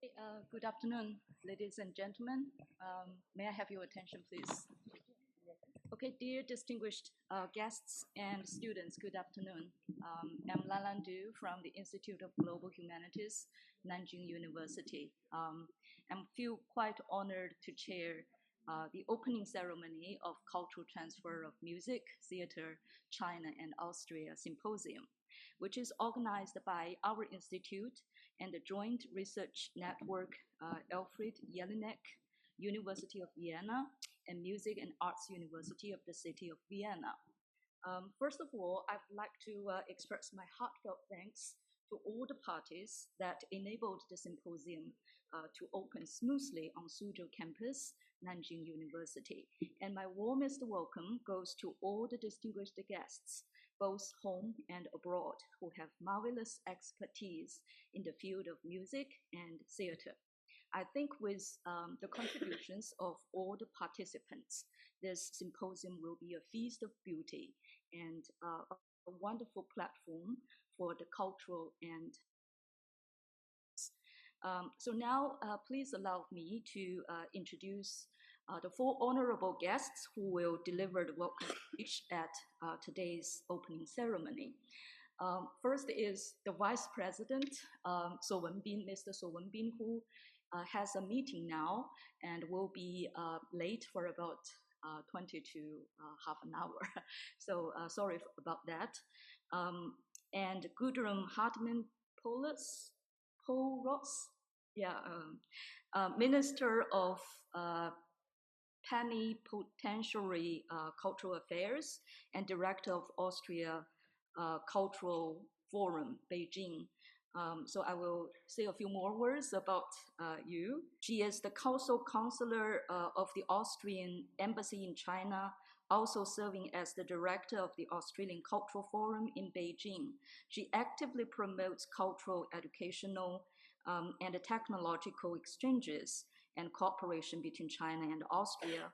Good afternoon, ladies and gentlemen. May I have your attention, please? Okay, dear distinguished guests and students, good afternoon. I'm Lan Du from the Institute of Global Humanities, Nanjing University. I feel quite honored to chair the opening ceremony of Cultural Transfer of Music, Theater, China, and Austria Symposium, which is organized by our institute and the Joint Research Network Elfriede, Jelinek, University of Vienna, and Music and Arts University of the City of Vienna. First of all, I'd like to express my heartfelt thanks to all the parties that enabled the symposium to open smoothly on Suzhou-Campus, Nanjing University. And my warmest welcome goes to all the distinguished guests, both home and abroad, who have marvelous expertise in the field of music and theater. I think with the contributions of all the participants, this symposium will be a feast of beauty and a wonderful platform for the cultural and so now please allow me to introduce the four honorable guests who will deliver the welcome speech at today's opening ceremony. First is the Vice President, Wenbin, Mr. Wenbin, who has a meeting now and will be late for about 20 to half an hour. So sorry about that. And Gudrun Hardiman-Pollross, Minister of Plenipotentiary Cultural Affairs and Director of Austria Cultural Forum, Beijing. So I will say a few more words about you. She is the Council Counselor of the Austrian Embassy in China, also serving as the Director of the Australian Cultural Forum in Beijing. She actively promotes cultural, educational, and technological exchanges and cooperation between China and Austria.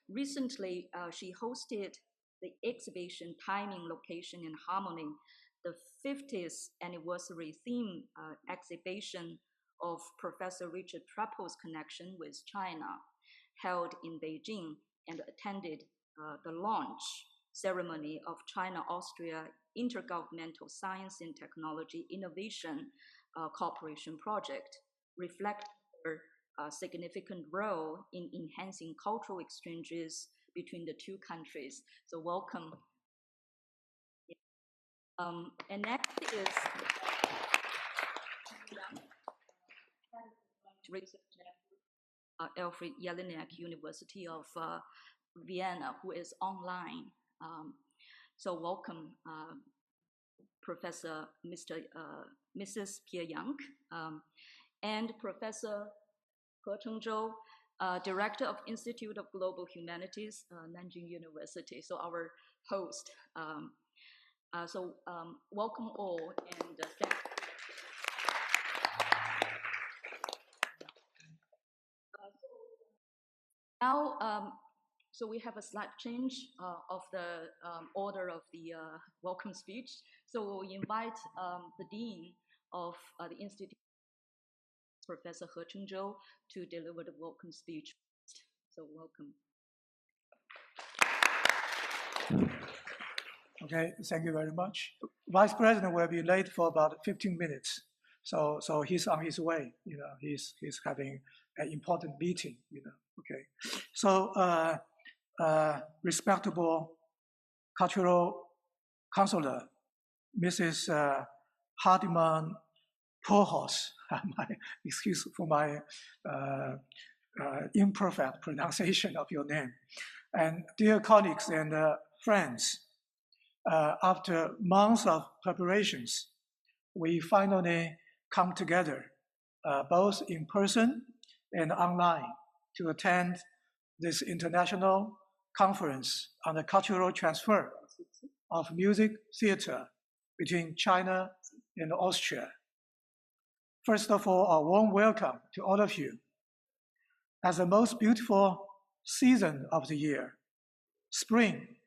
Recently, she hosted the exhibition Timing, Location, and Harmony, the 50th anniversary theme exhibition of Professor Richard Trappel's connection with China, held in Beijing, and attended the launch ceremony of China-Austria Intergovernmental Science and Technology Innovation Cooperation Project, reflecting her significant role in enhancing cultural exchanges between the two countries. So welcome. And next is Elfriede, Jelinek, University of Vienna, who is online. So welcome, Professor Mrs. Pierre Janke, and Professor He Chengzhou, Director of Institute of Global Humanities, Nanjing University. So our host. Welcome all, and thank you. Now, so we have a slight change of the order of the welcome speech. So we invite the Dean of the Institute, Professor He Chengzhou, to deliver the welcome speech. So welcome. Okay, thank you very much. Vice President will be late for about 15 minutes. So he's on his way, he's having an important meeting, okay. So respectable cultural counselor, Mrs. Hardiman-Pollross, excuse for my imperfect pronunciation of your name. And dear colleagues and friends, after months of preparations, we finally come together, both in person and online, to attend this international conference on the cultural transfer of music theater between China and Austria. First of all, a warm welcome to all of you. As the most beautiful season of the year, spring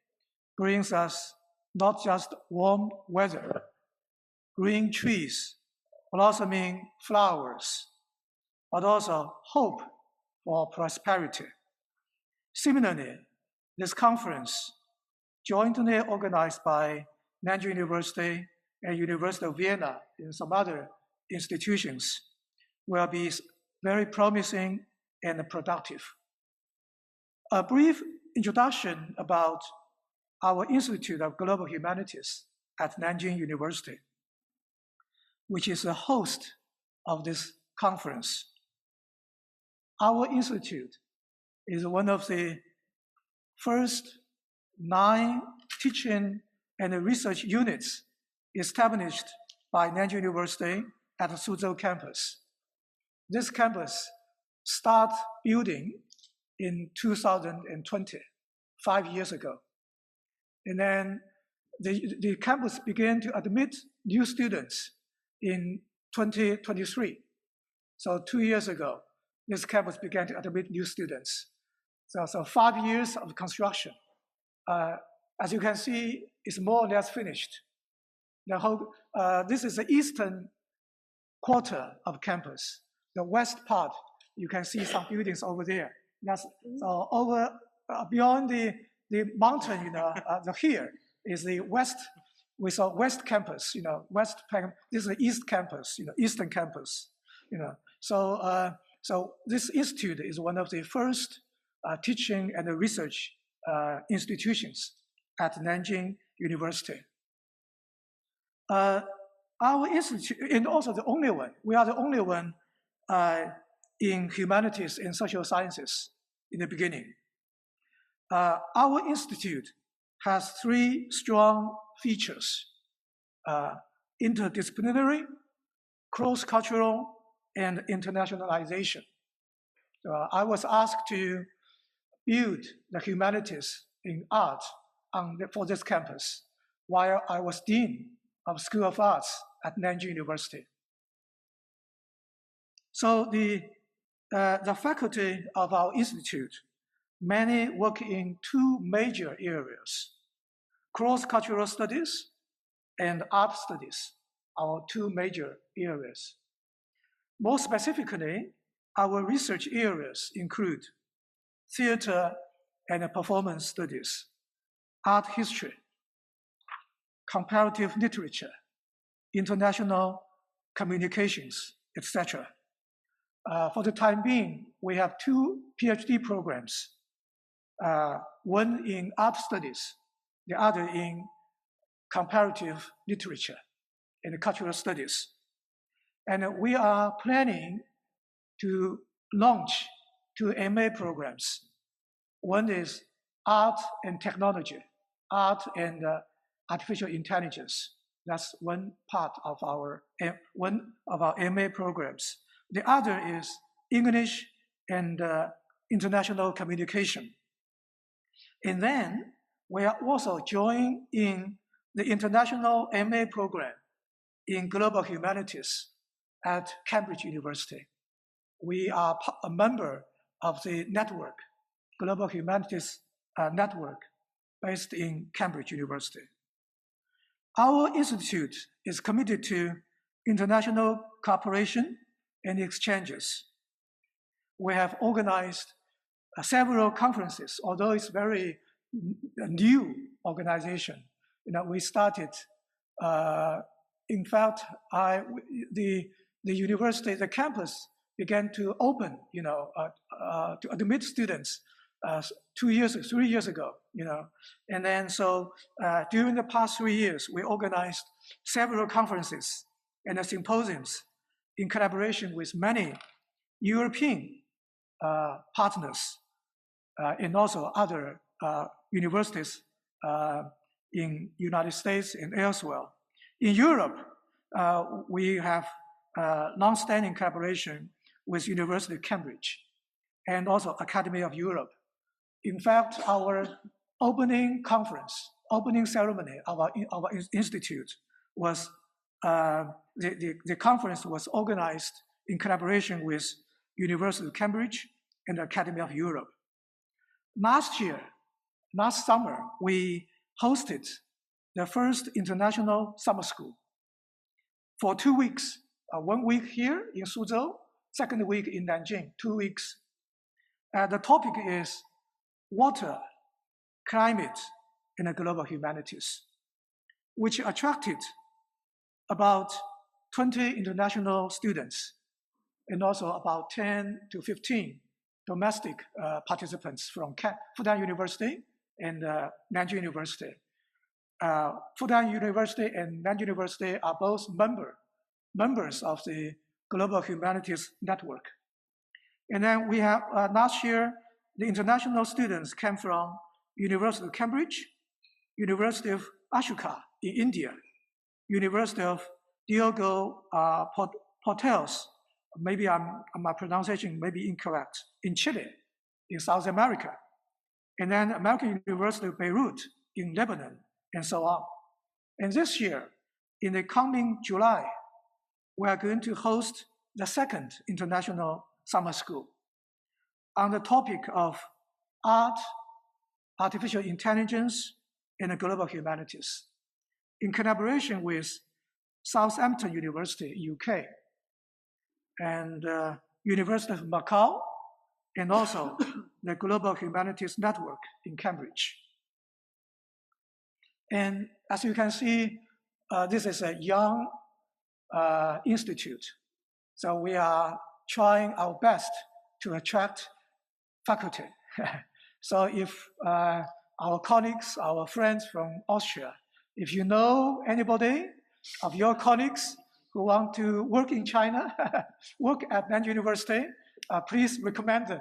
brings us not just warm weather, green trees, blossoming flowers, but also hope for prosperity. Similarly, this conference, jointly organized by Nanjing University and University of Vienna and some other institutions, will be very promising and productive. A brief introduction about our Institute of Global Humanities at Nanjing University, which is the host of this conference. Our institute is one of the first 9 teaching and research units established by Nanjing University at the Suzhou-Campus. This campus started building in 2020, 5 years ago. And then the campus began to admit new students in 2023. So 2 years ago, this campus began to admit new students. So 5 years of construction. As you can see, it's more or less finished. The whole, this is the eastern quarter of campus. The west part, you can see some buildings over there. That's over beyond the mountain, the here is the west. We saw West Campus, West. This is the East Campus, Eastern Campus, So this institute is one of the first teaching and research institutions at Nanjing University. Our institute, and also the only one, we are the only one in humanities and social sciences in the beginning. Our institute has 3 strong features: interdisciplinary, cross-cultural, and internationalization. I was asked to build the humanities in art for this campus while I was Dean of School of Arts at Nanjing University. So the faculty of our institute, many work in 2 major areas: cross-cultural studies and art studies, our 2 major areas. More specifically, our research areas include theater and performance studies, art history, comparative literature, international communications, etc. For the time being, we have 2 PhD programs, one in art studies, the other in comparative literature and cultural studies. And we are planning to launch 2 MA programs. One is art and technology, art and artificial intelligence. That's one part of our MA programs. The other is English and international communication. And then we are also joining in the international MA program in global humanities at Cambridge University. We are a member of the network, Global Humanities Network, based in Cambridge University. Our institute is committed to international cooperation and exchanges. We have organized several conferences, although it's very new organization. We started, in fact, the university, the campus began to open, to admit students 3 years ago, And then so during the past 3 years, we organized several conferences and symposiums in collaboration with many European partners and also other universities in United States and elsewhere. In Europe, we have long-standing collaboration with University of Cambridge and also Academy of Europe. In fact, our opening ceremony of our institute was, the conference was organized in collaboration with University of Cambridge and Academy of Europe. Last summer, we hosted the first international summer school for 2 weeks, 1 week here in Suzhou second week in Nanjing, 2 weeks. The topic is water, climate, and the global humanities, which attracted about 20 international students and also about 10 to 15 domestic participants from Fudan University and Nanjing University. Fudan University and Nanjing University are both members of the Global Humanities Network. And then we have, last year, the international students came from University of Cambridge, University of Ashoka in India, University of Diogo Portales, maybe my pronunciation may be incorrect, in Chile, in South America, and then American University of Beirut in Lebanon, and so on. And this year, in the coming July, we are going to host the second international summer school on the topic of art, artificial intelligence, and the global humanities, in collaboration with Southampton University, UK, and University of Macau, and also the Global Humanities Network in Cambridge. And as you can see, this is a young institute. So we are trying our best to attract faculty. So if our colleagues, our friends from Austria, if you know anybody of your colleagues who want to work in China, work at Nanjing University, please recommend them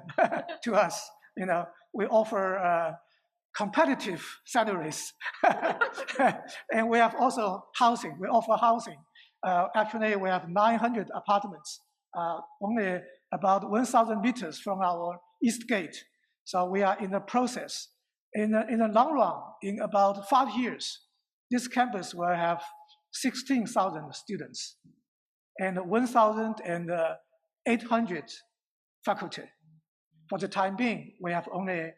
to us. You know, we offer competitive salaries. And we have also housing. We offer housing. Actually, we have 900 apartments, only about 1,000 meters from our east gate. So we are in the process. In the long run, in about 5 years, this campus will have 16,000 students and 1,800 faculty. For the time being, we have only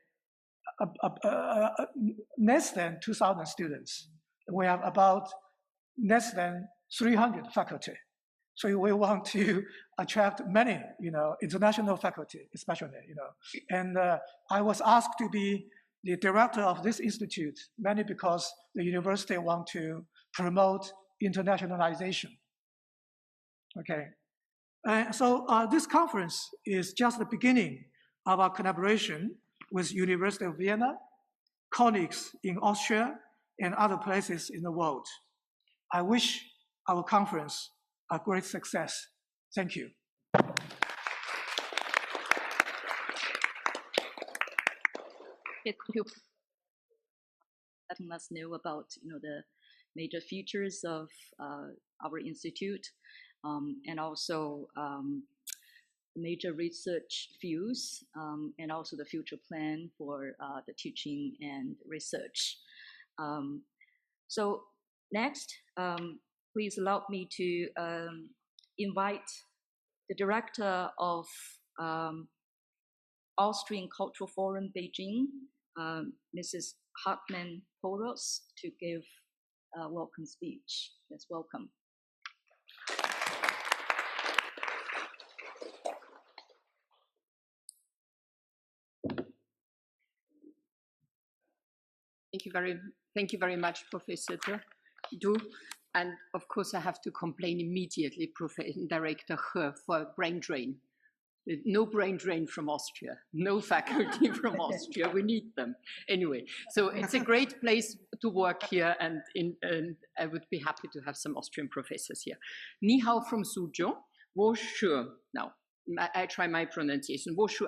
less than 2,000 students. We have about less than 300 faculty. So we want to attract many, international faculty, especially, And I was asked to be the director of this institute, mainly because the university want to promote internationalization. Okay. So this conference is just the beginning of our collaboration with University of Vienna, colleagues in Austria, and other places in the world. I wish our conference a great success. Thank you. Could you letting us know about the major features of our institute, and also major research fields, and also the future plan for the teaching and research. So next, please allow me to invite the director of Austrian Cultural Forum Beijing, Mrs. Hardiman-Pollross, to give a welcome speech. Yes, welcome. Thank you very much, Professor Du. And of course, I have to complain immediately, Director He, for brain drain. No brain drain from Austria, no faculty from Austria. We need them. Anyway, so it's a great place to work here, and I would be happy to have some Austrian professors here. Ni hao from Suzhou, wo shu. Now, I try my pronunciation. Wo shu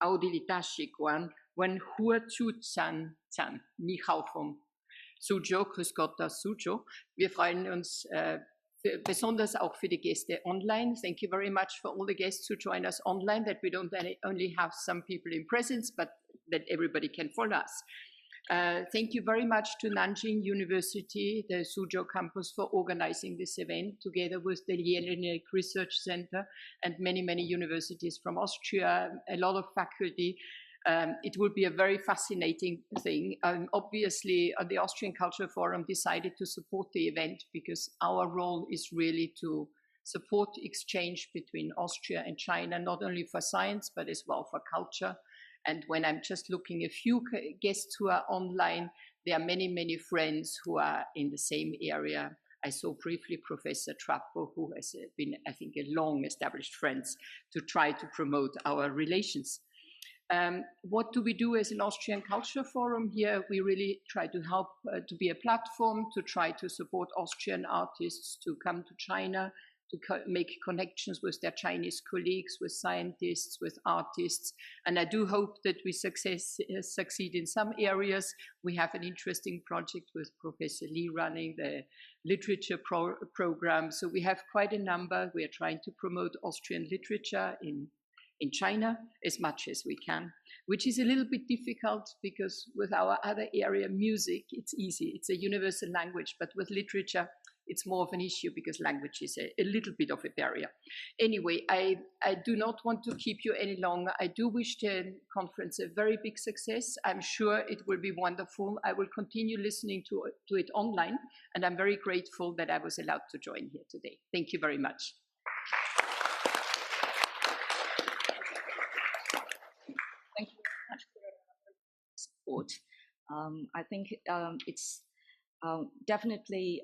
audilitashikwan, when hua chu chan chan. Ni hao from Suzhou, grüß Gott aus Suzhou. Wir freuen uns besonders auch für die Gäste online. Thank you very much for all the guests who join us online, that we don't only have some people in presence, but that everybody can follow us. Thank you very much to Nanjing University, the Suzhou-Campus, for organizing this event together with the Jelinek Research Center and many, many universities from Austria, a lot of faculty. It will be a very fascinating thing. Obviously, the Austrian Cultural Forum decided to support the event because our role is really to support exchange between Austria and China, not only for science, but as well for culture. And when I'm just looking at a few guests who are online, there are many, many friends who are in the same area. I saw briefly Professor Trappo, who has been, I think, a long established friend to try to promote our relations. What do we do as an Austrian Culture Forum here? We really try to help to be a platform, to try to support Austrian artists to come to China, to make connections with their Chinese colleagues, with scientists, with artists. And I do hope that we succeed in some areas. We have an interesting project with Professor Li running the literature program. So we have quite a number. We are trying to promote Austrian literature in China as much as we can, which is a little bit difficult because with our other area, music, it's easy. It's a universal language, but with literature, it's more of an issue because language is a little bit of a barrier. Anyway, I do not want to keep you any longer. I do wish the conference a very big success. I'm sure it will be wonderful. I will continue listening to it online, and I'm very grateful that I was allowed to join here today. Thank you very much. Thank you very much for your support. I think it's definitely,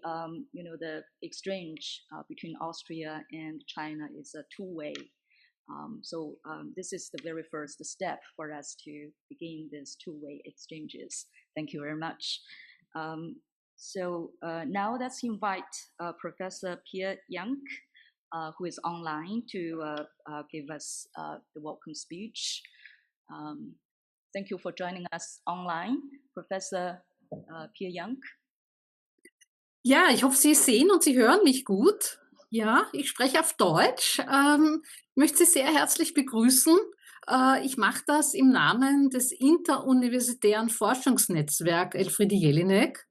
the exchange between Austria and China is a two-way. So this is the very first step for us to begin these two-way exchanges. Thank you very much. So now let's invite Professor Pierre Janke, who is online, to give us the welcome speech. Thank you for joining us online, Professor Pierre Janke. Ja, ich hoffe, Sie sehen und Sie hören mich gut. Ja, ich spreche auf Deutsch. Möchte Sie sehr herzlich begrüßen. Ich mache das im Namen des Interuniversitären Forschungsnetzwerk Elfriede Jelinek.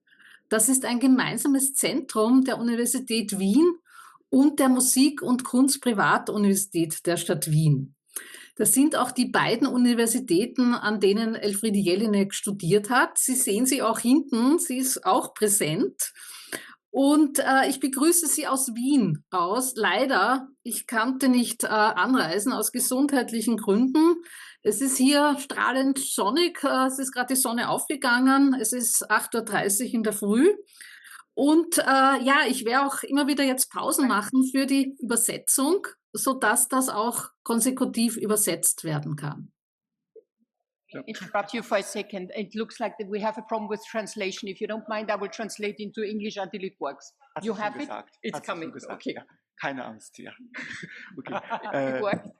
Das ist ein gemeinsames Zentrum der Universität Wien und der Musik- und Kunst-Privatuniversität der Stadt Wien. Das sind auch die beiden Universitäten, an denen Elfriede Jelinek studiert hat. Sie sehen sie auch hinten, sie ist auch präsent. Und ich begrüße Sie aus Wien aus. Leider, ich konnte nicht anreisen aus gesundheitlichen Gründen. Es ist hier strahlend sonnig, es ist gerade die Sonne aufgegangen, es ist 8:30 Uhr in der Früh. Und ja, ich werde auch immer wieder jetzt Pausen machen für die Übersetzung, sodass das auch konsekutiv übersetzt werden kann. Interrupt you for a second. It looks like that we have a problem with translation. If you don't mind, I will translate into English until it works. You have it? It's coming. Okay. Keine Angst, ja. Okay. It works.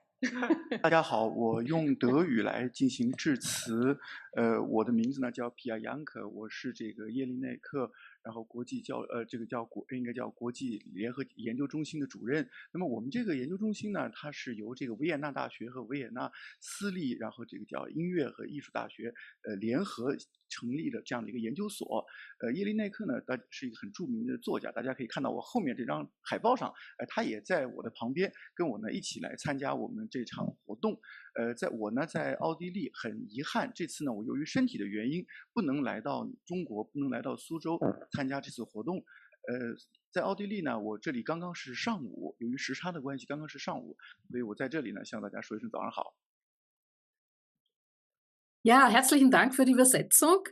大家好，我用德语来进行致辞。我的名字呢叫皮亚扬克，我是这个耶林内克，然后应该叫国际联合研究中心的主任。那么我们这个研究中心呢，它是由这个维也纳大学和维也纳私立，然后这个叫音乐和艺术大学联合成立的这样的一个研究所。耶林内克呢，他是一个很著名的作家，大家可以看到我后面这张海报上，他也在我的旁边，跟我呢一起来参加我们这场活动。在奥地利，很遗憾，这次呢我由于身体的原因不能来到中国，不能来到苏州参加这次活动。在奥地利呢，我这里刚刚是上午，由于时差的关系，刚刚是上午，所以我在这里呢向大家说一声早上好。Ja, herzlichen Dank für die Übersetzung.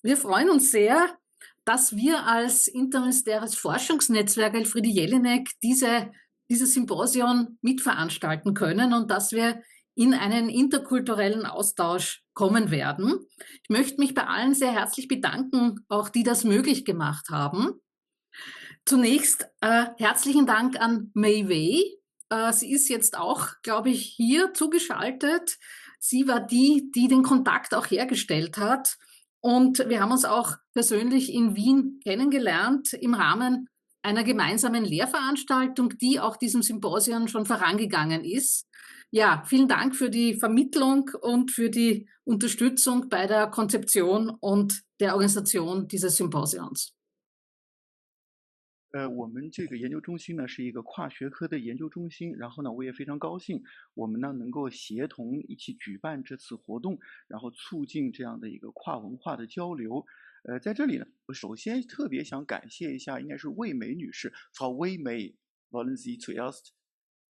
Wir freuen uns sehr, dass wir als Interuniversitäres Forschungsnetzwerk Elfriede Jelinek dieses Symposium mitveranstalten können und dass wir in einen interkulturellen Austausch kommen werden. Ich möchte mich bei allen sehr herzlich bedanken, auch die das möglich gemacht haben. Zunächst herzlichen Dank an Mei Wei. Sie ist jetzt auch, glaube ich, hier zugeschaltet. Sie war die den Kontakt auch hergestellt hat. Und wir haben uns auch persönlich in Wien kennengelernt im Rahmen einer gemeinsamen Lehrveranstaltung, die auch diesem Symposium schon vorangegangen ist. Ja, vielen Dank für die Vermittlung und für die Unterstützung bei der Konzeption und der Organisation dieses Symposiums. 我们这个研究中心呢是一个跨学科的研究中心，然后呢我也非常高兴，我们呢能够协同一起举办这次活动，然后促进这样的一个跨文化的交流。在这里呢，我首先特别想感谢一下，应该是魏梅女士，Frau Wei wollen Sie zuerst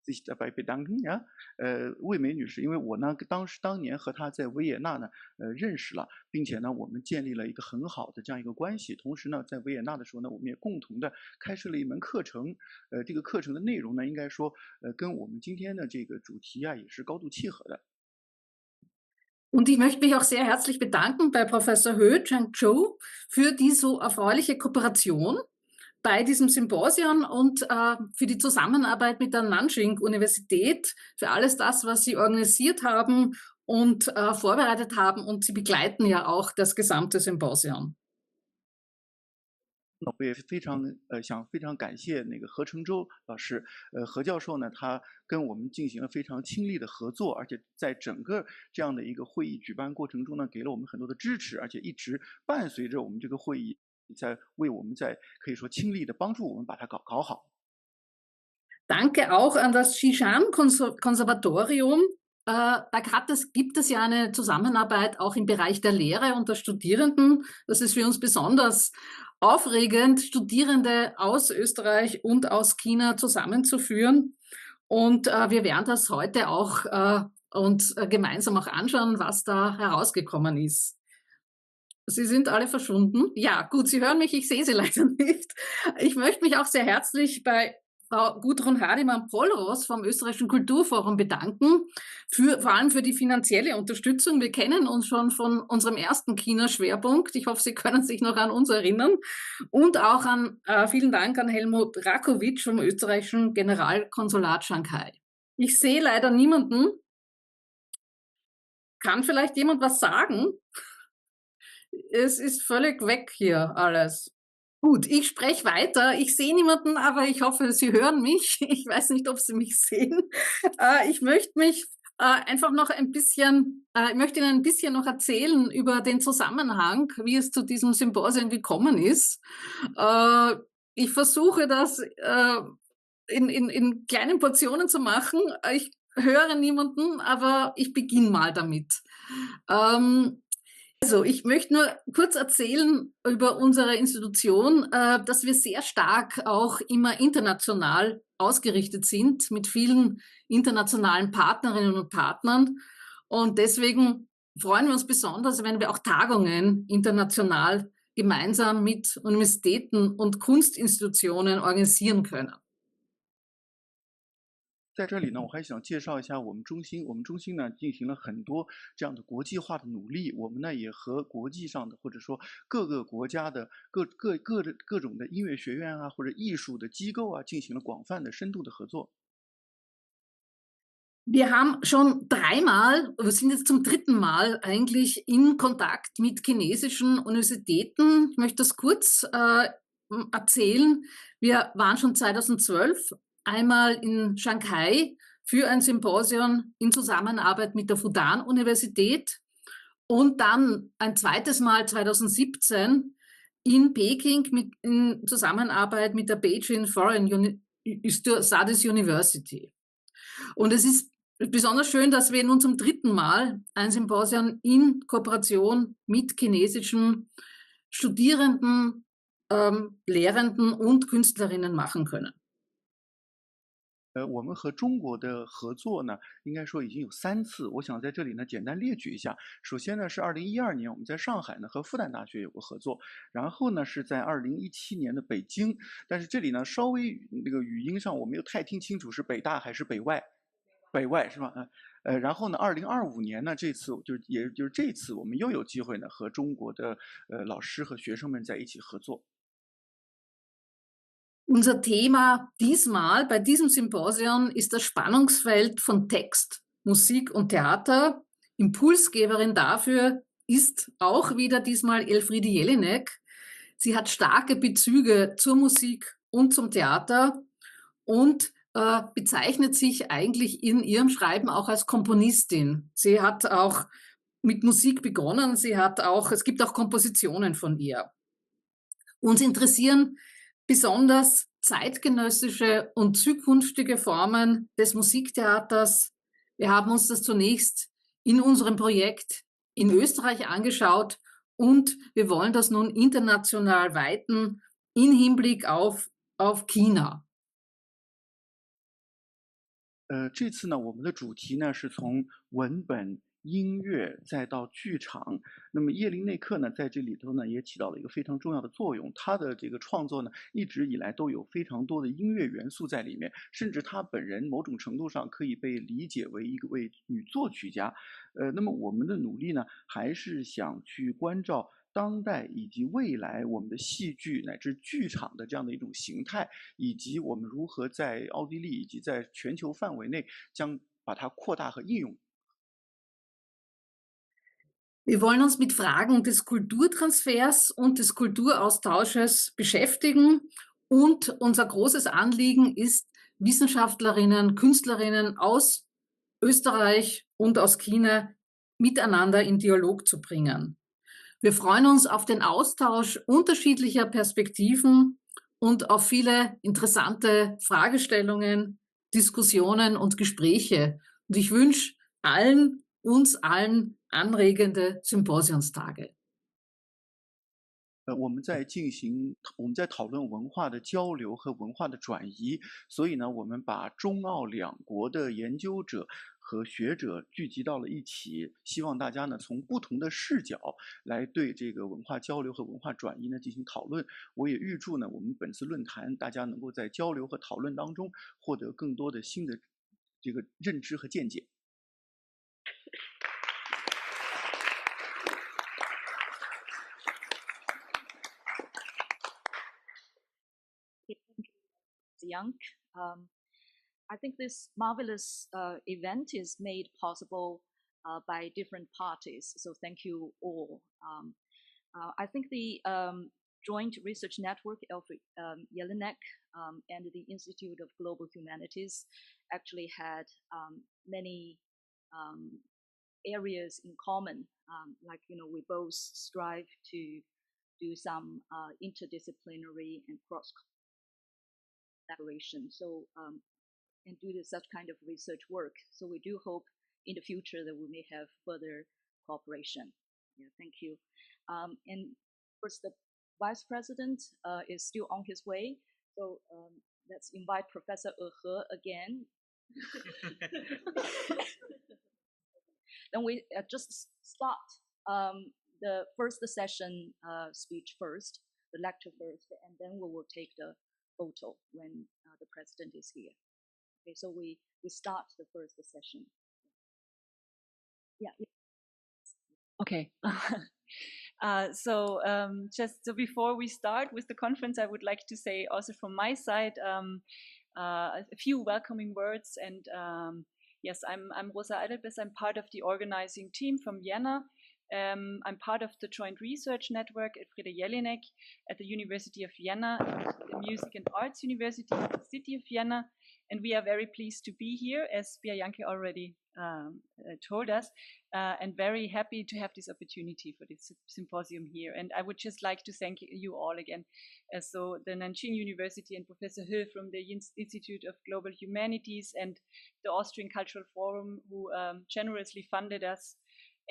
sich dabei bedanken, ja，魏梅女士，因为我呢当年和她在维也纳呢认识了，并且呢我们建立了一个很好的这样一个关系。同时呢，在维也纳的时候呢，我们也共同的开设了一门课程，这个课程的内容呢，应该说跟我们今天的这个主题啊也是高度契合的。Und ich möchte mich auch sehr herzlich bedanken bei Professor He Chengzhou für die so erfreuliche Kooperation bei diesem Symposium und für die Zusammenarbeit mit der Nanjing-Universität, für alles das, was Sie organisiert haben und vorbereitet haben. Und Sie begleiten ja auch das gesamte Symposium. 我也想非常感谢那个何承洲老师，何教授呢，他跟我们进行了非常亲密的合作，而且在整个这样的一个会议举办过程中呢，给了我们很多的支持，而且一直伴随着我们这个会议，为我们可以说亲力的帮助我们把它搞好。Danke auch an das Xishan-Konservatorium. Gibt es ja eine Zusammenarbeit auch im Bereich der Lehre und der Studierenden. Das ist für uns besonders aufregend, Studierende aus Österreich und aus China zusammenzuführen. Und wir werden das heute auch uns gemeinsam auch anschauen, was da herausgekommen ist. Sie sind alle verschwunden. Ja, gut, Sie hören mich, ich sehe Sie leider nicht. Ich möchte mich auch sehr herzlich bei Frau Gudrun Hardiman-Pollross vom Österreichischen Kulturforum bedanken, vor allem für die finanzielle Unterstützung. Wir kennen uns schon von unserem ersten China-Schwerpunkt. Ich hoffe, Sie können sich noch an uns erinnern. Und auch vielen Dank an Helmut Rakowitsch vom österreichischen Generalkonsulat Shanghai. Ich sehe leider niemanden. Kann vielleicht jemand was sagen? Es ist völlig weg hier alles. Gut, ich spreche weiter. Ich sehe niemanden, aber ich hoffe, Sie hören mich. Ich weiß nicht, ob Sie mich sehen. Ich möchte mich einfach noch ich möchte Ihnen ein bisschen noch erzählen über den Zusammenhang, wie es zu diesem Symposium gekommen ist. Ich versuche das in kleinen Portionen zu machen. Ich höre niemanden, aber ich beginne mal damit. Also, ich möchte nur kurz erzählen über unsere Institution, dass wir sehr stark auch immer international ausgerichtet sind, mit vielen internationalen Partnerinnen und Partnern. Und deswegen freuen wir uns besonders, wenn wir auch Tagungen international gemeinsam mit Universitäten und Kunstinstitutionen organisieren können. 在这里呢，我还想介绍一下我们中心。我们中心呢进行了很多这样的国际化的努力。我们呢也和国际上的或者说各个国家的各种的音乐学院啊或者艺术的机构啊进行了广泛的深度的合作。Wir haben schon wir sind jetzt zum 3. Mal eigentlich in Kontakt mit chinesischen Universitäten. Ich möchte das kurz erzählen. Wir waren schon 2012 einmal in Shanghai für ein Symposium in Zusammenarbeit mit der Fudan-Universität und dann ein zweites Mal 2017 in Peking in Zusammenarbeit mit der Beijing Foreign Studies University. Und es ist besonders schön, dass wir nun zum 3. Mal ein Symposium in Kooperation mit chinesischen Studierenden, Lehrenden und Künstlerinnen machen können. 我们和中国的合作呢，应该说已经有3次。我想在这里呢简单列举一下。首先呢是2012年我们在上海呢和复旦大学有过合作，然后呢是在2017年的北京。但是这里呢稍微那个语音上我没有太听清楚是北大还是北外，北外是吧？然后呢2025年呢这次也就是这次我们又有机会呢和中国的老师和学生们在一起合作。Unser Thema diesmal bei diesem Symposium ist das Spannungsfeld von Text, Musik und Theater. Impulsgeberin dafür ist auch wieder diesmal Elfriede Jelinek. Sie hat starke Bezüge zur Musik und zum Theater und bezeichnet sich eigentlich in ihrem Schreiben auch als Komponistin. Sie hat auch mit Musik begonnen, es gibt auch Kompositionen von ihr. Uns interessieren besonders zeitgenössische und zukünftige Formen des Musiktheaters. Wir haben uns das zunächst in unserem Projekt in Österreich angeschaut und wir wollen das nun international weiten im Hinblick auf China. 这次呢，我们的主题呢是从文本、音乐再到剧场。那么叶林内克呢，在这里头呢也起到了一个非常重要的作用。他的这个创作呢，一直以来都有非常多的音乐元素在里面，甚至他本人某种程度上可以被理解为一位女作曲家。那么我们的努力呢，还是想去关照当代以及未来我们的戏剧乃至剧场的这样的一种形态，以及我们如何在奥地利以及在全球范围内将把它扩大和应用。Wir wollen uns mit Fragen des Kulturtransfers und des Kulturaustausches beschäftigen. Und unser großes Anliegen ist, Wissenschaftlerinnen, Künstlerinnen aus Österreich und aus China miteinander in Dialog zu bringen. Wir freuen uns auf den Austausch unterschiedlicher Perspektiven und auf viele interessante Fragestellungen, Diskussionen und Gespräche. Und ich wünsche uns allen anregende Symposionstage. 我们在讨论文化的交流和文化的转移，所以呢，我们把中澳两国的研究者和学者聚集到了一起，希望大家呢从不同的视角来对这个文化交流和文化转移呢进行讨论。我也预祝呢我们本次论坛大家能够在交流和讨论当中获得更多的新的这个认知和见解。Janke. I think this marvelous event is made possible by different parties, so thank you all. I think the Joint Research Network, Jelinek, and the Institute of Global Humanities actually had many areas in common. Like, we both strive to do some interdisciplinary and cross collaboration, so and do such kind of research work. So we do hope in the future that we may have further cooperation. Yeah, thank you. And of course, the Vice President is still on his way, so let's invite Professor He again. Then we just start the first session speech first, the lecture first, and then we will take the photo when the president is here. Okay, so we start the first session. Yeah. Okay. Just so before we start with the conference, I would like to say also from my side a few welcoming words. And yes, I'm Rosa Eidelbes. I'm part of the organizing team from Vienna. I'm part of the Joint Research Network Elfriede Jelinek at the University of Vienna, the Music and Arts University of the City of Vienna, and we are very pleased to be here, as Janke already told us, and very happy to have this opportunity for this symposium here. And I would just like to thank you all again. So the Nanjing University and Professor He from the Institute of Global Humanities and the Austrian Cultural Forum, who generously funded us.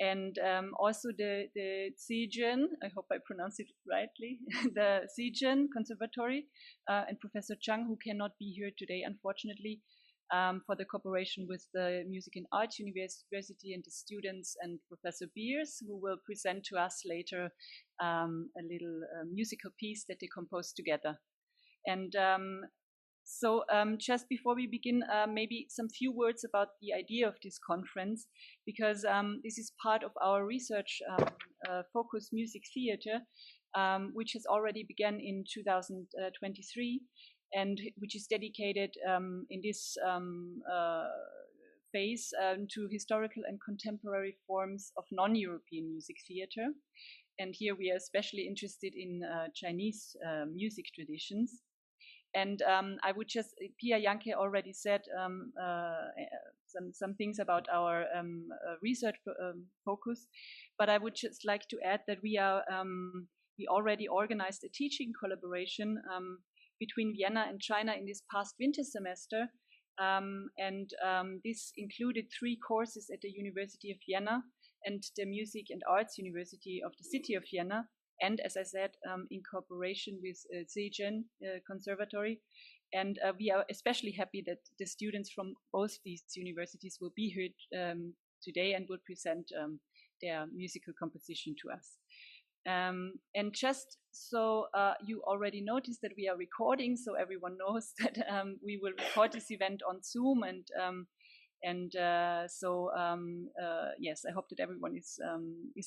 And also the Zhejiang, I hope I pronounce it rightly, the Zhejiang Conservatory and Professor Zhang, who cannot be here today, unfortunately, for the cooperation with the Music and Arts University and the students, and Professor Beers, who will present to us later a little musical piece that they composed together. And so just before we begin, maybe some few words about the idea of this conference, because this is part of our research focus music theater, which has already begun in 2023, and which is dedicated in this phase to historical and contemporary forms of non-European music theater. And here we are especially interested in Chinese music traditions. And I would just, Janke already said some things about our research focus, but I would just like to add that we already organized a teaching collaboration between Vienna and China in this past winter semester, and this included 3 courses at the University of Vienna and the Music and Arts University of the City of Vienna. and as I said, in cooperation with Zhejiang Conservatory. And we are especially happy that the students from both these universities will be here today and will present their musical composition to us. And just so you already noticed that we are recording, so everyone knows that we will record this event on Zoom, yes, I hope that everyone is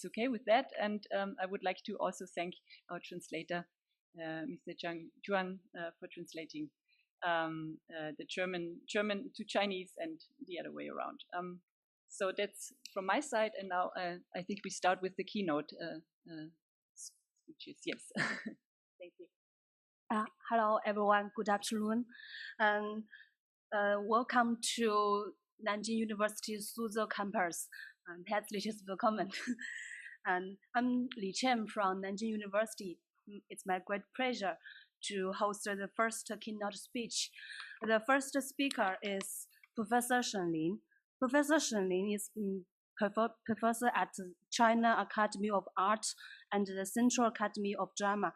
okay with that. And I would like to also thank our translator, Mr. Juan, for translating the German to Chinese and the other way around. So that's from my side, and now I think we start with the keynote speeches. Yes. Thank you. Hello, everyone. Good afternoon, and welcome to Nanjing University Suzhou-Campus. Herzliches Willkommen. And I'm Li Chen from Nanjing University. It's my great pleasure to host the first keynote speech. The first speaker is Professor Shen Lin. Professor Shen Lin is professor at China Academy of Art and the Central Academy of Drama,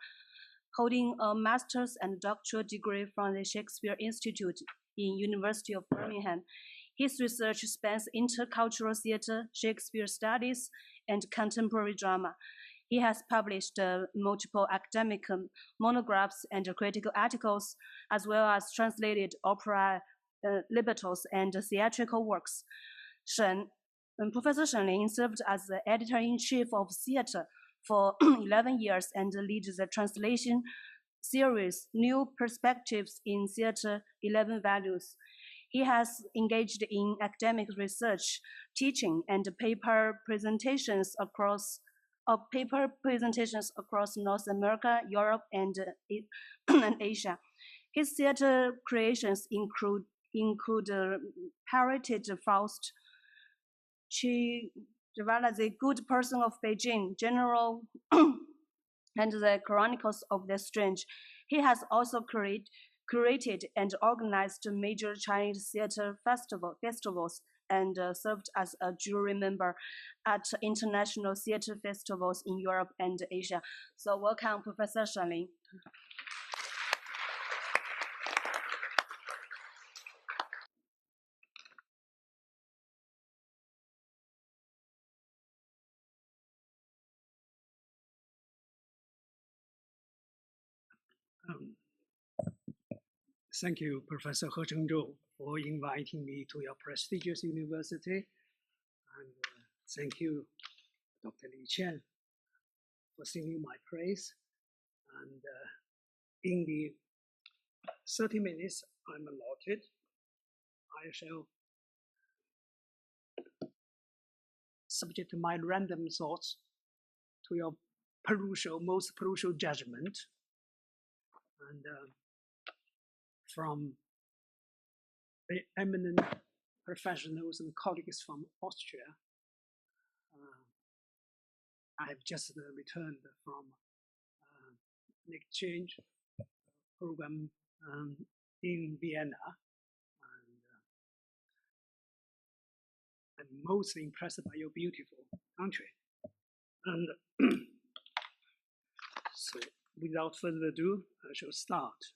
holding a master's and doctoral degree from the Shakespeare Institute in University of Birmingham. His research spans intercultural theater, Shakespeare studies, and contemporary drama. He has published multiple academic monographs and critical articles, as well as translated opera, librettos, and theatrical works. Professor Shen Lin served as the editor-in-chief of theater for 11 years and leads the translation series New Perspectives in Theater 11 Values. He has engaged in academic research, teaching, and paper presentations across North America, Europe, and Asia. His theater creations include Heritage Faust, The Good Person of Beijing, General, and the Chronicles of the Strange. He has also curated and organized major Chinese theater festivals and served as a jury member at international theater festivals in Europe and Asia. So welcome, Professor Shen Lin. Thank you, Professor He Chengzhou, for inviting me to your prestigious university. And thank you, Dr. Li Chen, for singing my praise. And in the 30 minutes I'm allotted, I shall subject my random thoughts to your most perusal judgment. And from the eminent professionals and colleagues from Austria, I have just returned from an exchange program in Vienna, and I'm most impressed by your beautiful country. And so, without further ado, I shall start.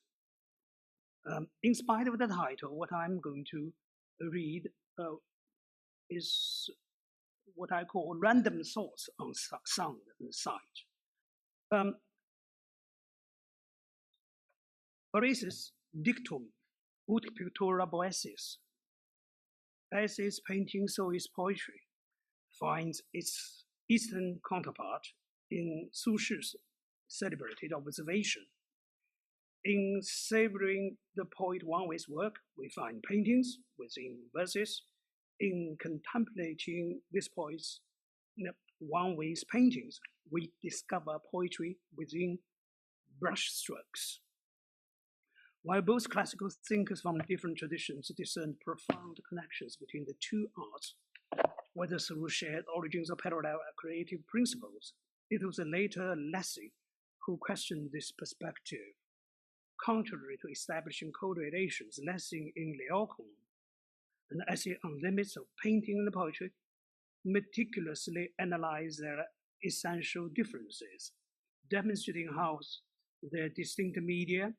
In spite of the title, what I'm going to read is what I call random thoughts on sound and sight. Horace's dictum, ut pictura boesis, as is painting, so is poetry, finds its Eastern counterpart in Su Shi's celebrated observation. In savoring the poet Wang Wei's work, we find paintings within verses. In contemplating this poet's Wang Wei's paintings, we discover poetry within brushstrokes. While both classical thinkers from different traditions discerned profound connections between the two arts, whether through shared origins or parallel creative principles, it was the later Lessing who questioned this perspective. Contrary to establishing correlations, Lessing in Liaokong, an essay on limits of painting and poetry, meticulously analyzed their essential differences. demonstrating how their distinct media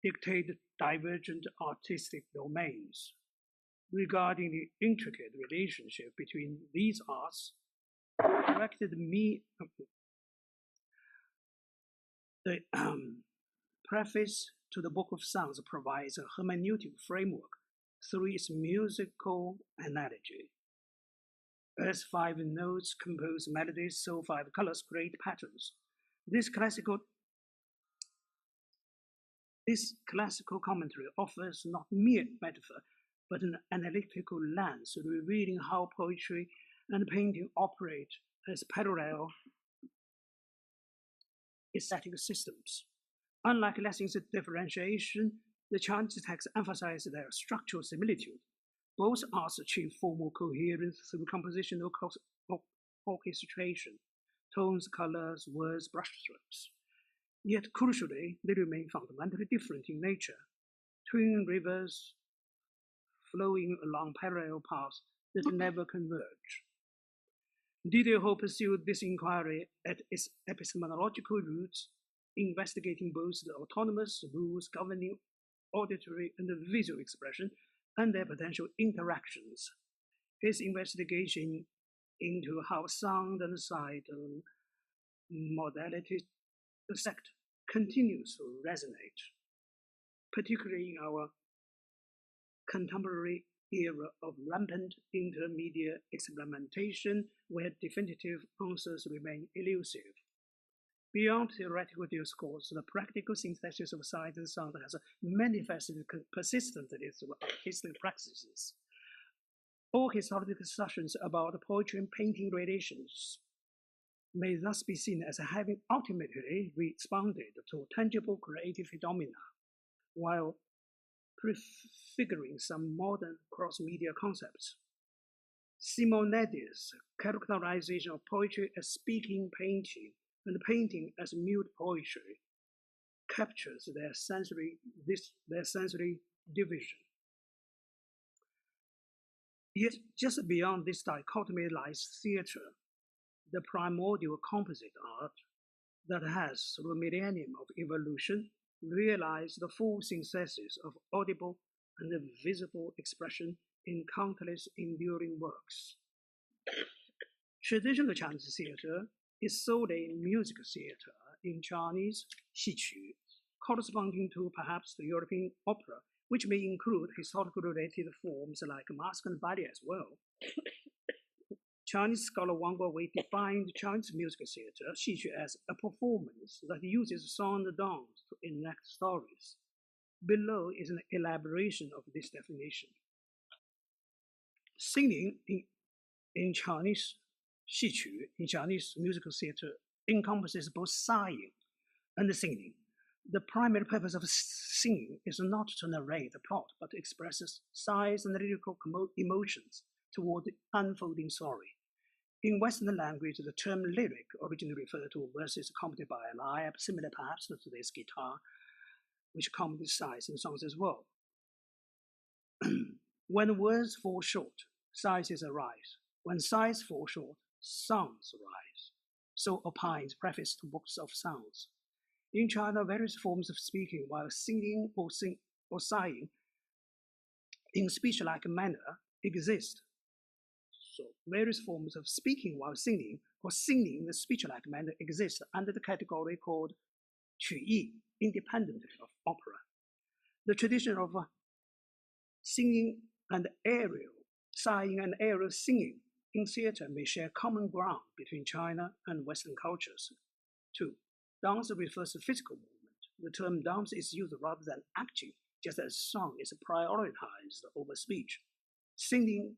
dictate divergent artistic domains. Regarding the intricate relationship between these arts, directed me the preface to the Book of Sounds provides a hermeneutic framework through its musical analogy. As 5 notes compose melodies, so 5 colors create patterns. This classical commentary offers not mere metaphor, but an analytical lens revealing how poetry and painting operate as parallel aesthetic systems. Unlike Lessing's differentiation, the Chinese text emphasizes their structural similitude. Both arts achieve formal coherence through compositional orchestration, tones, colors, words, brushstrokes. Yet crucially, they remain fundamentally different in nature, twin rivers flowing along parallel paths that never converge. Diderot pursued this inquiry at its epistemological roots, investigating both the autonomous rules governing auditory and visual expression and their potential interactions. His investigation into how sound and sight and modality intersect continues to resonate, particularly in our contemporary era of rampant intermedia experimentation where definitive answers remain elusive. Beyond theoretical discourse, the practical synthesis of sight and sound has manifested persistently through artistic practices. All historical discussions about poetry and painting relations may thus be seen as having ultimately responded to tangible creative phenomena, while prefiguring some modern cross-media concepts. Simonetti's characterization of poetry as speaking painting and painting as mute poetry captures their sensory division. Yet just beyond this dichotomy lies theater, the primordial composite art that has, through a millennium of evolution, realized the full synthesis of audible and visible expression in countless enduring works. Traditional Chinese theater is solely music theater in Chinese, 戏曲, corresponding to perhaps the European opera, which may include historical related forms like masque and ballet as well. Chinese scholar Wang Guowei defined Chinese music theater, 戏曲, as a performance that uses song and dance to enact stories. Below is an elaboration of this definition. Singing in Chinese, 戏曲, in Chinese musical theater, encompasses both sighing and singing. The primary purpose of singing is not to narrate the plot, but to express sighs and lyrical emotions toward the unfolding story. In Western language, the term lyric originally referred to verses accompanied by a lyre, similar perhaps to today's guitar, which accompanies sighs and songs as well. When words fall short, sighs arise. When sighs fall short, songs arise. So opines preface to books of sounds. In China, various forms of speaking while singing or sighing in speech-like manner exist. So various forms of speaking while singing or singing in a speech-like manner exist under the category called 曲艺, independently of opera. The tradition of singing and aerial, sighing and aerial singing in theater may share common ground between China and Western cultures. 2. Dance refers to physical movement. The term dance is used rather than acting, just as song is prioritized over speech. Singing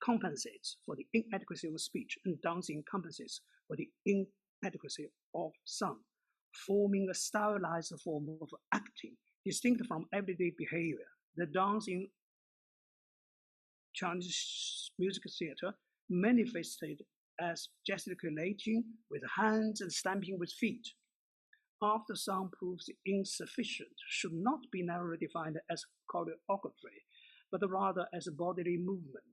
compensates for the inadequacy of speech, and dancing compensates for the inadequacy of song, forming a stylized form of acting, distinct from everyday behavior. The dance in Chinese music theater manifested as gesticulating with hands and stamping with feet. After song proves insufficient, should not be narrowly defined as choreography, but rather as a bodily movement.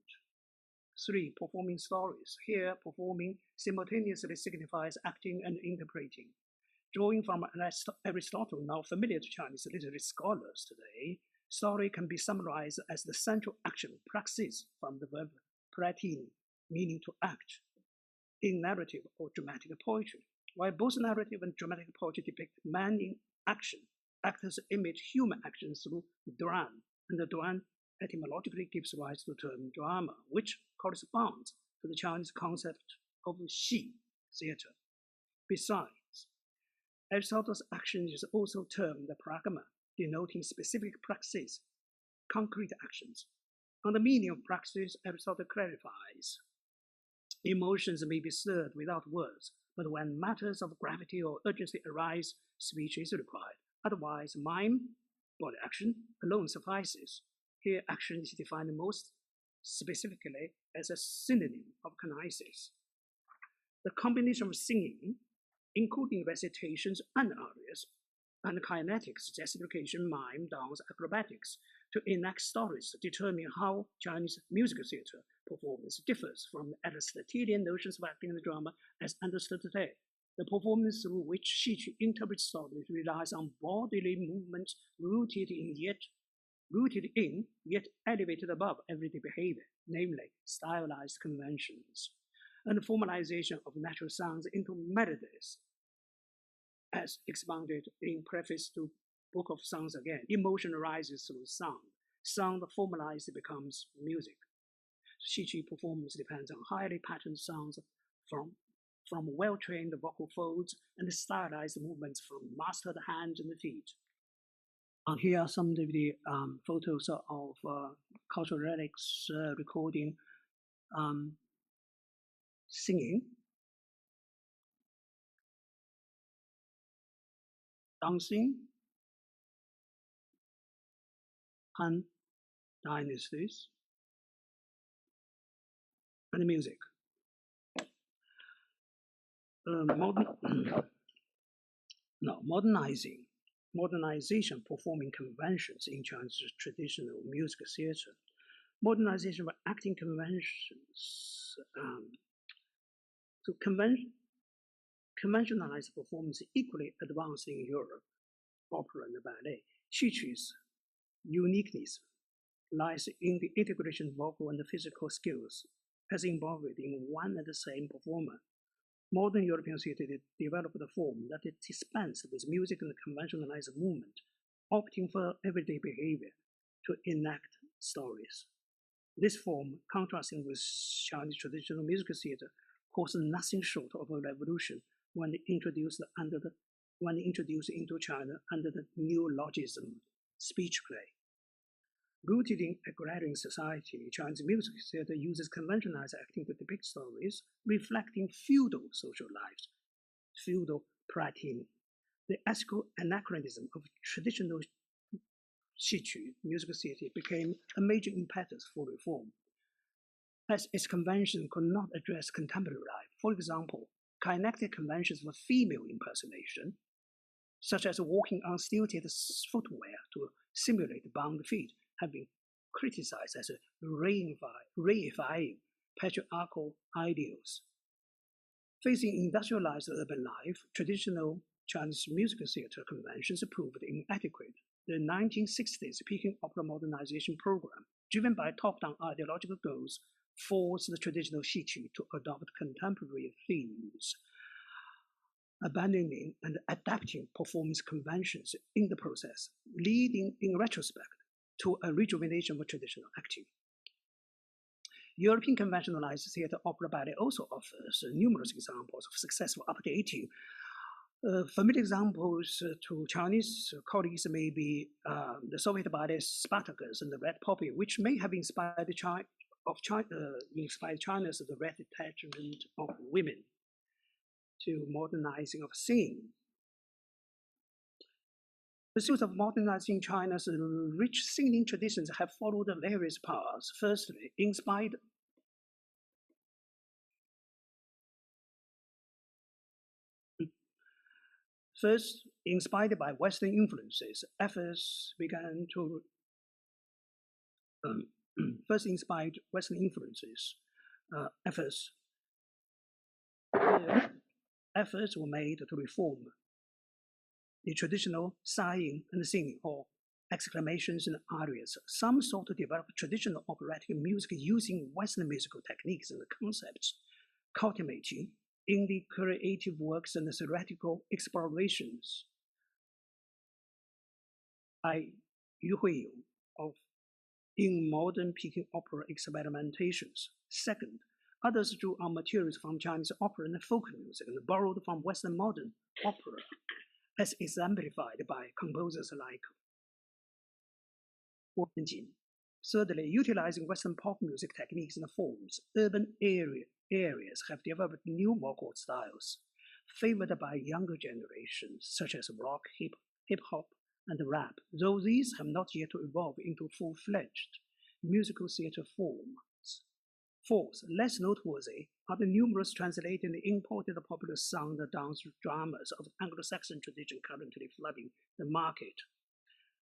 3. Performing stories. Here, performing simultaneously signifies acting and interpreting. Drawing from Aristotle, now familiar to Chinese literary scholars today, story can be summarized as the central action praxis from the verb pratin, meaning to act, in narrative or dramatic poetry. While both narrative and dramatic poetry depict man in action, actors image human action through duan, and the duan etymologically gives rise to the term drama, which corresponds to the Chinese concept of xi, theater. Besides, Aristotle's action is also termed the pragma, denoting specific praxis, concrete actions. On the meaning of praxis, Aristotle clarifies. Emotions may be stirred without words, but when matters of gravity or urgency arise, speech is required. Otherwise, mime, body action, alone suffices. Here, action is defined most specifically as a synonym of kinesis. The combination of singing, including recitations and arias, and kinetics, gesticulation, mime, dance, acrobatics, to enact stories determine how Chinese musical theater performance differs from the Aristotelian notions of acting in the drama as understood today. The performance through which Xi interprets stories relies on bodily movements rooted in yet elevated above everyday behavior, namely stylized conventions, and the formalization of natural sounds into melodies. As expounded in preface to Book of Songs again, emotion arises through sound. Sound formalized becomes music. Xi performance depends on highly patterned sounds from well-trained vocal folds and stylized movements from mastered hands and feet. Here are some of the photos of cultural relics recording singing, dancing, Han dynasties, and music. Modernization performing conventions in Chinese traditional music theater. Modernization of acting conventions to conventionalized performance equally advanced in Europe, opera and ballet. Xi's uniqueness lies in the integration of vocal and physical skills as involved in one and the same performer. Modern European theater developed a form that dispensed with music and conventionalized movement, opting for everyday behavior to enact stories. This form, contrasting with Chinese traditional musical theater, caused nothing short of a revolution when introduced into China under the neologism, speech play. Rooted in agrarian society, Chinese music theater uses conventionalized acting to depict stories reflecting feudal social lives, feudal pratin. The ethical anachronism of traditional Xi musical theater became a major impetus for reform, as its convention could not address contemporary life. For example, kinetic conventions for female impersonation, such as walking on stilted footwear to simulate bound feet, have been criticized as reifying patriarchal ideals. Facing industrialized urban life, traditional Chinese musical theater conventions proved inadequate. The 1960s Peking opera modernization program, driven by top-down ideological goals, forced the traditional Xi to adopt contemporary themes, abandoning and adapting performance conventions in the process, leading in retrospect to a rejuvenation of traditional acting. European conventionalized theater opera ballet also offers numerous examples of successful updating. Familiar examples to Chinese colleagues may be the Soviet ballet Spartacus and the Red Poppy, which may have inspired China's The Red Detachment of Women to modernizing of singing. Pursuits of modernizing China's rich singing traditions have followed various paths. Firstly, inspired by Western influences, efforts began to inspired Western influences. efforts were made to reform the traditional sighing and singing, or exclamations and arias. Some sought to develop traditional operatic music using Western musical techniques and concepts, culminating in the creative works and theoretical explorations by Huqiu in modern Peking opera experimentations. Second, others drew on materials from Chinese opera and folk music and borrowed from Western modern opera, as exemplified by composers like Wenbin. Thirdly, utilizing Western pop music techniques and forms, urban areas have developed new vocal styles favored by younger generations, such as rock, hip-hop, and rap, though these have not yet evolved into full-fledged musical theater forms. Fourth, less noteworthy are the numerous translated and imported popular sound and dance dramas of Anglo-Saxon tradition currently flooding the market.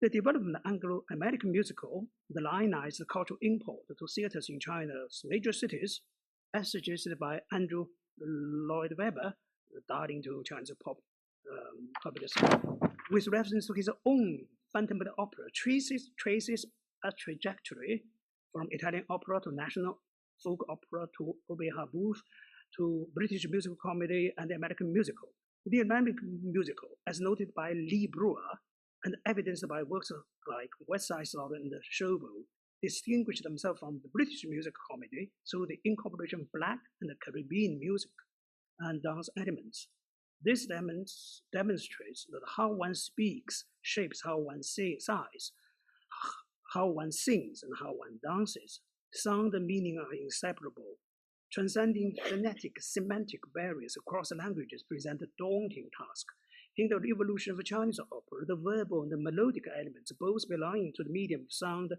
The development of Anglo-American musical, the lionized cultural import to theaters in China's major cities, as suggested by Andrew Lloyd Webber, darling to Chinese popular sound, with reference to his own Phantom of the Opera, traces a trajectory from Italian opera to national folk opera to opera bouffe to British musical comedy and the American musical. The American musical, as noted by Lee Brewer and evidenced by works like West Side Story and Showboat, distinguished themselves from the British music comedy through the incorporation of Black and Caribbean music and dance elements. This demonstrates that how one speaks shapes how one sighs, how one sings, and how one dances. Sound and meaning are inseparable. Transcending phonetic, semantic barriers across languages present a daunting task. In the evolution of Chinese opera, the verbal and the melodic elements, both belonging to the medium of sound,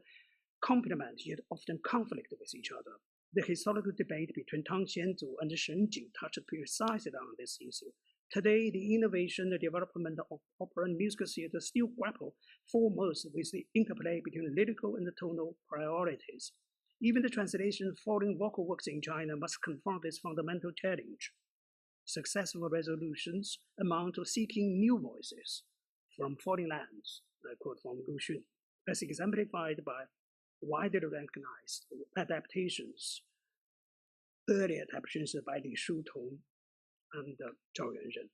complement yet often conflict with each other. The historical debate between Tang Xianzu and Shenjing touched precisely on this issue. Today, the innovation and development of opera and musical theater still grapple foremost with the interplay between lyrical and tonal priorities. Even the translation of foreign vocal works in China must confront this fundamental challenge. Successful resolutions amount to seeking new voices from foreign lands, I quote from Lu Xun, as exemplified by widely recognized adaptations, early adaptations by Li Shutong and Zhao Yuanzhen.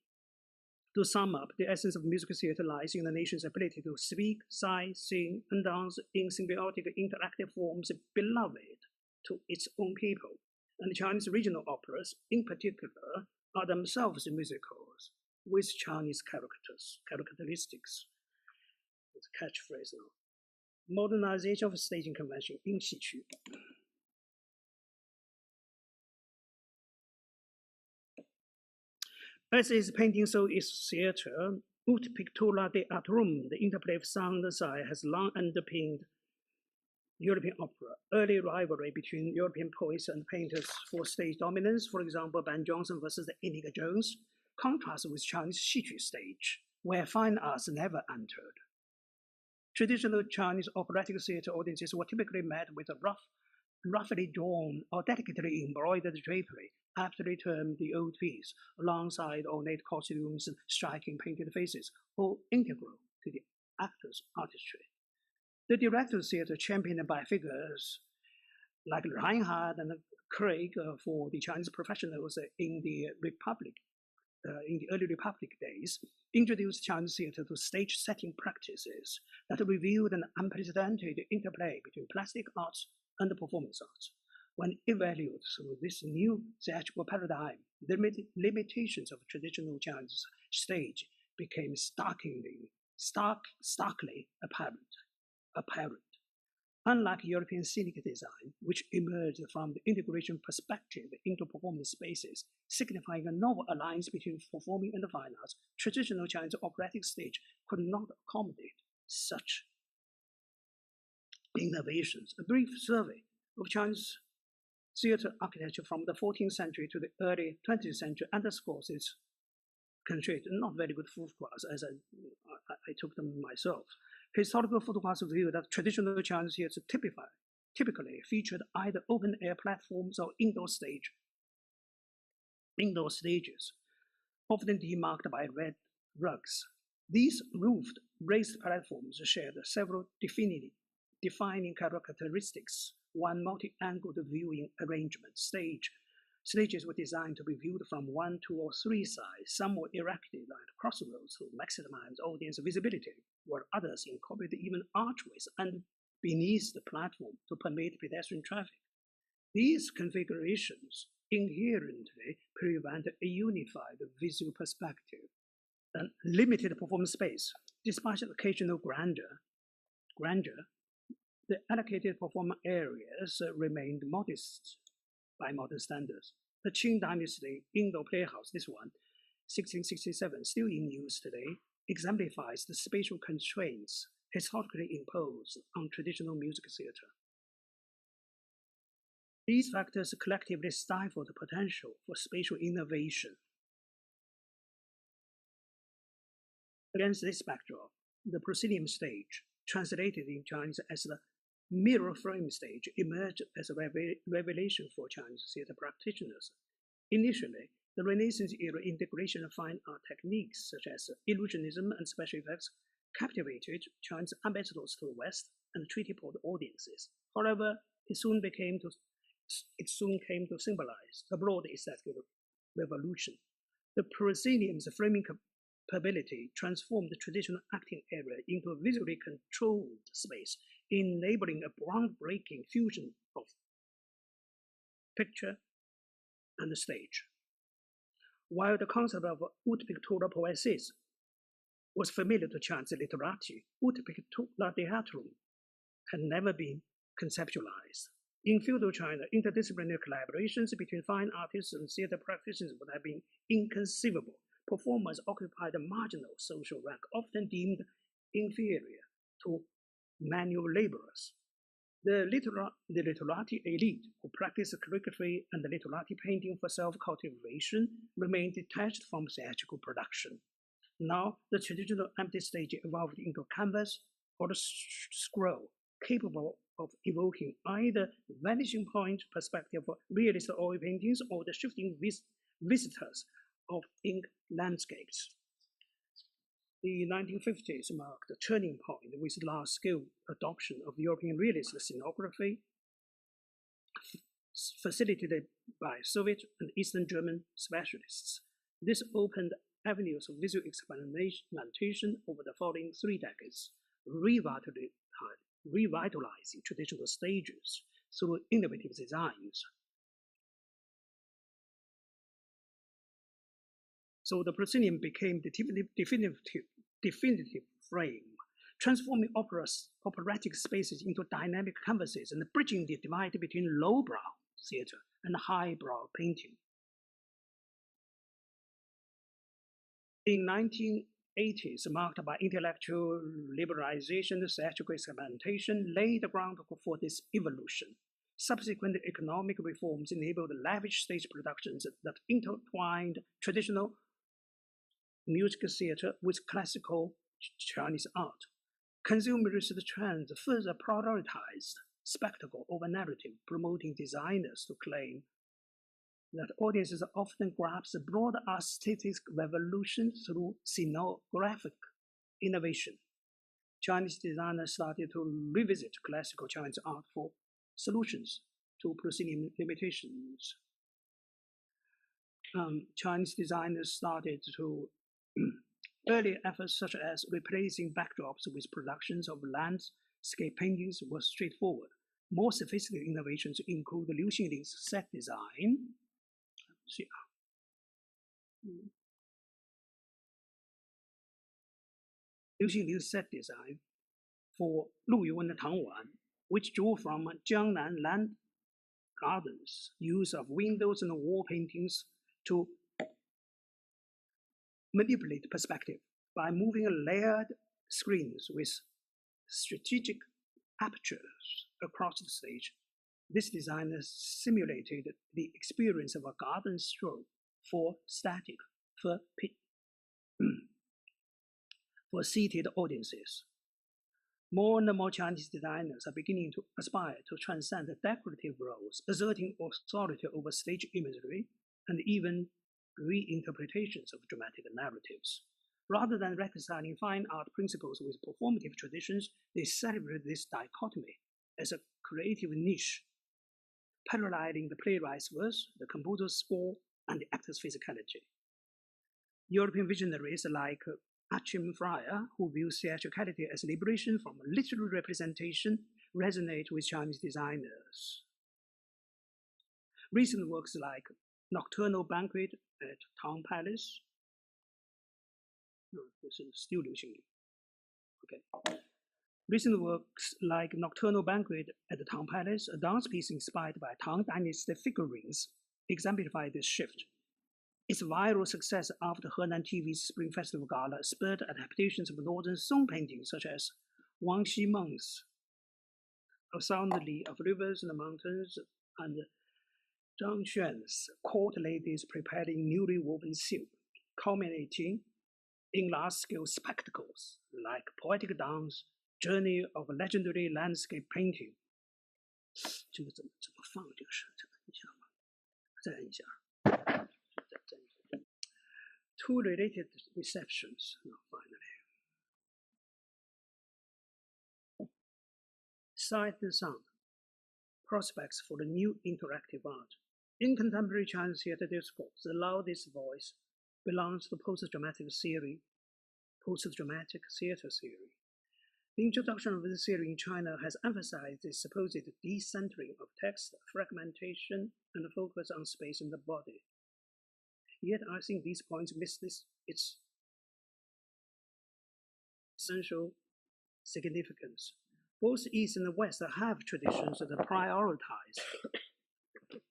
To sum up, the essence of musical theater lies in the nation's ability to speak, sigh, sing, and dance in symbiotic interactive forms beloved to its own people. And Chinese regional operas, in particular, are themselves musicals with Chinese characteristics. It's a catchphrase now. Modernization of staging convention in Xiqu. As is painting, so is theater. Ut pictura de atrum, the interplay of sound and sight, has long underpinned European opera. Early rivalry between European poets and painters for stage dominance, for example, Ben Jonson versus Inigo Jones, contrasts with Chinese Xiqu stage, where fine arts never entered. Traditional Chinese operatic theater audiences were typically met with a roughly drawn or delicately embroidered drapery, aptly termed the old piece, alongside ornate costumes and striking painted faces, all integral to the actor's artistry. The director's theater, championed by figures like Reinhardt and Craig for the Chinese professionals in the early Republic days, introduced Chinese theater to stage setting practices that revealed an unprecedented interplay between plastic arts and performance arts. When evaluated through this new theatrical paradigm, the limitations of traditional Chinese stage became starkly apparent. Unlike European scenic design, which emerged from the integration perspective into performance spaces, signifying a novel alliance between performing and fine arts, traditional Chinese operatic stage could not accommodate such innovations. A brief survey of Chinese theater architecture from the 14th century to the early 20th century underscores its constraint. Not very good photographs, as I took them myself. Historical photographs reveal that traditional Chinese theater typify typically featured either open-air platforms or indoor stages, often demarked by red rugs. These roofed, raised platforms shared several defining characteristics. One multi-angled viewing arrangement stages were designed to be viewed from 1, 2, or 3 sides. Some were erected at crossroads to maximize audience visibility, while others incorporated even archways and beneath the platform to permit pedestrian traffic. These configurations inherently prevent a unified visual perspective and limited performance space. Despite occasional grandeur, the allocated performance areas remained modest by modern standards. The Qing Dynasty indoor playhouse, this one, 1667, still in use today, exemplifies the spatial constraints historically imposed on traditional music theater. These factors collectively stifle the potential for spatial innovation. Against this backdrop, the proscenium stage, translated in Chinese as the mirror frame stage, emerged as a revelation for Chinese theater practitioners. Initially, the Renaissance era integration of fine art techniques such as illusionism and special effects captivated Chinese ambassadors to the West and treaty-port audiences. However, it soon came to symbolize a broad aesthetic revolution. The proscenium's framing capability transformed the traditional acting area into a visually controlled space, enabling a groundbreaking fusion of picture and the stage. While the concept of haute pictura poésie was familiar to Chinese literati, haute pictura theatrum had never been conceptualized. In feudal China, interdisciplinary collaborations between fine artists and theater practitioners would have been inconceivable. Performers occupied a marginal social rank, often deemed inferior to manual laborers. The literati elite, who practiced calligraphy and literati painting for self-cultivation, remained detached from theatrical production. Now, the traditional empty stage evolved into a canvas or a scroll, capable of evoking either vanishing point perspective for realist oil paintings or the shifting visitors of ink landscapes. The 1950s marked a turning point with large-scale adoption of European realist scenography, facilitated by Soviet and Eastern German specialists. This opened avenues of visual experimentation over the following 3 decades, revitalizing traditional stages through innovative designs. So the proscenium became the definitive frame, transforming operatic spaces into dynamic canvases and bridging the divide between lowbrow theater and highbrow painting. In 1980s, marked by intellectual liberalization and theatrical experimentation, laid the groundwork for this evolution. Subsequent economic reforms enabled lavish stage productions that intertwined traditional music theater with classical Chinese art. Consumerist trends further prioritized spectacle over narrative, promoting designers to claim that audiences often grasp the broad aesthetic revolution through scenographic innovation. Chinese designers started to revisit classical Chinese art for solutions to proscenium limitations. Chinese designers started to early efforts such as replacing backdrops with productions of landscape paintings were straightforward. More sophisticated innovations include Liu Xinling's set design. Liu Xinling's set design for Lu Yuwen and Tang Wan, which drew from Jiangnan land gardens' use of windows and wall paintings to manipulate perspective by moving layered screens with strategic apertures across the stage. This design simulated the experience of a garden stroll for seated audiences. More and more Chinese designers are beginning to aspire to transcend the decorative roles, asserting authority over stage imagery and even reinterpretations of dramatic narratives. Rather than reconciling fine art principles with performative traditions, they celebrate this dichotomy as a creative niche, paralleling the playwright's verse, the composer's score, and the actor's physicality. European visionaries like Achim Freyer, who view theatricality as liberation from literary representation, resonate with Chinese designers. Recent works like Nocturnal Banquet at Tang Palace. No, this is still Liu Xingli. Okay. Recent works like Nocturnal Banquet at the Tang Palace, a dance piece inspired by Tang Dynasty figurines, exemplify this shift. Its viral success after Henan TV's Spring Festival Gala spurred adaptations of northern song paintings such as Wang Ximeng's A Soundly of Rivers and Mountains and Zhang Xuan's Court Ladies Preparing Newly Woven Silk, culminating in large-scale spectacles like Poetic Dance, Journey of Legendary Landscape Painting. 这个怎么放这个是？再按一下。Two related receptions, finally. Sight and sound, prospects for the new interactive art. In contemporary Chinese theater discourse, the loudest voice belongs to post-dramatic theater theory. The introduction of this theory in China has emphasized the supposed decentering of text, fragmentation, and focus on space and the body. Yet I think these points miss its essential significance. Both East and West have traditions that prioritize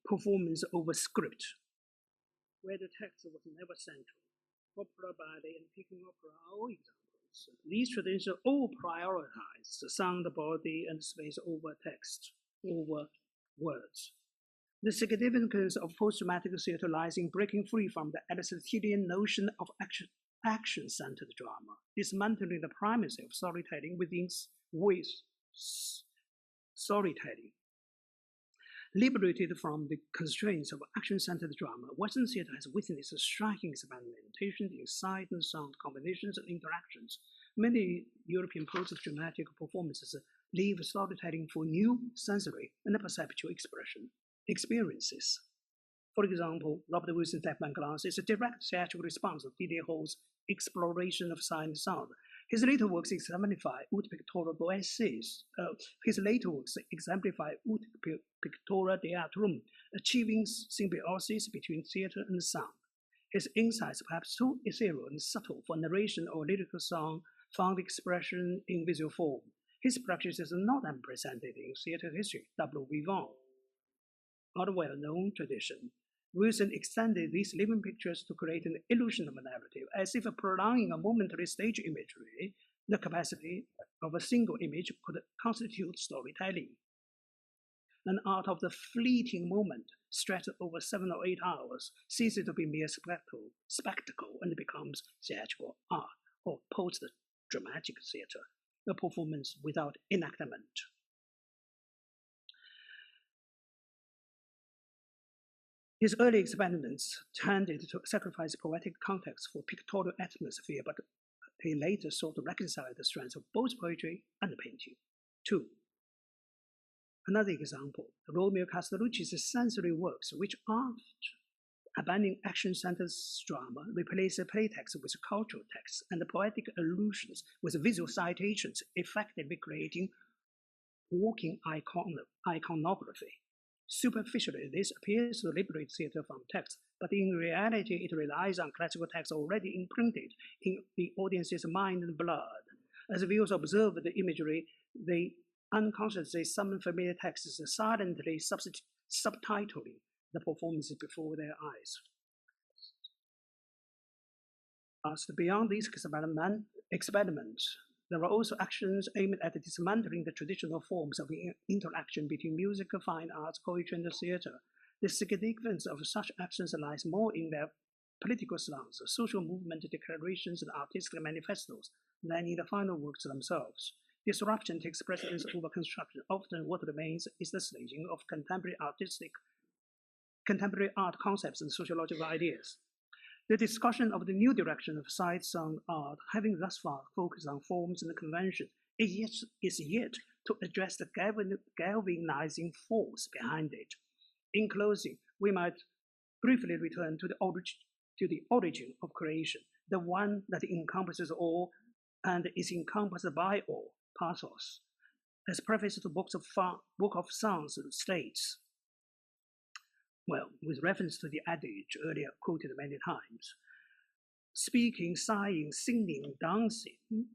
performance over script, where the text was never central. Opera, ballet, and Peking opera are all examples. These traditions all prioritize the sound, body, and space over text, over words. The significance of post-dramatic theater lies in breaking free from the Aristotelian notion of action-centered drama, dismantling the primacy of storytelling with storytelling. Liberated from the constraints of action-centered drama, Western theater has witnessed a striking experimentation in sight and sound combinations and interactions. Many European post-dramatic performances leave storytelling for new sensory and perceptual experiences. For example, Robert Wilson's Deaf Man Glass is a direct theatrical response to D.D. Hall's exploration of sight and sound. His later works exemplify ut pictura boesis. Pictura theatrum, achieving symbiosis between theater and sound. His insights, perhaps too ethereal and subtle for narration or lyrical song, found expression in visual form. His practice is not unprecedented in theater history. Tableau vivant, not a well-known tradition. Wilson extended these living pictures to create an illusion of a narrative, as if prolonging a momentary stage imagery, the capacity of a single image could constitute storytelling. An art of the fleeting moment, stretched over 7 or 8 hours, ceases to be mere spectacle and becomes theatrical art, or post-dramatic theater, a performance without enactment. His early experiments tended to sacrifice poetic context for pictorial atmosphere, but he later sought to reconcile the strengths of both poetry and painting. 2. Another example, Romeo Castellucci's sensory works, which after abandoning action-centered drama, replace the playtext with cultural texts and the poetic allusions with visual citations, effectively creating walking iconography. Superficially, this appears to liberate theater from text, but in reality, it relies on classical text already imprinted in the audience's mind and blood. As viewers observe the imagery, they unconsciously summon familiar texts, silently subtitling the performances before their eyes. As beyond these experiments, there are also actions aimed at dismantling the traditional forms of interaction between music, fine arts, poetry, and theater. The significance of such actions lies more in their political stance, social movement declarations, and artistic manifestos than in the final works themselves. disruption takes precedence over construction. Often what remains is the staging of contemporary art concepts and sociological ideas. The discussion of the new direction of sight sound art, having thus far focused on forms and convention, is yet to address the galvanizing force behind it. In closing, we might briefly return to the origin of creation, the one that encompasses all and is encompassed by all, pathos. As preface to Book of Songs states, well, with reference to the adage earlier quoted many times, speaking, sighing, singing, dancing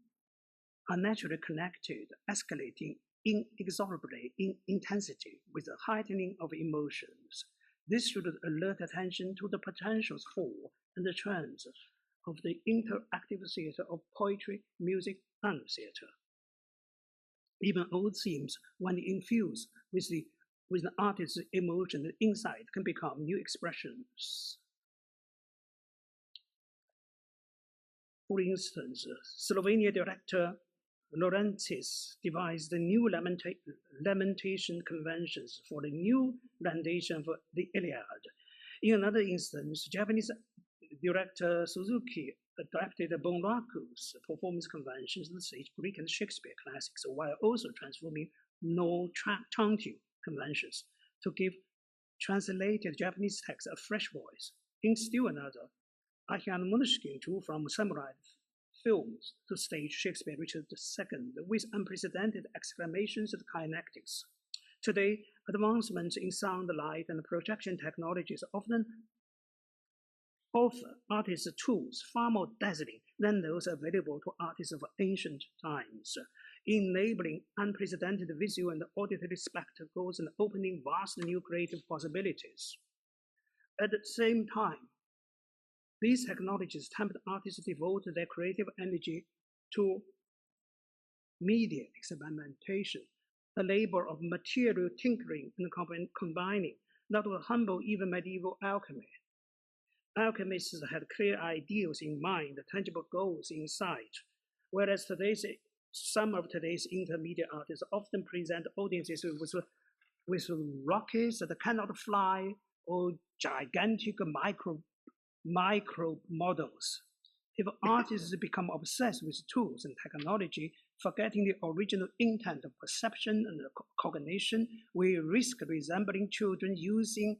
are naturally connected, escalating inexorably in intensity with the heightening of emotions. This should alert attention to the potentials for and the trends of the interactive theater of poetry, music, and theater. Even old themes, when infused with the artist's emotion and insight, can become new expressions. For instance, Slovenia director Laurentis devised the new lamentation conventions for the new rendition of the Iliad. In another instance, Japanese director Suzuki adapted Bunraku's performance conventions to stage Greek and Shakespeare classics, while also transforming no-chanting conventions to give translated Japanese text a fresh voice. In still another, Ahian Munishkin drew from samurai films to stage Shakespeare Richard II with unprecedented exclamations and kinetics. Today, advancements in sound, light, and projection technologies often offer artists tools far more dazzling than those available to artists of ancient times, enabling unprecedented visual and auditory spectacles and opening vast new creative possibilities. At the same time, these technologies tempt artists to devote their creative energy to media experimentation, a labor of material tinkering and combining, not a humble, even medieval alchemy. Alchemists had clear ideals in mind, tangible goals in sight, whereas some of today's intermediate artists often present audiences with rockets that cannot fly or gigantic micro models. If artists become obsessed with tools and technology, forgetting the original intent of perception and cognition, we risk resembling children using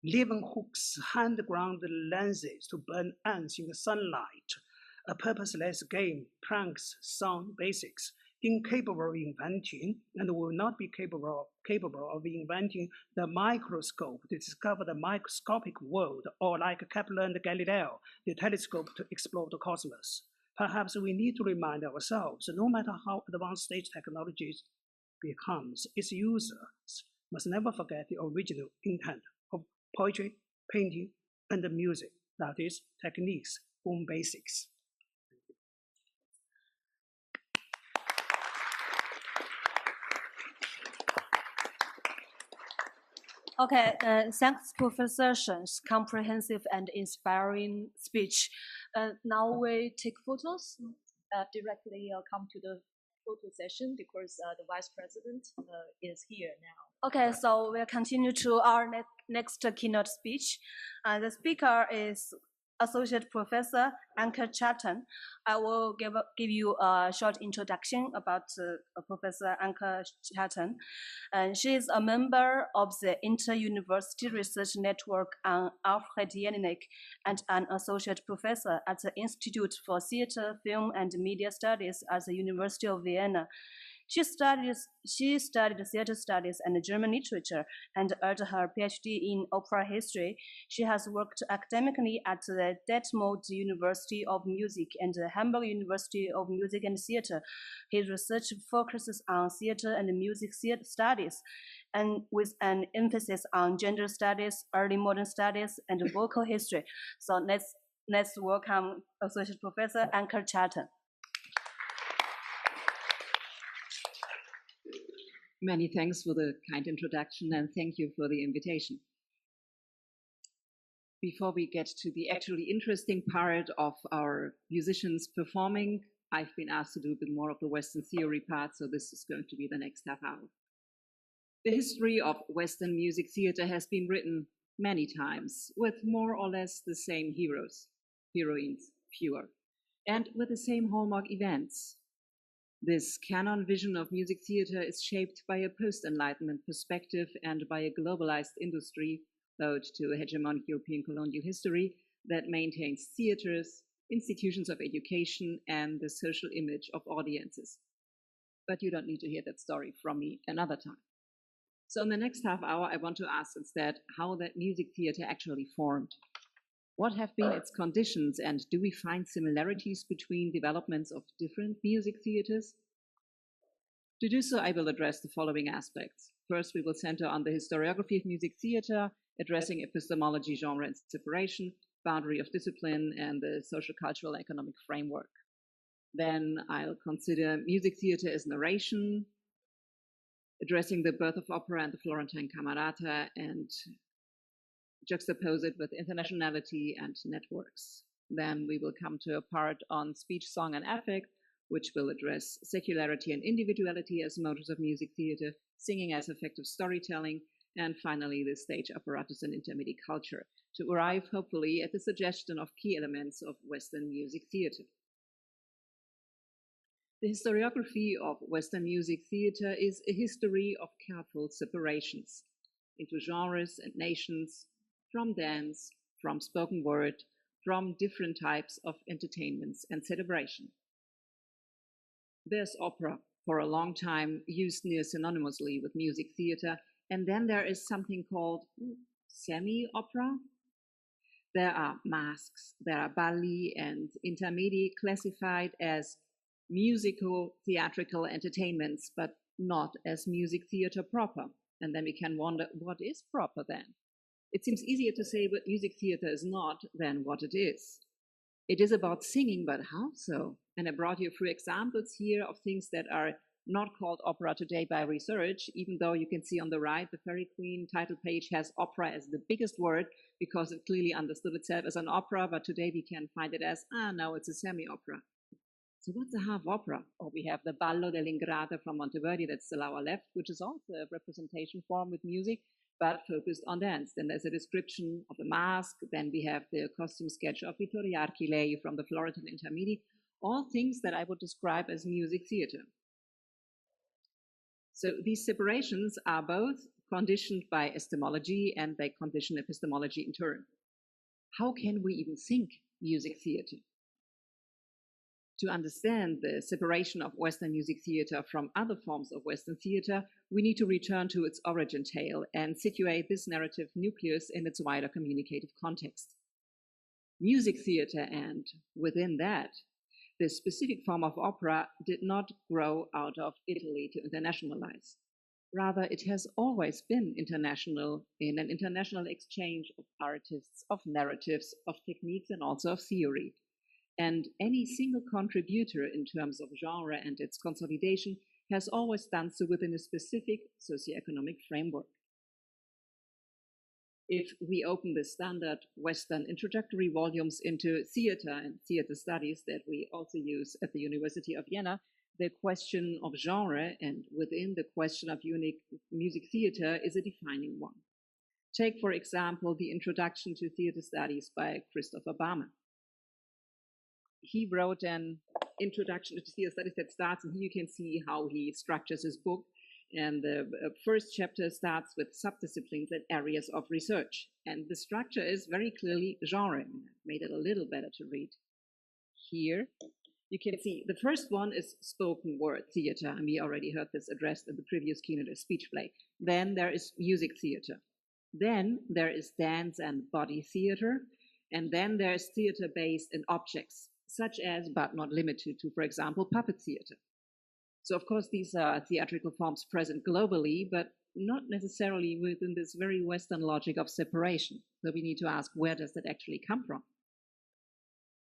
Leeuwenhoek's hand-ground lenses to burn ants in the sunlight, a purposeless game, pranks, sound basics, incapable of inventing, and will not be capable of inventing the microscope to discover the microscopic world, or like Kepler and Galileo, the telescope to explore the cosmos. Perhaps we need to remind ourselves, no matter how advanced stage technology becomes, its users must never forget the original intent of poetry, painting, and music, that is, techniques, form basics. Okay, thanks, Professor Shen's comprehensive and inspiring speech. Now we take photos. Directly come to the photo session because the Vice President is here now. Okay, so we'll continue to our next keynote speech. The speaker is Associate Professor Anke Chatton. I will give you a short introduction about Professor Anke Chatton. And she is a member of the Interuniversity Research Network on Elfriede Jelinek and an associate professor at the Institute for Theater, Film, and Media Studies at the University of Vienna. She studied theater studies and German literature and earned her PhD in opera history. She has worked academically at the Detmold University of Music and the Hamburg University of Music and Theater. His research focuses on theater and music studies, and with an emphasis on gender studies, early modern studies, and vocal history. So let's welcome Associate Professor Anke Chatton. Many thanks for the kind introduction and thank you for the invitation. Before we get to the actually interesting part of our musicians performing, I've been asked to do a bit more of the Western theory part, so this is going to be the next half hour. The history of Western music theater has been written many times, with more or less the same heroes, heroines, fewer, and with the same hallmark events. This canon vision of music theater is shaped by a post-Enlightenment perspective and by a globalized industry, owed to a hegemonic European colonial history that maintains theaters, institutions of education, and the social image of audiences. But you don't need to hear that story from me another time. So in the next half hour, I want to ask instead how that music theater actually formed. What have been its conditions, and do we find similarities between developments of different music theaters? To do so, I will address the following aspects. First, we will center on the historiography of music theater, addressing epistemology, genre, and separation, boundary of discipline, and the social, cultural, and economic framework. Then I'll consider music theater as narration, addressing the birth of opera and the Florentine Camerata, and juxtapose it with internationality and networks. Then we will come to a part on speech, song, and affect, which will address secularity and individuality as motives of music theater, singing as effective storytelling, and finally the stage apparatus and intermediate culture, to arrive hopefully at the suggestion of key elements of Western music theater. The historiography of Western music theater is a history of careful separations into genres and nations, from dance, from spoken word, from different types of entertainments and celebration. There's opera, for a long time used near synonymously with music theater, and then there is something called semi-opera. There are masks, there are balli and intermedi classified as musical theatrical entertainments, but not as music theater proper. And then we can wonder, what is proper then? It seems easier to say what music theater is not than what it is. It is about singing, but how so? And I brought you a few examples here of things that are not called opera today by research, even though you can see on the right, the Fairy Queen title page has opera as the biggest word because it clearly understood itself as an opera, but today we can find it as, no, it's a semi-opera. So what's a half opera? Or we have the Ballo dell'Ingrata from Monteverdi, that's the lower left, which is also a representation form with music, but focused on dance. Then there's a description of a mask. Then we have the costume sketch of Vittorio Archilei from the Florentine Intermedi, all things that I would describe as music theater. So these separations are both conditioned by epistemology and they condition epistemology in turn. How can we even think music theater? To understand the separation of Western music theater from other forms of Western theater, we need to return to its origin tale and situate this narrative nucleus in its wider communicative context. Music theater, and within that, the specific form of opera did not grow out of Italy to internationalize. Rather, it has always been international in an international exchange of artists, of narratives, of techniques, and also of theory. And any single contributor in terms of genre and its consolidation has always done so within a specific socioeconomic framework. If we open the standard Western introductory volumes into theater and theater studies that we also use at the University of Vienna, the question of genre and within the question of unique music theater is a defining one. Take, for example, the Introduction to Theater Studies by Christopher Barmer. He wrote an introduction to theater studies that starts, and here you can see how he structures his book. And the first chapter starts with subdisciplines and areas of research. And the structure is very clearly genre. I made it a little better to read. Here you can see the first one is spoken word theater, and we already heard this addressed in the previous keynote as speech play. Then there is music theater. Then there is dance and body theater. And then there is theater based in objects, such as, but not limited to, for example, puppet theater. So, of course, these are theatrical forms present globally, but not necessarily within this very Western logic of separation. So we need to ask, where does that actually come from?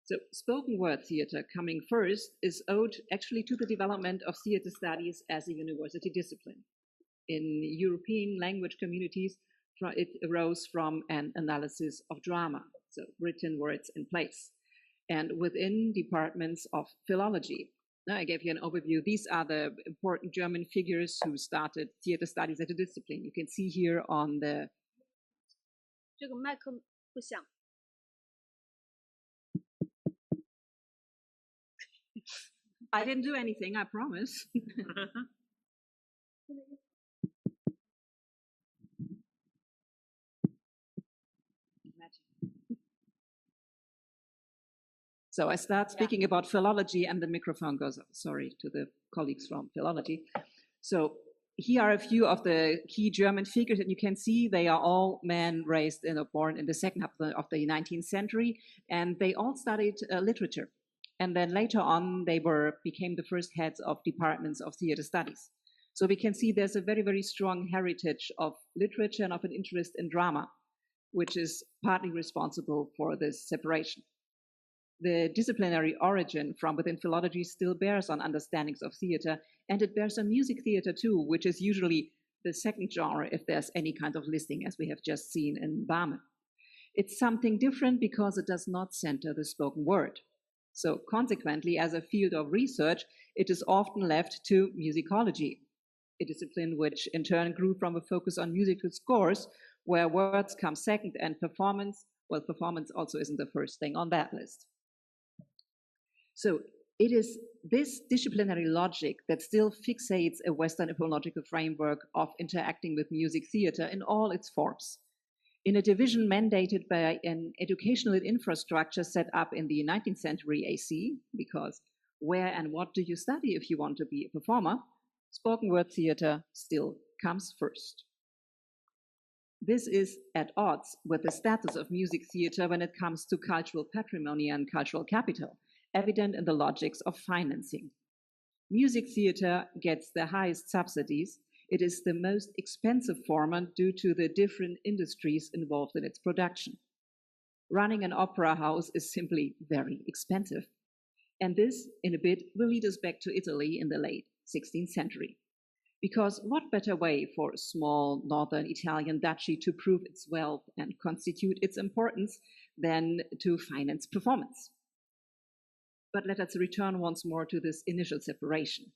So spoken word theater coming first is owed actually to the development of theater studies as a university discipline. In European language communities, it arose from an analysis of drama, so written words in plays. And within departments of philology, Now I gave you an overview. These are the important German figures who started theater studies as a discipline. You can see here on the... 这个麦克不响。I didn't do anything, I promise. So I start speaking about philology and the microphone goes up. Sorry to the colleagues from philology. So here are a few of the key German figures, and you can see they are all men raised and born in the second half of the 19th century, and they all studied literature. And then later on, they became the first heads of departments of theater studies. So we can see there's a very, very strong heritage of literature and of an interest in drama, which is partly responsible for this separation. The disciplinary origin from within philology still bears on understandings of theater, and it bears on music theater too, which is usually the second genre if there's any kind of listing, as we have just seen in Barmen. It's something different because it does not center the spoken word. So consequently, as a field of research, it is often left to musicology, a discipline which in turn grew from a focus on musical scores, where words come second and performance, well, performance also isn't the first thing on that list. So it is this disciplinary logic that still fixates a Western epological framework of interacting with music theater in all its forms. In a division mandated by an educational infrastructure set up in the 19th century AC, because where and what do you study if you want to be a performer, spoken word theater still comes first. This is at odds with the status of music theater when it comes to cultural patrimony and cultural capital, evident in the logics of financing. Music theater gets the highest subsidies. It is the most expensive form due to the different industries involved in its production. Running an opera house is simply very expensive. And this, in a bit, will lead us back to Italy in the late 16th century. Because what better way for a small northern Italian duchy to prove its wealth and constitute its importance than to finance performance? But let us return once more to this initial separation.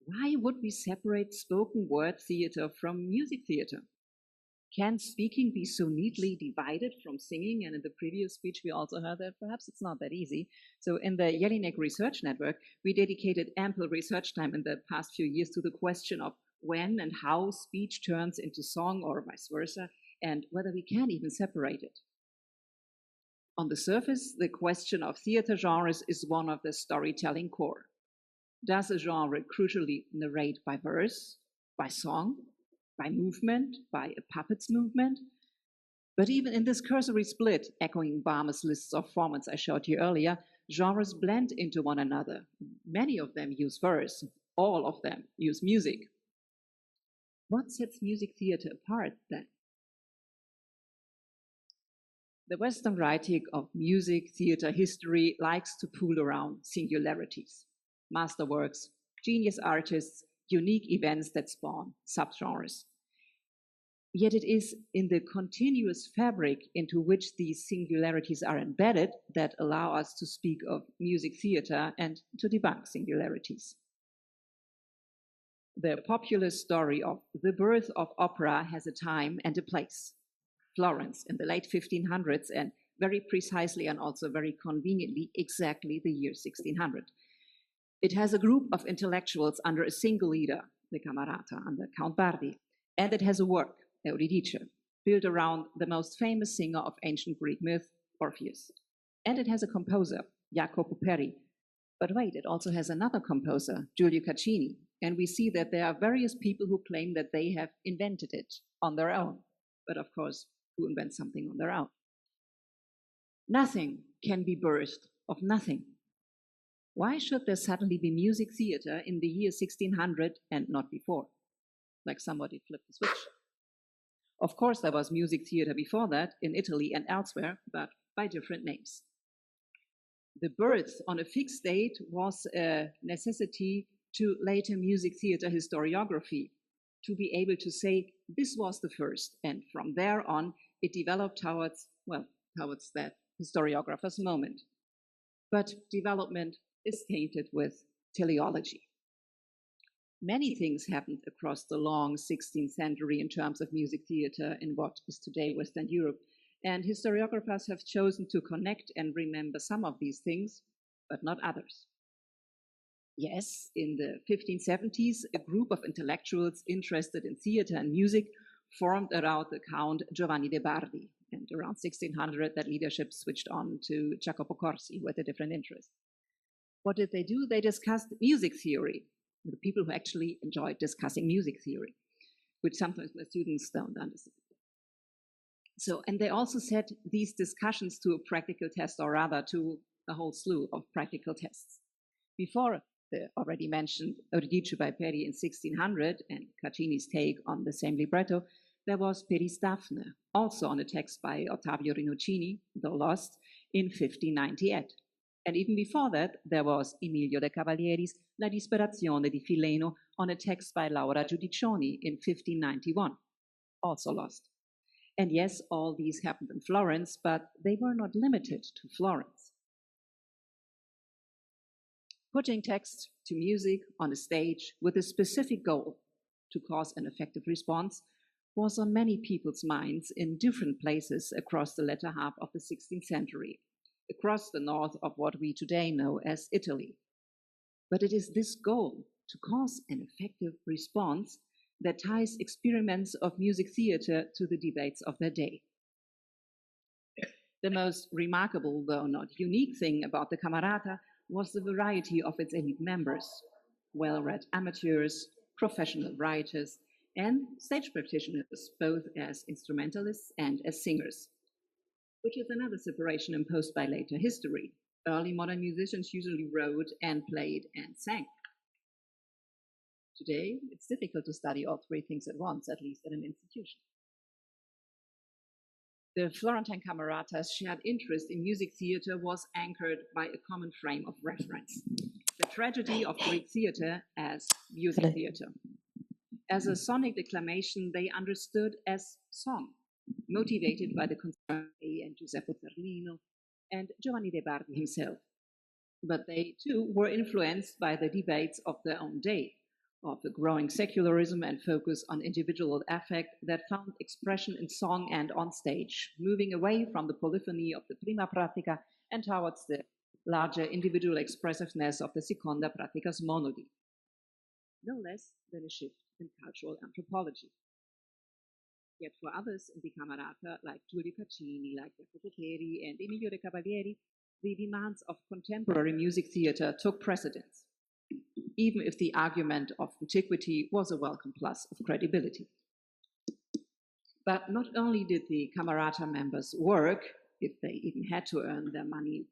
Why would we separate spoken word theater from music theater? Can speaking be so neatly divided from singing? And in the previous speech, we also heard that perhaps it's not that easy. So in the Jelinek Research Network, we dedicated ample research time in the past few years to the question of when and how speech turns into song or vice versa, and whether we can even separate it. On the surface, the question of theater genres is one of the storytelling core. Does a genre crucially narrate by verse, by song, by movement, by a puppet's movement? But even in this cursory split, echoing Barmer's lists of formats I showed you earlier, genres blend into one another. Many of them use verse, all of them use music. What sets music theater apart then? The Western writing of music theater history likes to pool around singularities, masterworks, genius artists, unique events that spawn subgenres. Yet it is in the continuous fabric into which these singularities are embedded that allow us to speak of music theater and to debunk singularities. The popular story of the birth of opera has a time and a place. Florence in the late 1500s, and very precisely and also very conveniently exactly the year 1600. It has a group of intellectuals under a single leader, the Camerata, under Count Bardi, and it has a work, Eurydice, built around the most famous singer of ancient Greek myth, Orpheus. And it has a composer, Jacopo Peri. But wait, it also has another composer, Giulio Caccini, and we see that there are various people who claim that they have invented it on their own. But of course, who invents something on their own? Nothing can be birthed of nothing. Why should there suddenly be music theater in the year 1600 and not before? Like somebody flipped the switch. Of course, there was music theater before that in Italy and elsewhere, but by different names. The birth on a fixed date was a necessity to later music theater historiography, to be able to say this was the first, and from there on it developed towards that historiographer's moment. But development is tainted with teleology. Many things happened across the long 16th century in terms of music theater in what is today Western Europe, and historiographers have chosen to connect and remember some of these things, but not others. Yes, in the 1570s, a group of intellectuals interested in theater and music formed around the Count Giovanni de' Bardi, and around 1600 that leadership switched on to Jacopo Corsi with a different interest. What did they do? They discussed music theory, the people who actually enjoyed discussing music theory, which sometimes my students don't understand. So, and they also set these discussions to a practical test, or rather to a whole slew of practical tests. Before the already mentioned Eurydice by Peri in 1600 and Caccini's take on the same libretto, there was Peri's Daphne, also on a text by Ottavio Rinuccini, though lost, in 1598. And even before that, there was Emilio de Cavalieri's La Disperazione di Fileno on a text by Laura Giudiccioni in 1591, also lost. And yes, all these happened in Florence, but they were not limited to Florence. Putting text to music on a stage with a specific goal to cause an effective response was on many people's minds in different places across the latter half of the 16th century, across the north of what we today know as Italy. But it is this goal to cause an effective response that ties experiments of music theater to the debates of their day. The most remarkable, though not unique, thing about the Camerata was the variety of its elite members, well-read amateurs, professional writers, and stage practitioners, both as instrumentalists and as singers, which is another separation imposed by later history. Early modern musicians usually wrote and played and sang. Today, it's difficult to study all three things at once, at least at an institution. The Florentine Camerata's shared interest in music theater was anchored by a common frame of reference: the tragedy of Greek theater as music theater. As a sonic declamation, they understood as song, motivated by the concern and Giuseppe Zarlino and Giovanni de' Bardi himself. But they too were influenced by the debates of their own day, of the growing secularism and focus on individual affect that found expression in song and on stage, moving away from the polyphony of the prima pratica and towards the larger individual expressiveness of the seconda pratica's monody. No less than a shift in cultural anthropology. Yet for others in the Camerata, like Giulio Caccini, like Jacopo Peri and Emilio de Cavalieri, the demands of contemporary music theater took precedence, even if the argument of antiquity was a welcome plus of credibility. But not only did the Camerata members work, if they even had to earn their money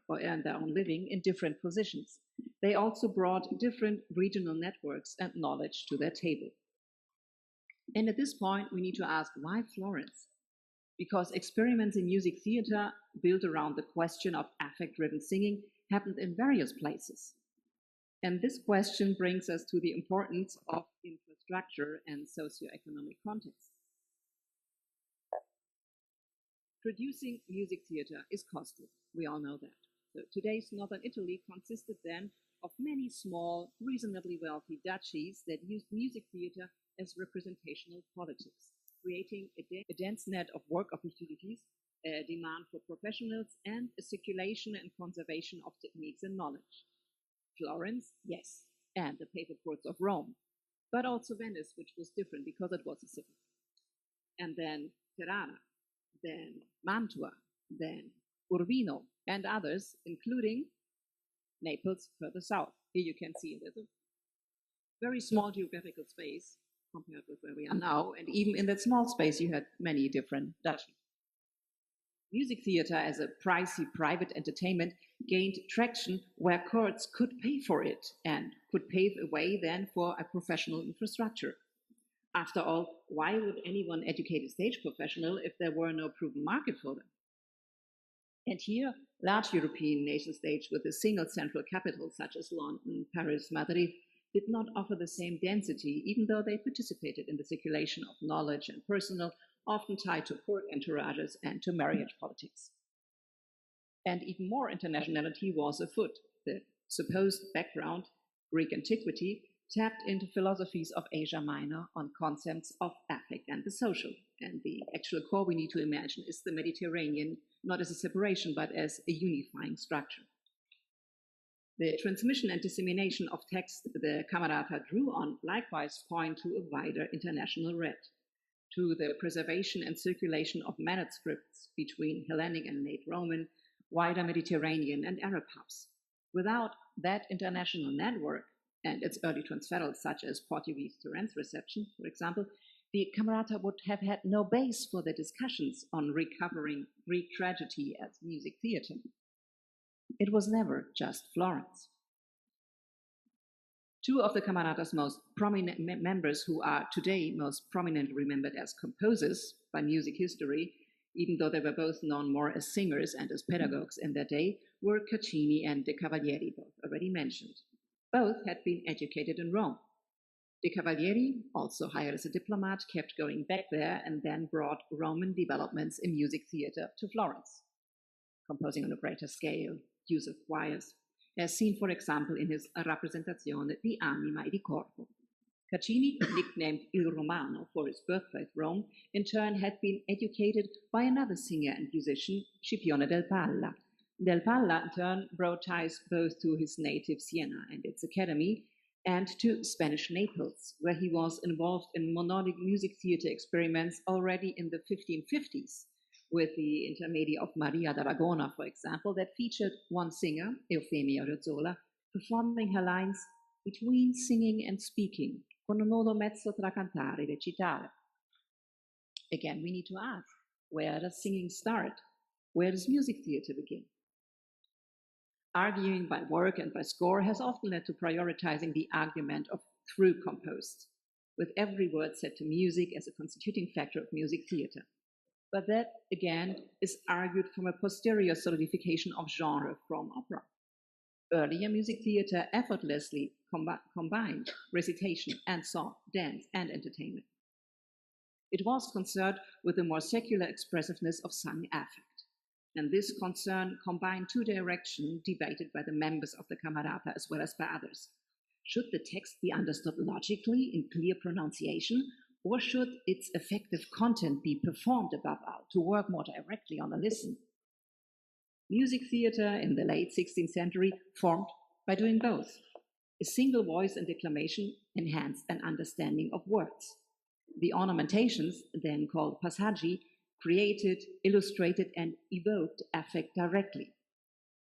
or earn their own living, in different positions, they also brought different regional networks and knowledge to their table. And at this point, we need to ask, why Florence? Because experiments in music theater built around the question of affect-driven singing happened in various places. And this question brings us to the importance of infrastructure and socioeconomic context. Producing music theater is costly. We all know that. So today's northern Italy consisted then of many small, reasonably wealthy duchies that used music theater as representational politics, creating a dense net of work opportunities, a demand for professionals, and a circulation and conservation of techniques and knowledge. Florence, yes, and the paper ports of Rome, but also Venice, which was different because it was a city. And then Ferrara, then Mantua, then Urbino, and others, including Naples further south. Here you can see there's a very small geographical space compared with where we are now, and even in that small space you had many different duchies. Music theater as a pricey private entertainment gained traction where courts could pay for it and could pave a way then for a professional infrastructure. After all, why would anyone educate a stage professional if there were no proven market for them? And here, large European nation states with a single central capital such as London, Paris, Madrid did not offer the same density, even though they participated in the circulation of knowledge and personal, often tied to court entourages and to marriage politics. And even more internationality was afoot. The supposed background, Greek antiquity, tapped into philosophies of Asia Minor on concepts of affect and the social. And the actual core we need to imagine is the Mediterranean, not as a separation, but as a unifying structure. The transmission and dissemination of text the Camerata drew on likewise point to a wider international red, to the preservation and circulation of manuscripts between Hellenic and late Roman, wider Mediterranean and Arab hubs. Without that international network and its early transferals, such as Portuguese Terence reception, for example, the Camerata would have had no base for the discussions on recovering Greek tragedy as music theatre. It was never just Florence. Two of the Camerata's most prominent members, who are today most prominently remembered as composers by music history, even though they were both known more as singers and as pedagogues in their day, were Caccini and De Cavalieri, both already mentioned. Both had been educated in Rome. De Cavalieri, also hired as a diplomat, kept going back there and then brought Roman developments in music theatre to Florence, composing on a greater scale, use of choirs, as seen, for example, in his Rappresentazione di Anima e di Corpo. Caccini, nicknamed Il Romano for his birthplace Rome, in turn had been educated by another singer and musician, Scipione del Palla. Del Palla, in turn, brought ties both to his native Siena and its academy, and to Spanish Naples, where he was involved in monodic music theatre experiments already in the 1550s, with the intermedia of Maria d'Aragona, for example, that featured one singer, Eufemia Rozzola, performing her lines between singing and speaking, con un modo mezzo tra cantare e recitare. Again, we need to ask, where does singing start? Where does music theatre begin? Arguing by work and by score has often led to prioritizing the argument of through composed, with every word set to music as a constituting factor of music theatre. But that, again, is argued from a posterior solidification of genre from opera. Earlier music theatre effortlessly combined recitation and song, dance, and entertainment. It was concerned with the more secular expressiveness of sung affect. And this concern combined two directions debated by the members of the Camerata as well as by others. Should the text be understood logically in clear pronunciation, or should its effective content be performed above all to work more directly on the listen? Music theatre in the late 16th century formed by doing both. A single voice and declamation enhanced an understanding of words. The ornamentations, then called passaggi, created, illustrated, and evoked affect directly.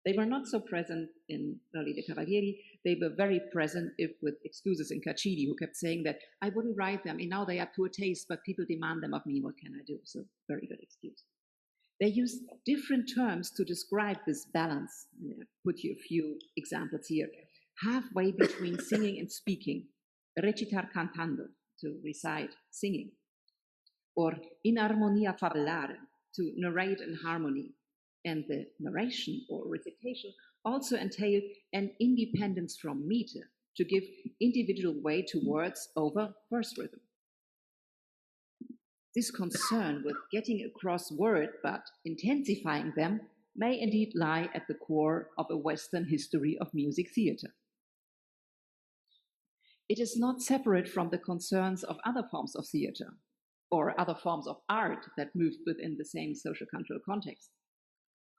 They were not so present in early De Cavalieri. They were very present, if with excuses, in Caccini, who kept saying that I wouldn't write them, and now they are poor taste, but people demand them of me, what can I do? So very good excuse. They used different terms to describe this balance. I'll put you a few examples here. Halfway between singing and speaking, recitar cantando, to recite singing, or in armonia fabulare, to narrate in harmony. And the narration or recitation also entailed an independence from meter, to give individual weight to words over verse rhythm. This concern with getting across word but intensifying them may indeed lie at the core of a Western history of music theatre. It is not separate from the concerns of other forms of theatre or other forms of art that moved within the same social-cultural context.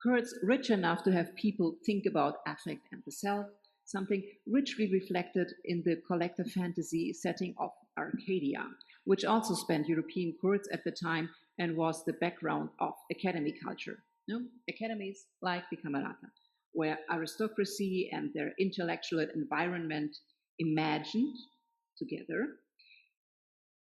Kurtz rich enough to have people think about affect and the self, something richly reflected in the collective fantasy setting of Arcadia, which also spanned European courts at the time and was the background of academy culture. Academies like the Camerata, where aristocracy and their intellectual environment imagined together,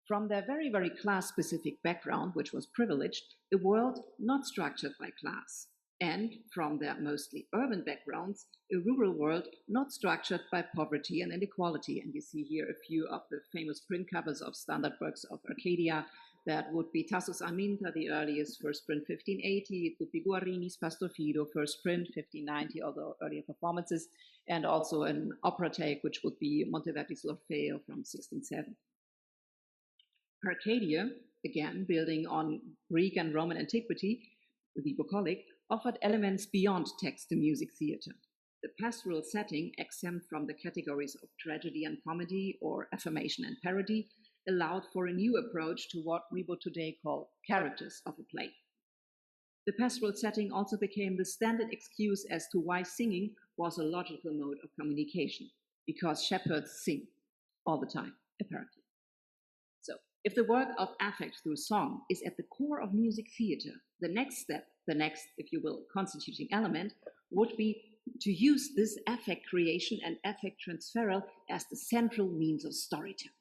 from their very, very class-specific background, which was privileged, a world not structured by class, and from their mostly urban backgrounds, a rural world not structured by poverty and inequality. And you see here a few of the famous print covers of standard works of Arcadia. That would be Tasso's Aminta, the earliest, first print 1580. It would be Guarini's Pastorfido, first print 1590, although earlier performances, and also an opera take, which would be Monteverdi's L'Orfeo from 1670. Arcadia, again, building on Greek and Roman antiquity, the bucolic, offered elements beyond text to music theatre. The pastoral setting, exempt from the categories of tragedy and comedy or affirmation and parody, allowed for a new approach to what we would today call characters of a play. The pastoral setting also became the standard excuse as to why singing was a logical mode of communication, because shepherds sing all the time, apparently. So, if the work of affect through song is at the core of music theater, the next step, the next, if you will, constituting element, would be to use this affect creation and affect transferal as the central means of storytelling.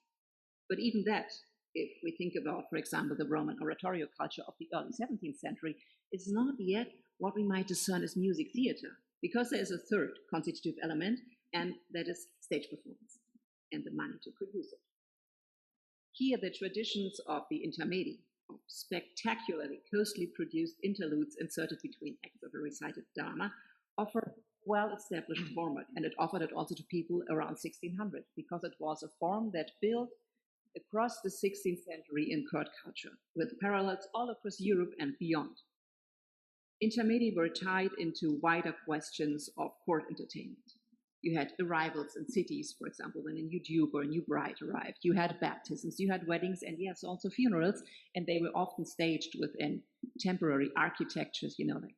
But even that, if we think about, for example, the Roman oratorio culture of the early 17th century, is not yet what we might discern as music theater, because there is a third constitutive element, and that is stage performance and the money to produce it. Here, the traditions of the intermedi, of spectacularly closely produced interludes inserted between acts of a recited drama, offer well-established format, and it offered it also to people around 1600, because it was a form that built across the 16th century in court culture, with parallels all across Europe and beyond. Intermedi were tied into wider questions of court entertainment. You had arrivals in cities, for example, when a new duke or a new bride arrived. You had baptisms, you had weddings, and yes, also funerals, and they were often staged within temporary architectures, you know, like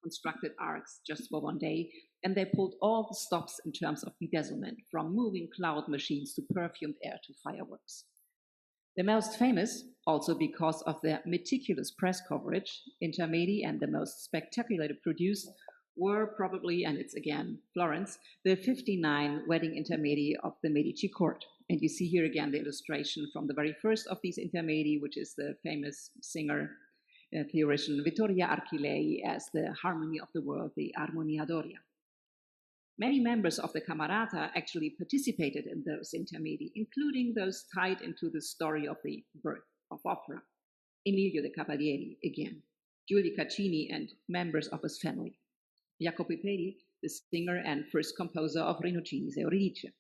constructed arcs just for one day, and they pulled all the stops in terms of bedazzlement, from moving cloud machines to perfumed air to fireworks. The most famous, also because of their meticulous press coverage, intermedi and the most spectacularly produced were probably, and it's again Florence, the 59 wedding intermedi of the Medici court. And you see here again the illustration from the very first of these intermedi, which is the famous singer, theorician Vittoria Archilei as the harmony of the world, the Armonia Doria. Many members of the Camerata actually participated in those intermedi, including those tied into the story of the birth of opera. Emilio de Cavalieri, again, Giulio Caccini and members of his family. Jacopo Pedi, the singer and first composer of Rinuccini's Euridice.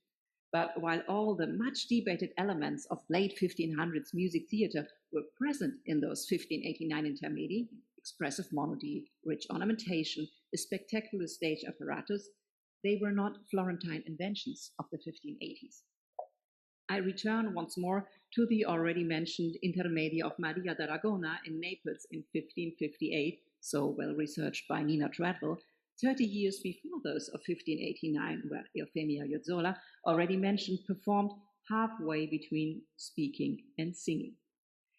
But while all the much debated elements of late 1500s music theater were present in those 1589 intermedi, expressive monody, rich ornamentation, a spectacular stage apparatus, they were not Florentine inventions of the 1580s. I return once more to the already mentioned intermedi of Maria d'Aragona in Naples in 1558, so well researched by Nina Treadwell, 30 years before those of 1589, where Eufemia Iozzola, already mentioned, performed halfway between speaking and singing.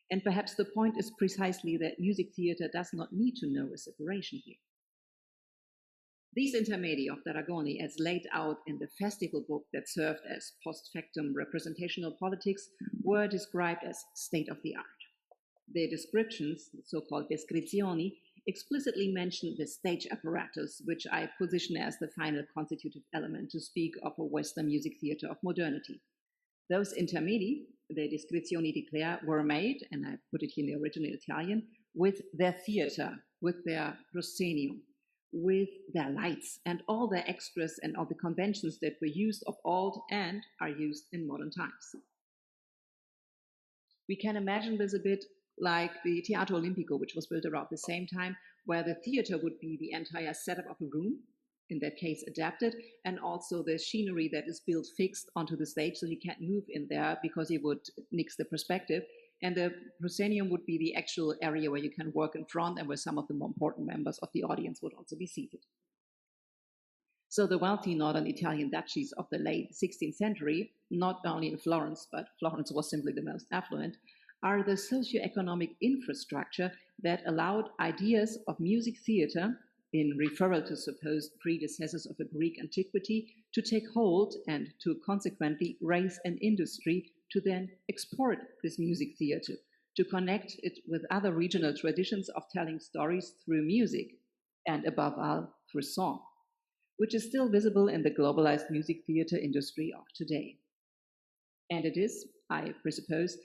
And perhaps the point is precisely that music theater does not need to know a separation here. These intermedi of d'Aragoni, as laid out in the festival book that served as post factum representational politics, were described as state of the art. Their descriptions, the so-called descrizioni, explicitly mention the stage apparatus, which I position as the final constitutive element to speak of a Western music theater of modernity. Those intermedi, the descrizioni declare, were made, and I put it here in the original Italian, with their theater, with their proscenium, with their lights and all the extras and all the conventions that were used of old and are used in modern times. We can imagine this a bit like the Teatro Olimpico, which was built around the same time, where the theater would be the entire setup of a room, in that case adapted, and also the scenery that is built fixed onto the stage, so you can't move in there because it would nix the perspective. And the proscenium would be the actual area where you can work in front and where some of the more important members of the audience would also be seated. So the wealthy northern Italian duchies of the late 16th century, not only in Florence, but Florence was simply the most affluent, are the socioeconomic infrastructure that allowed ideas of music theater, in referral to supposed predecessors of the Greek antiquity, to take hold and to consequently raise an industry to then export this music theater, to connect it with other regional traditions of telling stories through music, and above all, through song, which is still visible in the globalized music theater industry of today. And it is, I presuppose,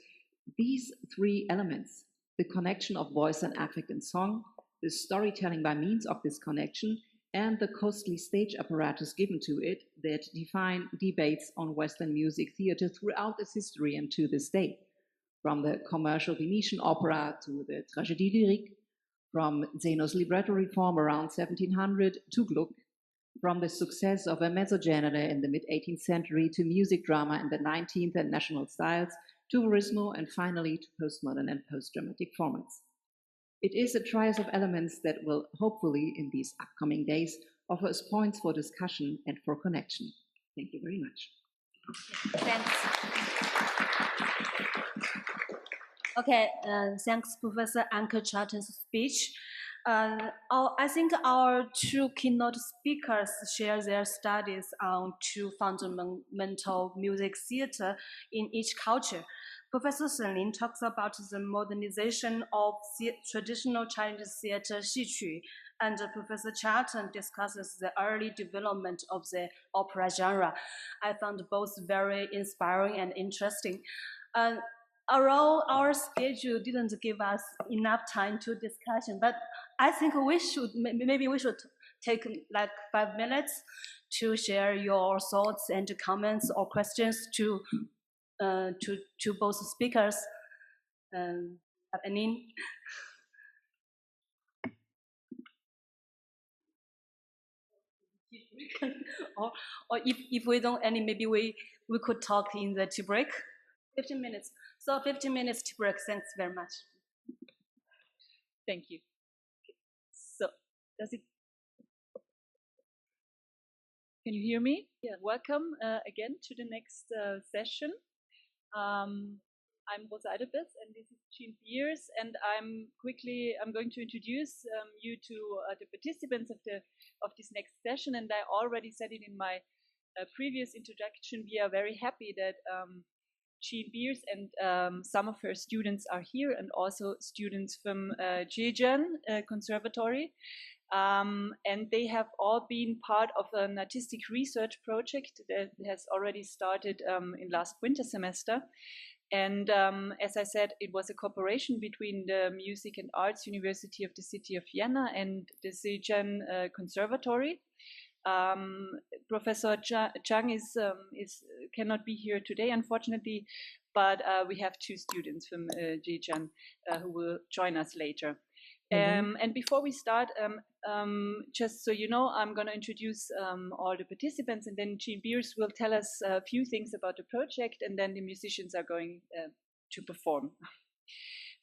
these three elements, the connection of voice and affect in song, the storytelling by means of this connection, and the costly stage apparatus given to it, that define debates on Western music theater throughout its history and to this day, from the commercial Venetian opera to the tragédie lyrique, from Zeno's libretto reform around 1700 to Gluck, from the success of a mezzogenere in the mid-18th century to music drama in the 19th and national styles, to verismo, and finally to postmodern and post-dramatic formats. It is a triad of elements that will hopefully, in these upcoming days, offer us points for discussion and for connection. Thank you very much. Thanks. Okay, thanks, Professor Anke Charlton's speech. I think our two keynote speakers share their studies on two fundamental music theater in each culture. Professor Shenlin talks about the modernization of traditional Chinese theater Huqiu, and Professor Charlton discusses the early development of the opera genre. I found both very inspiring and interesting. Although our schedule didn't give us enough time to discussion, but I think maybe we should take like 5 minutes to share your thoughts and comments or questions to both speakers. Have any? or if we don't any, maybe we could talk in the tea break. 15 minutes. So 15 minutes tea break. Thanks very much. Thank you. Okay. So, can you hear me? Yeah. Welcome again to the next session. I'm Rosa Eidebes, and this is Jean Beers, and I'm going to introduce you to the participants of this next session. And I already said it in my previous introduction. We are very happy that Jean Beers and some of her students are here, and also students from Zhejiang Conservatory. And they have all been part of an artistic research project that has already started in last winter semester. And as I said, it was a cooperation between the Music and Arts University of the city of Vienna and the Zhejiang Conservatory. Professor Zhang cannot be here today, unfortunately, but we have two students from Zhejiang who will join us later. And before we start, just so you know, I'm going to introduce all the participants, and then Jean Beers will tell us a few things about the project, and then the musicians are going to perform.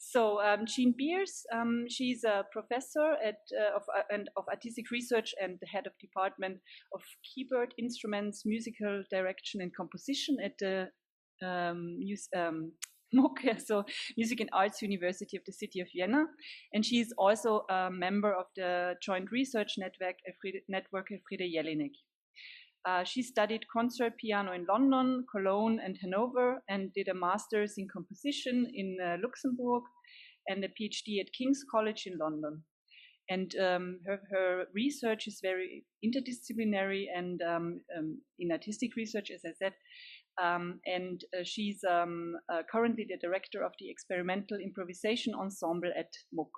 So Jean Beers, she's a professor of artistic research and the head of department of keyboard instruments, musical direction and composition at the MUK, so Music and Arts University of the city of Vienna, and she is also a member of the joint research network Elfriede Jelinek. She studied concert piano in London, Cologne, and Hanover, and did a master's in composition in Luxembourg and a PhD at King's College in London. And her research is very interdisciplinary and in artistic research, as I said. And she's currently the director of the Experimental Improvisation Ensemble at MUK.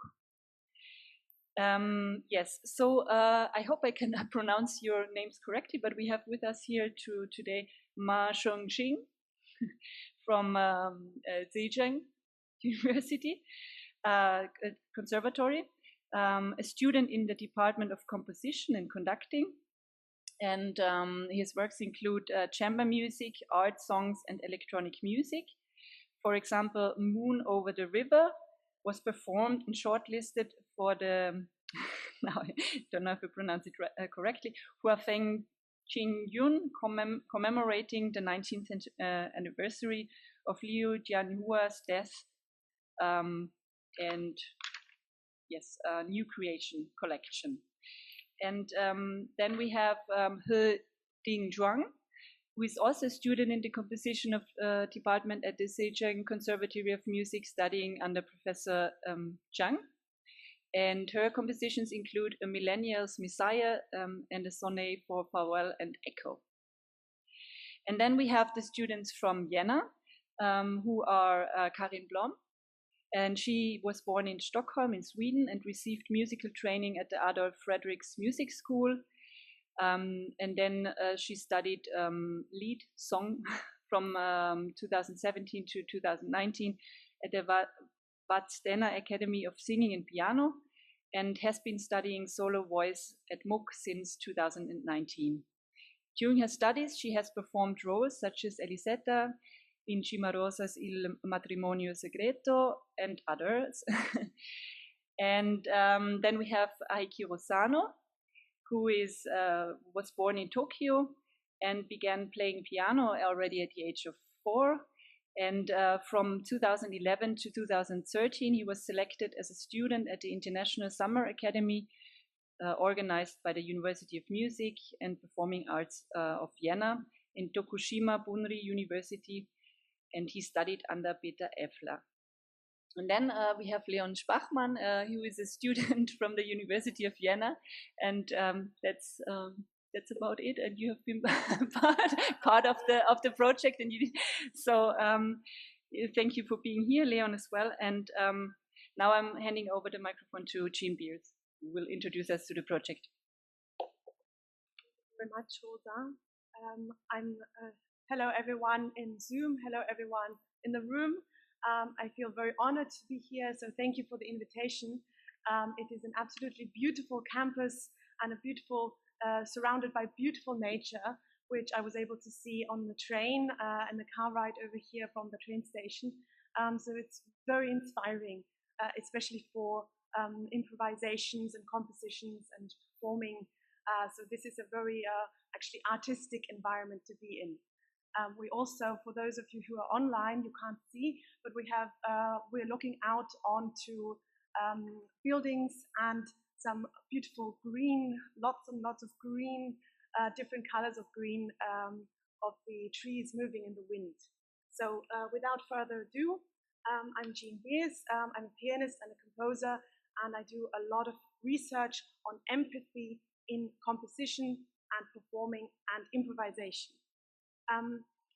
Yes, so I hope I can pronounce your names correctly, but we have with us here today Ma Shengxing from Zhejiang University Conservatory, a student in the Department of Composition and Conducting. And his works include chamber music, art songs, and electronic music. For example, Moon Over the River was performed and shortlisted for the, now I don't know if I pronounce it correctly, Huafeng Qingyun, commemorating the 19th anniversary of Liu Jianhua's death. And yes, a new creation collection. And then we have He Dingzhuang, who is also a student in the composition of department at the Zhejiang Conservatory of Music, studying under Professor Zhang. And her compositions include A Millennial's Messiah and a sonnet for Farewell and Echo. And then we have the students from Vienna, who are Karin Blom. And she was born in Stockholm in Sweden and received musical training at the Adolf Fredriks Music School. And then she studied lead song from 2017 to 2019 at the Vadstena Academy of Singing and Piano. and has been studying solo voice at MUSIK since 2019. During her studies, she has performed roles such as Elisetta in Cimarosa's Il Matrimonio Segreto and others. And then we have Aiki Rosano, who was born in Tokyo and began playing piano already at the age of 4. And from 2011 to 2013, he was selected as a student at the International Summer Academy organized by the University of Music and Performing Arts of Vienna in Tokushima Bunri University, and he studied under Peter Effler. And then we have Leon Spachmann, who is a student from the University of Vienna, and that's about it. And you have been part of the project, and so thank you for being here, Leon, as well. And now I'm handing over the microphone to Jean Beers, who will introduce us to the project. Thank you very much, Rosa. Hello everyone in Zoom. Hello everyone in the room. I feel very honored to be here, so thank you for the invitation. It is an absolutely beautiful campus and a beautiful, surrounded by beautiful nature, which I was able to see on the train and the car ride over here from the train station. So it's very inspiring, especially for improvisations and compositions and performing. So this is a very actually artistic environment to be in. We also, for those of you who are online, you can't see, but we're looking out onto buildings and some beautiful green, lots and lots of green, different colors of green of the trees moving in the wind. So without further ado, I'm Jean Beers. I'm a pianist and a composer, and I do a lot of research on empathy in composition and performing and improvisation.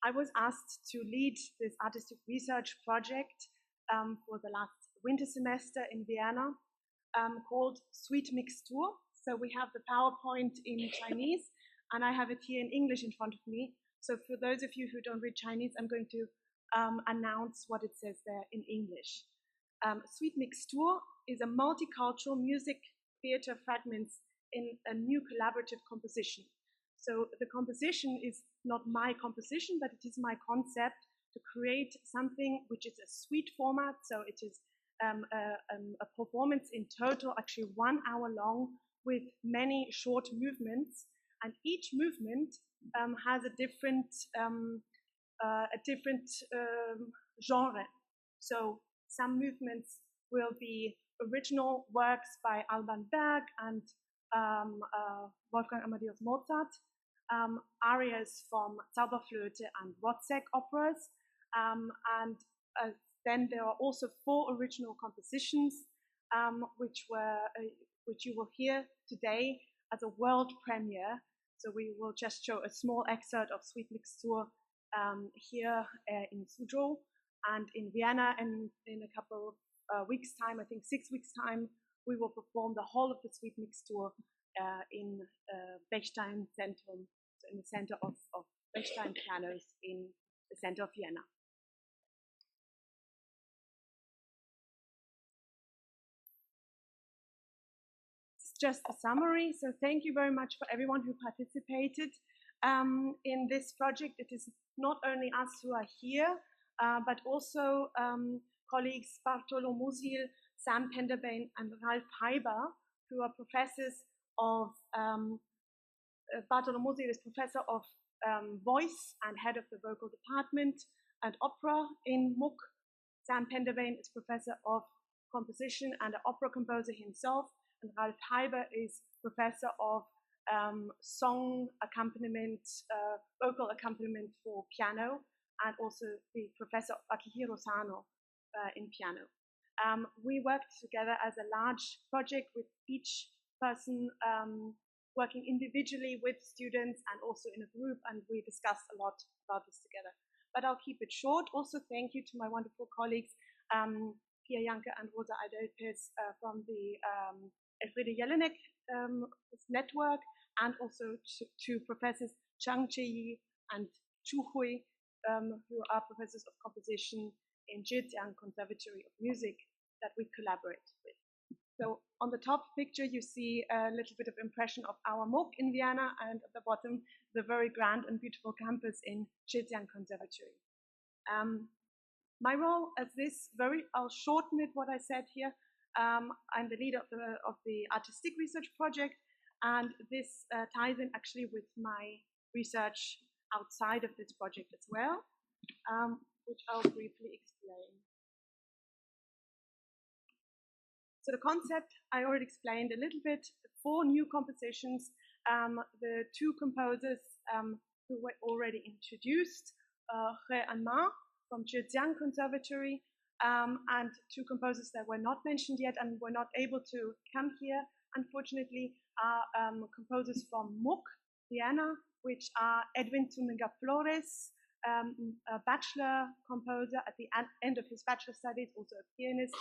I was asked to lead this artistic research project for the last winter semester in Vienna called Suite-Mixtur. So we have the PowerPoint in Chinese, and I have it here in English in front of me. So for those of you who don't read Chinese, I'm going to announce what it says there in English. Suite-Mixtur is a multicultural music theater fragments in a new collaborative composition. So the composition is not my composition, but it is my concept to create something which is a suite format. So it is a performance in total, actually 1 hour long, with many short movements, and each movement has a different genre. So some movements will be original works by Alban Berg and Wolfgang Amadeus Mozart, arias from Zauberflöte and Wozzeck operas, and then there are also 4 original compositions which you will hear today as a world premiere. So we will just show a small excerpt of Suite-Mixtur here in Suzhou, and in Vienna, and in a couple of weeks' time, I think 6 weeks' time, we will perform the whole of the Suite-Mixtur in Bechstein Zentrum, so in the center of Bechstein pianos in the center of Vienna. It's just a summary, so thank you very much for everyone who participated in this project. It is not only us who are here, but also colleagues Bartolo Musil, Sam Penderbain, and Ralf Heiber, who are professors of, Bartolo Musil is professor of voice and head of the vocal department and opera in MUSIK. Sam Penderbain is professor of composition and an opera composer himself, and Ralf Heiber is professor of song accompaniment, vocal accompaniment for piano, and also the professor of Akihiro Sano in piano. We worked together as a large project with each person working individually with students and also in a group, and we discussed a lot about this together. But I'll keep it short. Also, thank you to my wonderful colleagues, Pia Janke and Rosa Aldelpes from the Elfriede Jelinek network, and also to Professors Zhang Cheyi and Huqiu, who are professors of composition in Zhejiang Conservatory of Music that we collaborate with. So on the top picture, you see a little bit of impression of our MUSIK in Vienna, and at the bottom, the very grand and beautiful campus in Zhejiang Conservatory. My role as this, I'll shorten it what I said here. I'm the leader of the artistic research project, and this ties in actually with my research outside of this project as well, which I'll briefly explain. So the concept I already explained a little bit. 4 new compositions. The 2 composers who were already introduced, He and Ma from Zhejiang Conservatory, and 2 composers that were not mentioned yet and were not able to come here, unfortunately, are composers from MUSIK, Vienna, which are Edwin Zuniga-Flores, a bachelor composer at the end of his bachelor studies, also a pianist,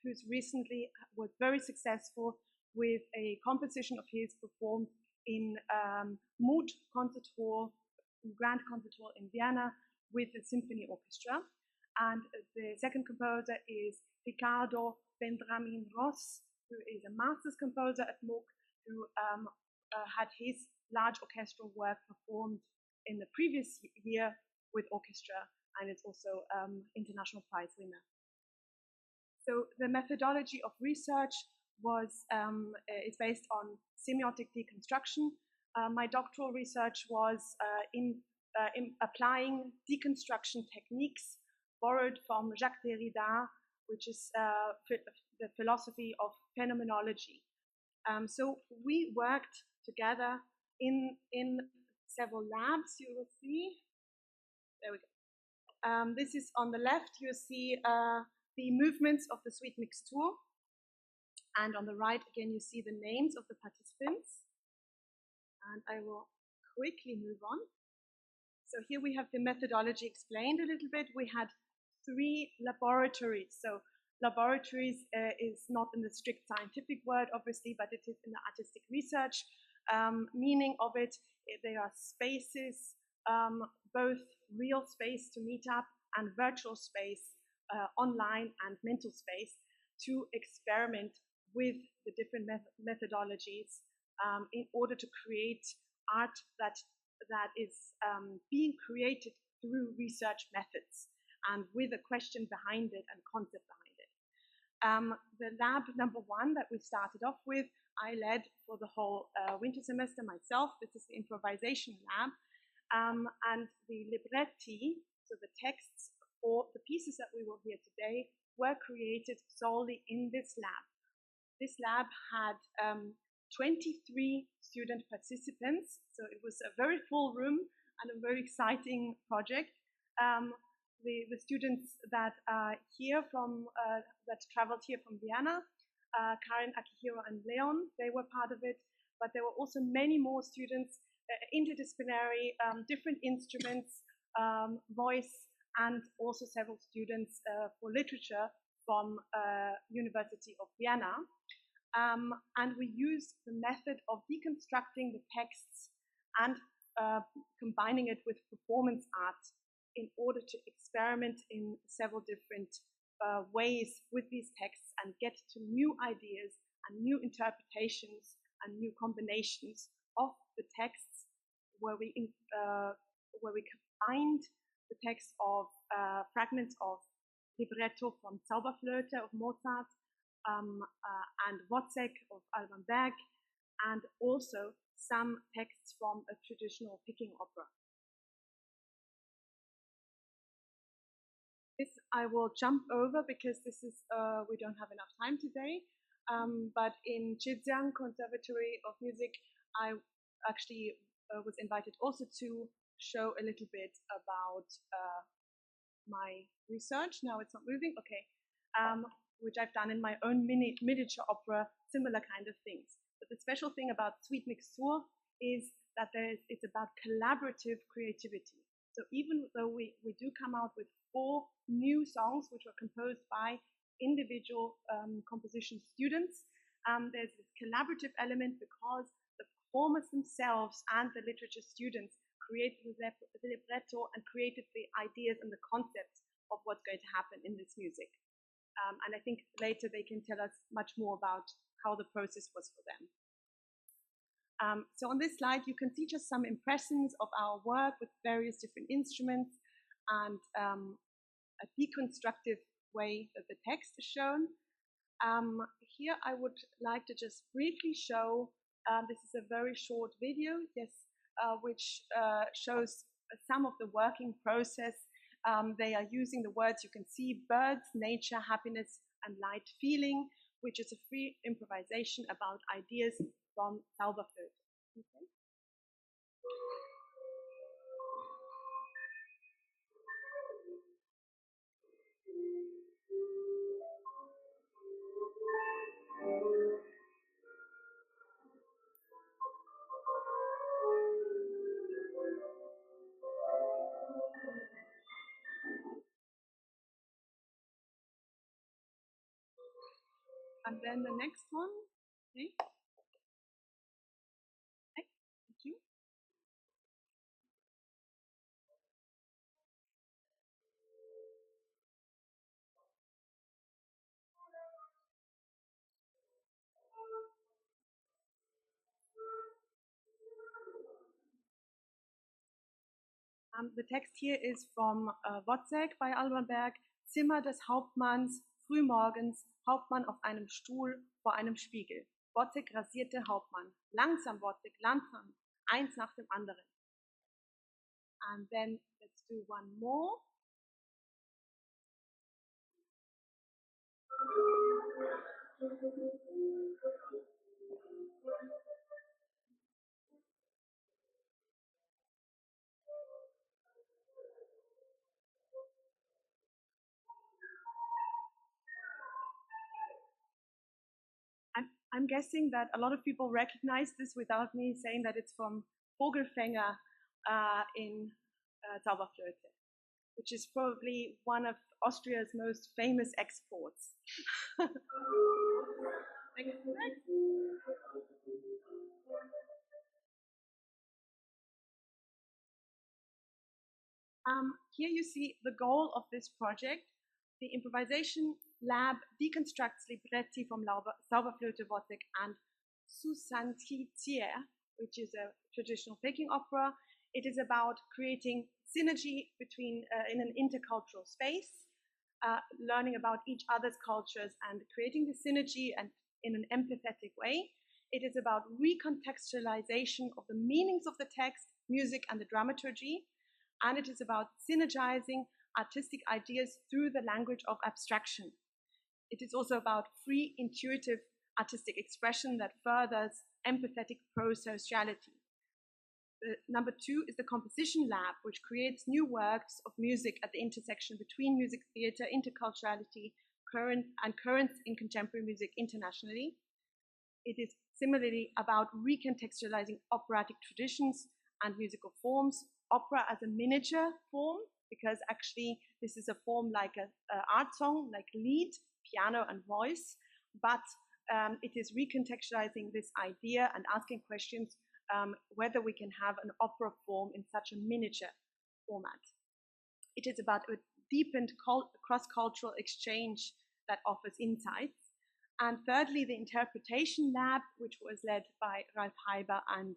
who's recently was very successful with a composition of his performed in Mood Concert Hall, Grand Concert Hall in Vienna with the symphony orchestra. And the second composer is Ricardo Bendramin-Ross, who is a master's composer at MUSIK, who had his large orchestral work performed in the previous year with orchestra, and it's also international prize winner. So the methodology of research is based on semiotic deconstruction. My doctoral research was in applying deconstruction techniques borrowed from Jacques Derrida, which is the philosophy of phenomenology. So we worked together in several labs. You will see. There we go. This is on the left. You see the movements of the Suite-Mixtur, and on the right again you see the names of the participants. And I will quickly move on. So here we have the methodology explained a little bit. We had 3 laboratories. So laboratories is not in the strict scientific word, obviously, but it is in the artistic research. Meaning of it, they are spaces, both real space to meet up and virtual space, online and mental space, to experiment with the different methodologies in order to create art that is being created through research methods and with a question behind it and concept behind it. The lab number 1 that we started off with, I led for the whole winter semester myself. This is the improvisation lab. And the libretti, so the texts for the pieces that we will hear today, were created solely in this lab. This lab had 23 student participants, so it was a very full room and a very exciting project. The students that are here that traveled here from Vienna, Karin, Akihiro, and Leon, they were part of it, but there were also many more students, interdisciplinary, different instruments, voice, and also several students for literature from University of Vienna. And we used the method of deconstructing the texts and combining it with performance art in order to experiment in several different ways with these texts and get to new ideas and new interpretations and new combinations of the texts, where we combined the text of fragments of libretto from Zauberflöte of Mozart and Wozzeck of Alban Berg, and also some texts from a traditional Peking opera. This I will jump over because this is we don't have enough time today. But in Zhejiang Conservatory of Music, I actually was invited also to show a little bit about my research. Now it's not moving. Okay. Which I've done in my own miniature opera, similar kind of things. But the special thing about Suite-Mixtur is that it's about collaborative creativity. So even though we do come out with 4 new songs, which were composed by individual composition students, there's this collaborative element because the performers themselves and the literature students created the libretto and created the ideas and the concepts of what's going to happen in this music. And I think later they can tell us much more about how the process was for them. So on this slide, you can see just some impressions of our work with various different instruments and a deconstructive way that the text is shown. Here I would like to just briefly show, this is a very short video, yes, which shows some of the working process. They are using the words you can see: birds, nature, happiness, and light feeling, which is a free improvisation about ideas from Zauberflöte. Okay. And then the next one. Okay. Okay. Thank you. The text here is from Wozzeck by Alban Berg. Zimmer des Hauptmanns, frühmorgens, Hauptmann auf einem Stuhl vor einem Spiegel. Wozzeck rasierte Hauptmann. Langsam, Wozzeck, langsam. Eins nach dem anderen. And then let's do one more. I'm guessing that a lot of people recognize this without me saying that it's from Vogelfänger in Zauberflöte, which is probably one of Austria's most famous exports. Here you see the goal of this project. The improvisation lab deconstructs libretti from Zauberflöte, Wozzeck, and Suzhou-Campus, which is a traditional Peking opera. It is about creating synergy between in an intercultural space, learning about each other's cultures and creating the synergy and in an empathetic way. It is about recontextualization of the meanings of the text, music, and the dramaturgy. And it is about synergizing artistic ideas through the language of abstraction. It is also about free, intuitive artistic expression that furthers empathetic pro-sociality. Number 2 is the composition lab, which creates new works of music at the intersection between music theater, interculturality, currents in contemporary music internationally. It is similarly about recontextualizing operatic traditions and musical forms, opera as a miniature form, because actually this is a form like an art song, like lead, piano, and voice, but it is recontextualizing this idea and asking questions whether we can have an opera form in such a miniature format. It is about a deepened cross-cultural exchange that offers insights. And thirdly, the interpretation lab, which was led by Ralf Heiber and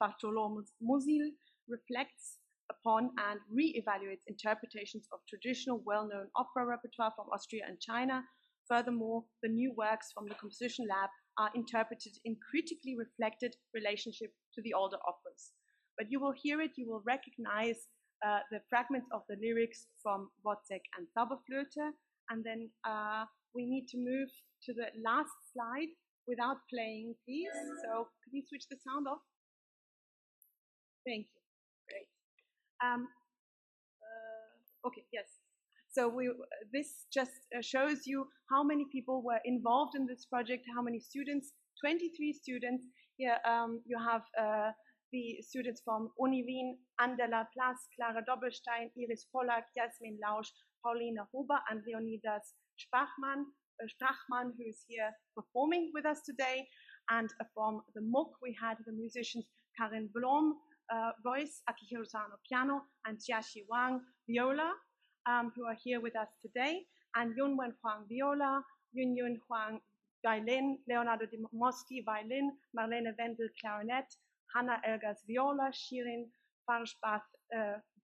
Bartolomé Musil, reflects upon and re-evaluates interpretations of traditional well-known opera repertoire from Austria and China. Furthermore, the new works from the composition lab are interpreted in critically reflected relationship to the older operas. But you will hear it, you will recognize the fragments of the lyrics from Wozzeck and Zauberflöte, and then we need to move to the last slide without playing, please. So could you switch the sound off? Thank you. Great. Okay, yes. So this just shows you how many people were involved in this project, how many students, 23 students. Here you have the students from Uni Wien, Andela Plas, Clara Doppelstein, Iris Pollack, Jasmin Lausch, Paulina Huber, and Leonidas Strachmann, who is here performing with us today. And from the MUK, we had the musicians Karin Blom, voice, Akihiro Sano, piano, and Jiaxi Wang, viola, who are here with us today. and Yunwen Huang viola, Yun Huang violin, Leonardo Di Moschi violin, Marlene Wendel clarinet, Hannah Elgas viola, Shirin Farshbath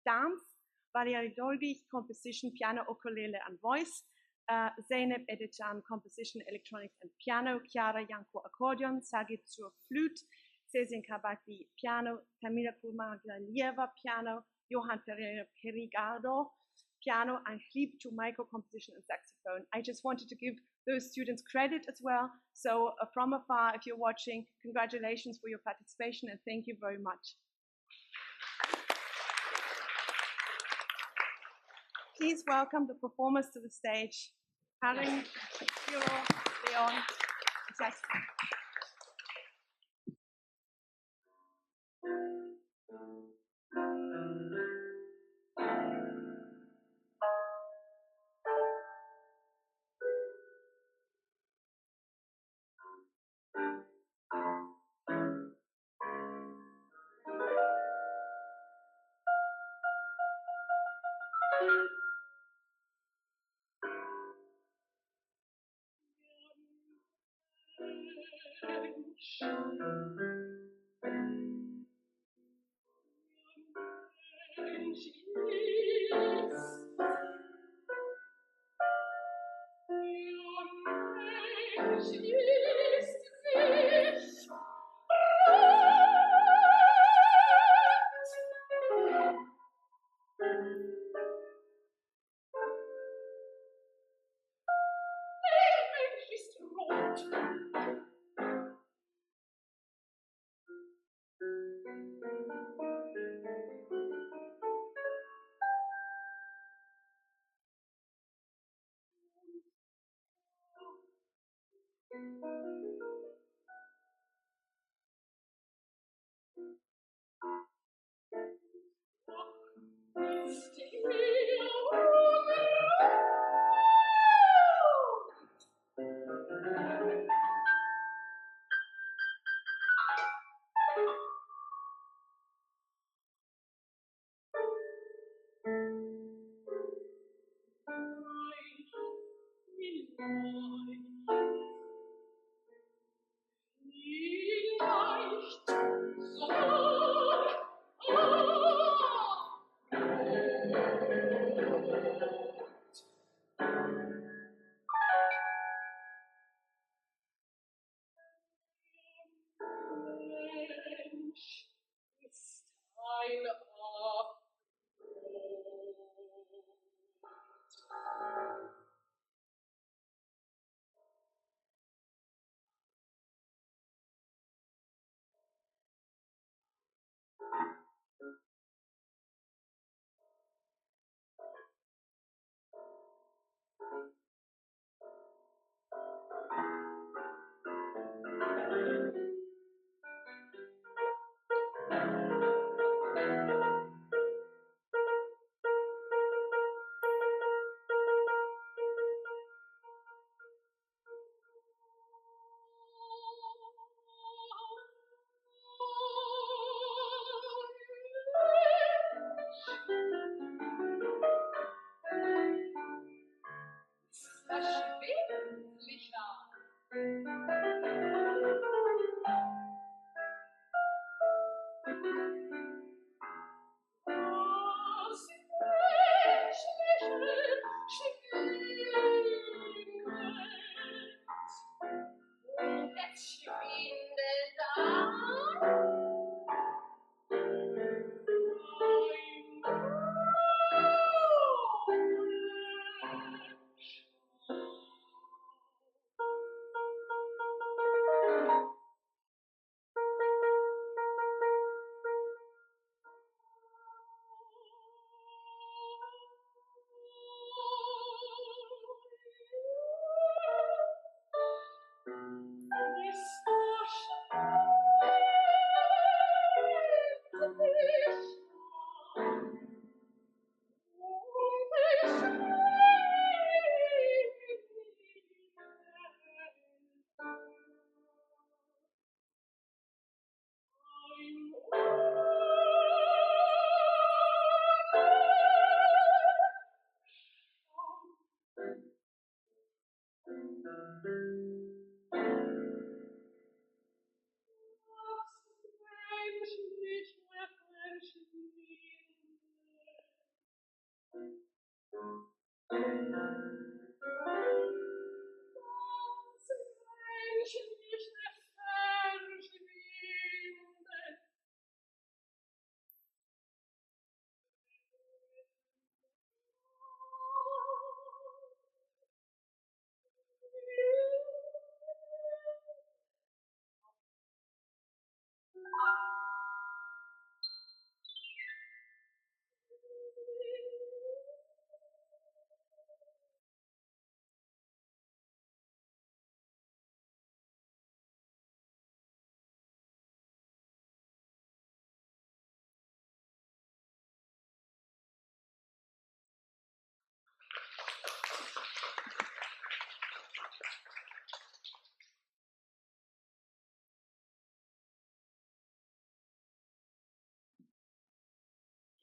dance, Valerie Dolbich composition, piano, ukulele and voice, Zeynep Edecan composition, electronics and piano, Chiara Janko accordion, Sagit Zur flute, Cezin Kabaki piano, Tamila Kumagalieva piano, Johan Ferreira Perigardo piano, and Hlib Chumaiko composition and saxophone. I just wanted to give those students credit as well. So from afar, if you're watching, congratulations for your participation and thank you very much. Please welcome the performers to the stage. Karin, Hiro, Leon, and saxophone.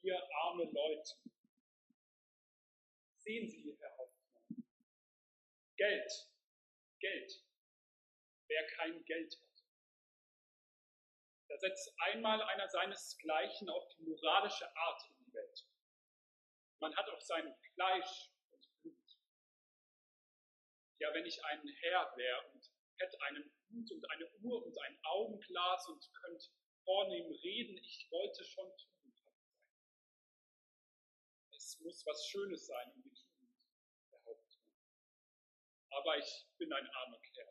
Ihr arme Leute, sehen Sie, Herr Hauptmann, Geld, Geld, wer kein Geld hat. Da setzt einmal einer seinesgleichen auf die moralische Art in die Welt. Man hat auch sein Fleisch und Blut. Ja, wenn ich ein Herr wäre und hätte einen Hut und eine Uhr und ein Augenglas und könnte vornehm reden, ich wollte schon tugendhaft sein. Es muss was Schönes sein um die Tugend, der Hauptmann. Aber ich bin ein armer Kerl.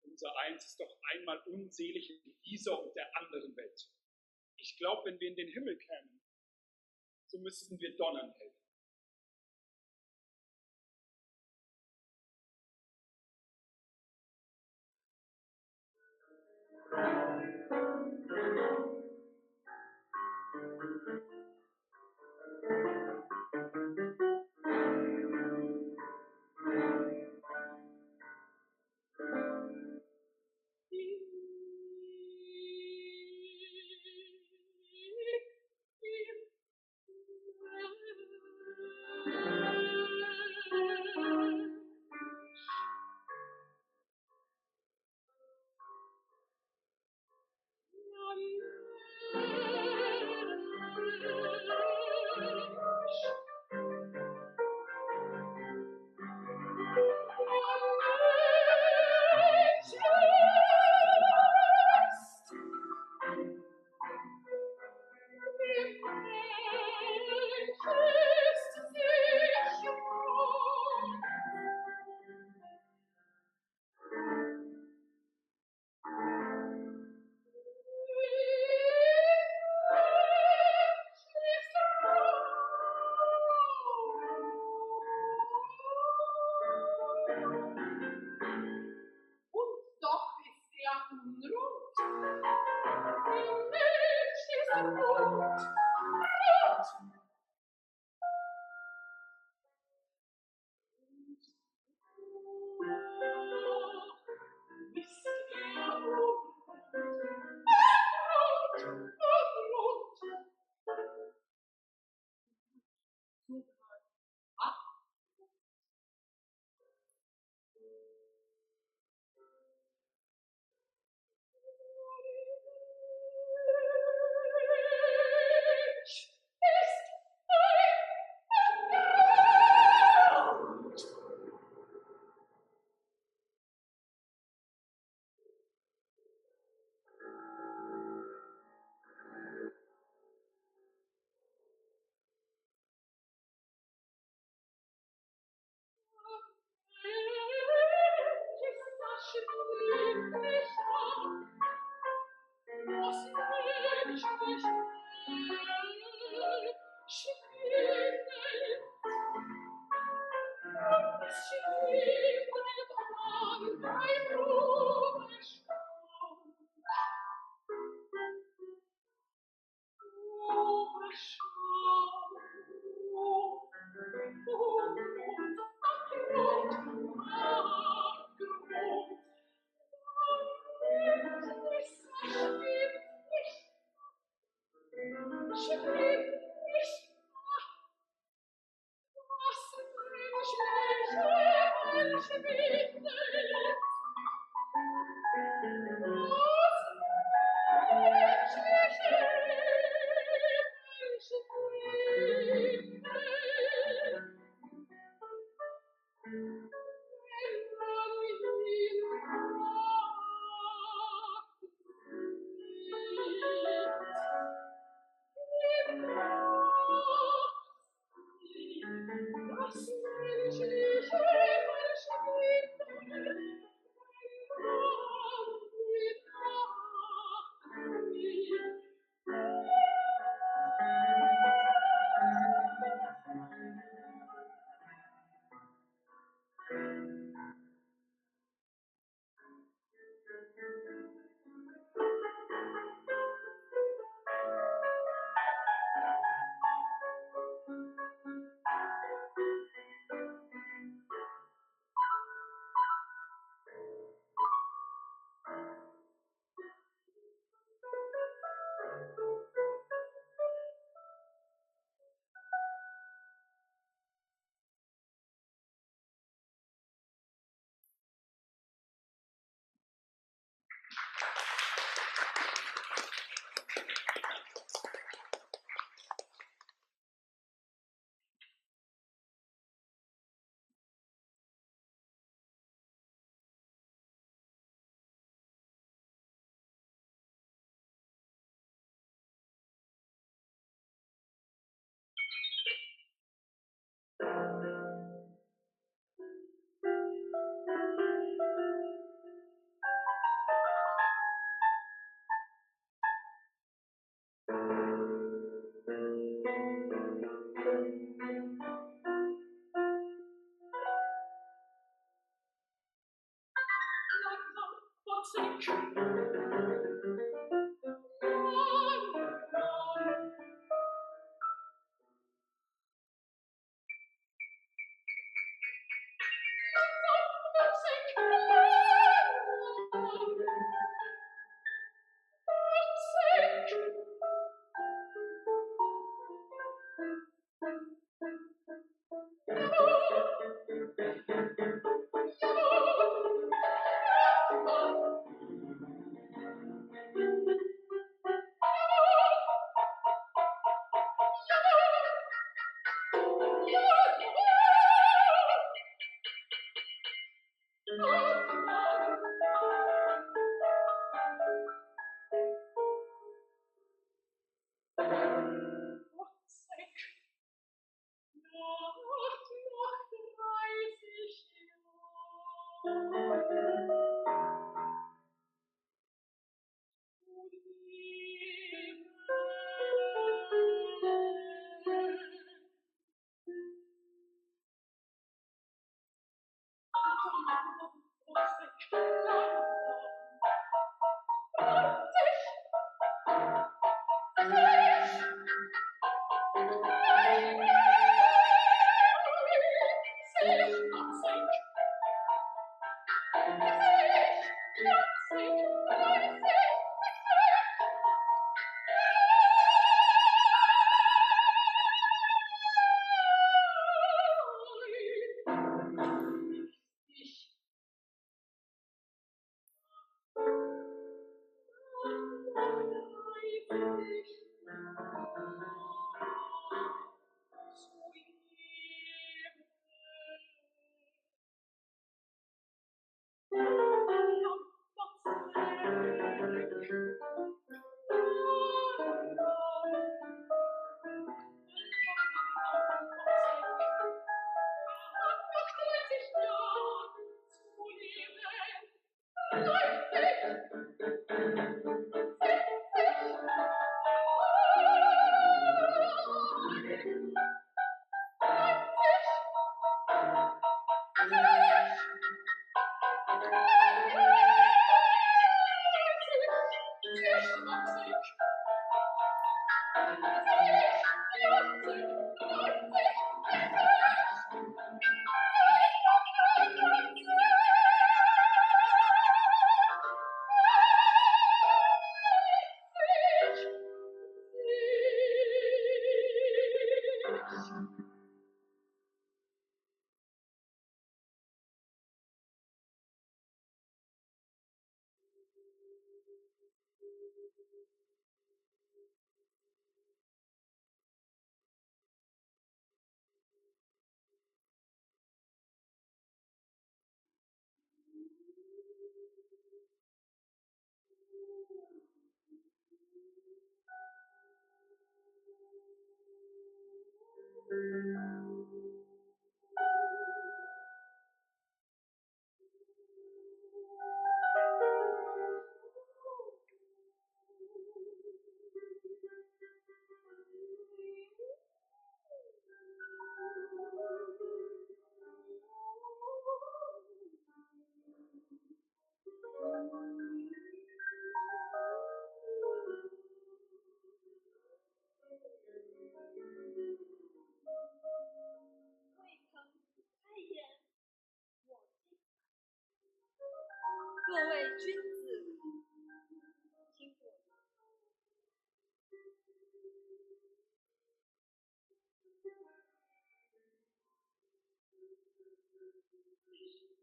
Unser Eins ist doch einmal unselig in dieser und der anderen Welt. Ich glaube, wenn wir in den Himmel kämen, so müssten wir donnern helfen.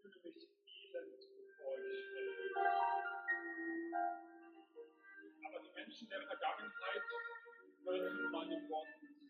fühle mich elend, bevor ich spreche. Aber die Menschen der Vergangenheit hörten meine Worte zu.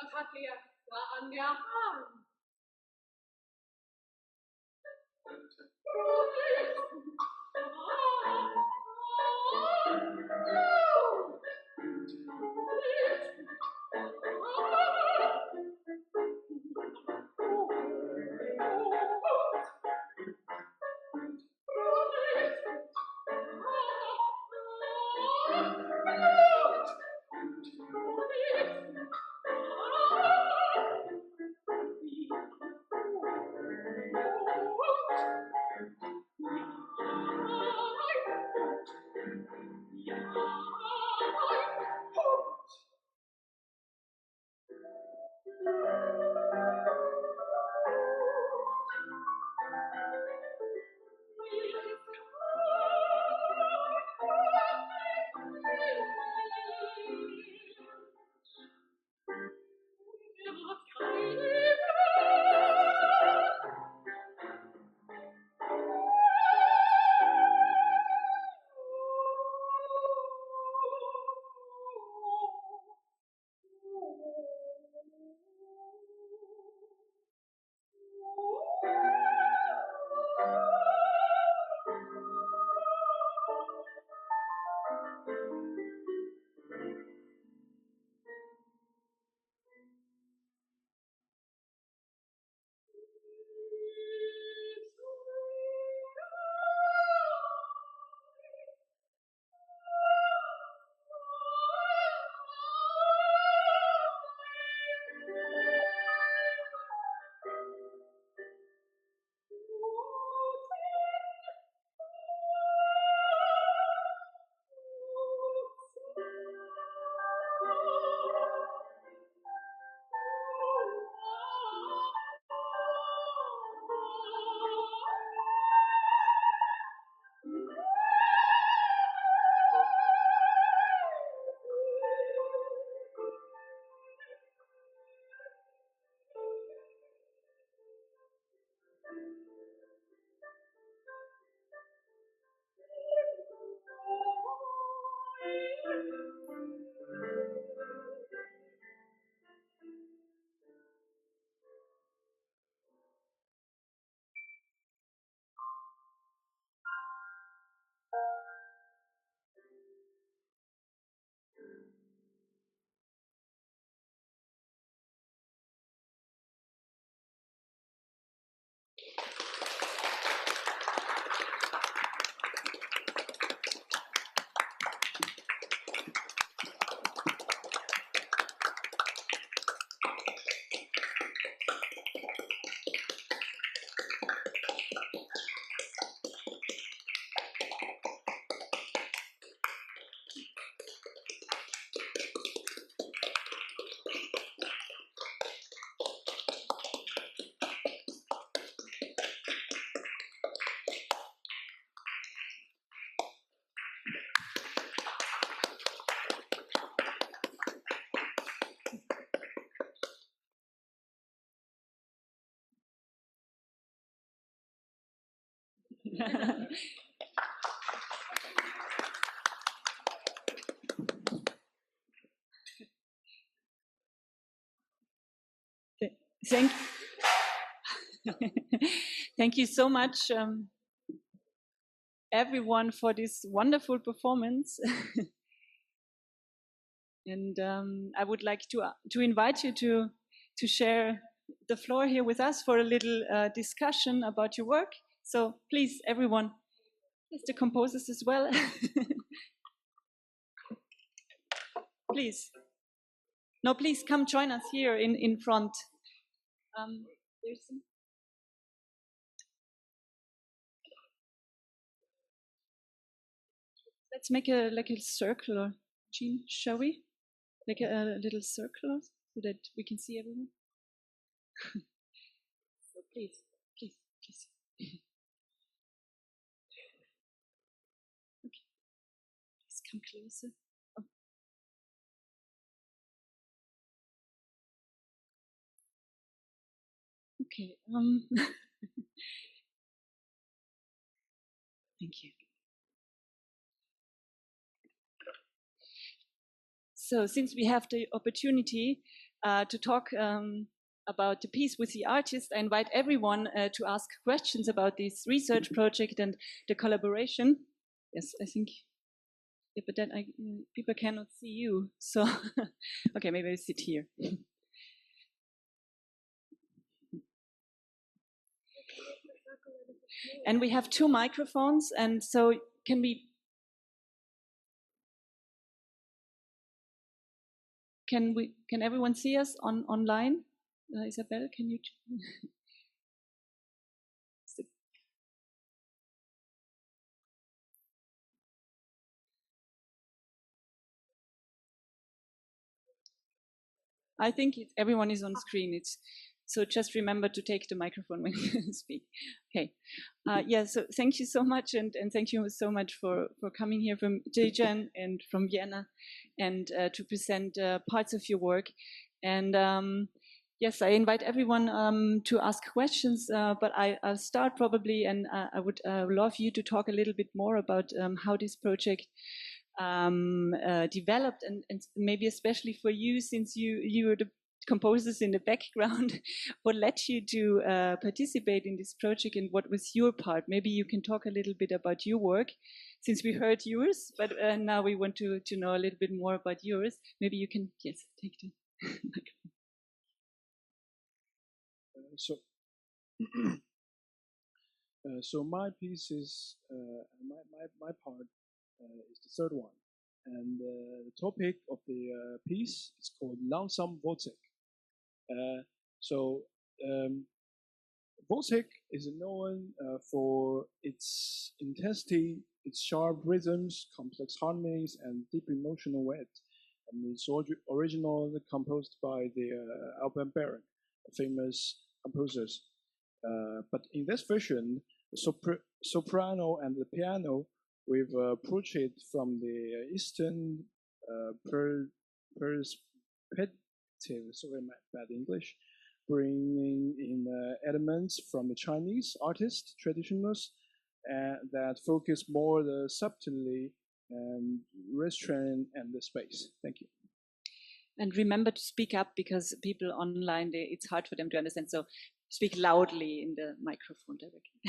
Was hat er da an der Hand? Thank you so much, everyone, for this wonderful performance. And I would like to invite you to share the floor here with us for a little discussion about your work. So please, everyone, yes, the composers as well. Please. No, please come join us here in front. There's some. Let's make a circular, Jean, shall we? Like a little circular so that we can see everyone. So please. Okay. Please come closer. Oh. Okay. Thank you. So since we have the opportunity to talk about the piece with the artist. I invite everyone to ask questions about this research project and the collaboration. Yes, I think, yeah, but then people cannot see you. So, okay, maybe I sit here. And we have 2 microphones, and so can everyone see us online? Isabel, can you? I think everyone is on screen. So just remember to take the microphone when you speak. Okay. Yeah, so thank you so much, and thank you so much for coming here from Zhejiang and from Vienna, and to present parts of your work. And yes, I invite everyone to ask questions, but I'll start probably, and I would love you to talk a little bit more about how this project developed, and maybe especially for you, since you were the composers in the background, what led you to participate in this project, and what was your part? Maybe you can talk a little bit about your work, since we heard yours, but now we want to know a little bit more about yours. Maybe you can, yes, take the microphone. So my piece is my part is the third one, and the topic of the piece is called Langsam Wozzeck. Wozzeck is known for its intensity, its sharp rhythms, complex harmonies, and deep emotional weight. And it's originally composed by the Alban Berg, famous composers. But in this version, the soprano and the piano, we've approached it from the Eastern perspective, sorry, my bad English, bringing in elements from the Chinese artist traditionals that focus more the subtlety and restraint and the space. Thank you. And remember to speak up, because people online, it's hard for them to understand. So speak loudly in the microphone directly.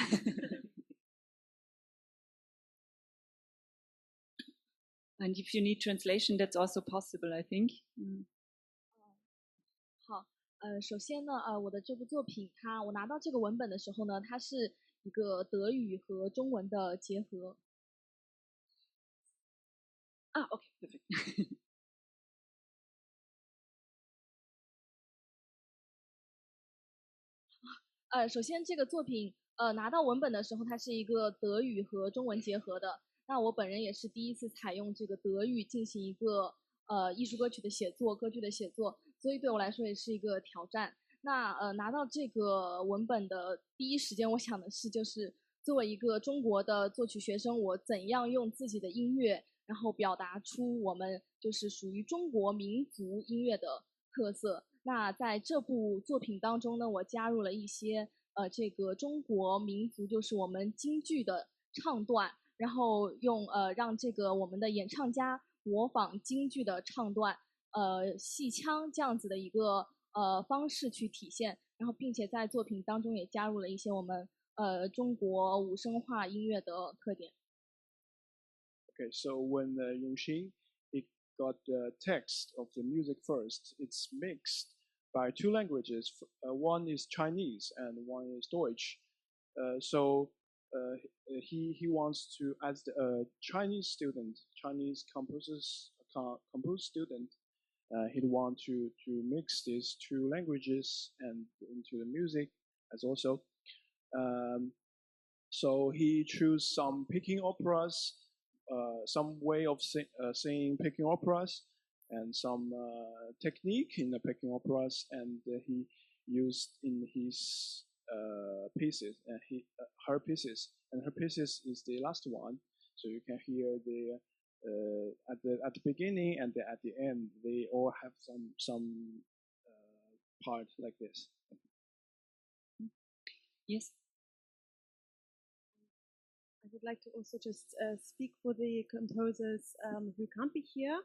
And if you need translation, that's also possible, I think. 好，首先呢，我的这部作品，我拿到这个文本的时候呢，它是一个德语和中文的结合。OK, perfect. 首先这个作品，拿到文本的时候，它是一个德语和中文结合的。那我本人也是第一次采用这个德语进行一个艺术歌曲的写作、歌剧的写作，所以对我来说也是一个挑战。那拿到这个文本的第一时间，我想的是，就是作为一个中国的作曲学生，我怎样用自己的音乐，然后表达出我们就是属于中国民族音乐的特色。那在这部作品当中呢，我加入了一些这个中国民族，就是我们京剧的唱段，然后用让这个我们的演唱家模仿京剧的唱段，戏腔这样子的一个方式去体现，然后并且在作品当中也加入了一些我们中国五声化音乐的特点。Okay, so when Yongxin got the text of the music first, it's mixed by 2 languages. One is Chinese and one is Deutsch. He wants to, as a Chinese student, Chinese compose student, he'd want to mix these 2 languages and into the music as also. So he chose some Peking operas, some way of singing Peking operas, and some technique in the Peking operas, and he used in his pieces, her pieces, and her pieces is the last one. So you can hear the at the beginning and at the end, they all have some part like this. Yes. I would like to also just speak for the composers who can't be here.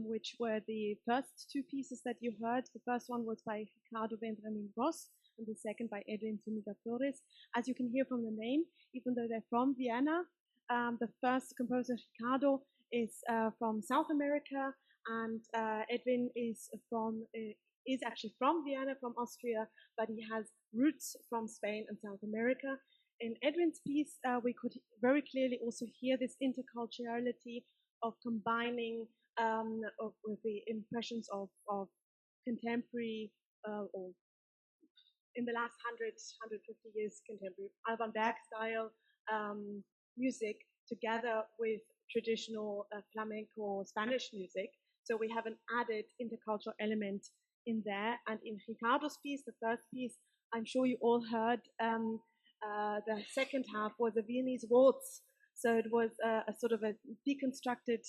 which were the first two pieces that you heard. The first one was by Hardiman-Pollross, and the second by Edwin Zuniga-Flores. As you can hear from the name, even though they're from Vienna, the first composer, Ricardo, is from South America, and Edwin is actually from Vienna, from Austria, but he has roots from Spain and South America. In Edwin's piece, we could very clearly also hear this interculturality of combining with the impressions of contemporary or in the last 150 years, contemporary Alban Berg style music together with traditional flamenco Spanish music. So we have an added intercultural element in there. And in Ricardo's piece, the first piece, I'm sure you all heard, the second half was a Viennese waltz. So it was a sort of a deconstructed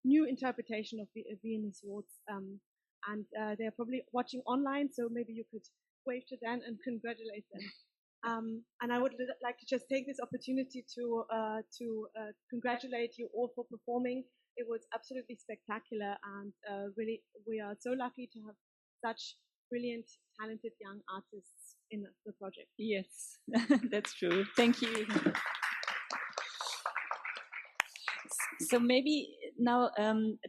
new interpretation of the Viennese waltz. And they're probably watching online, so maybe you could wave to them and congratulate them. And I would like to just take this opportunity to congratulate you all for performing. It was absolutely spectacular, and really we are so lucky to have such brilliant, talented young artists in the project. Yes, that's true. Thank you. So maybe now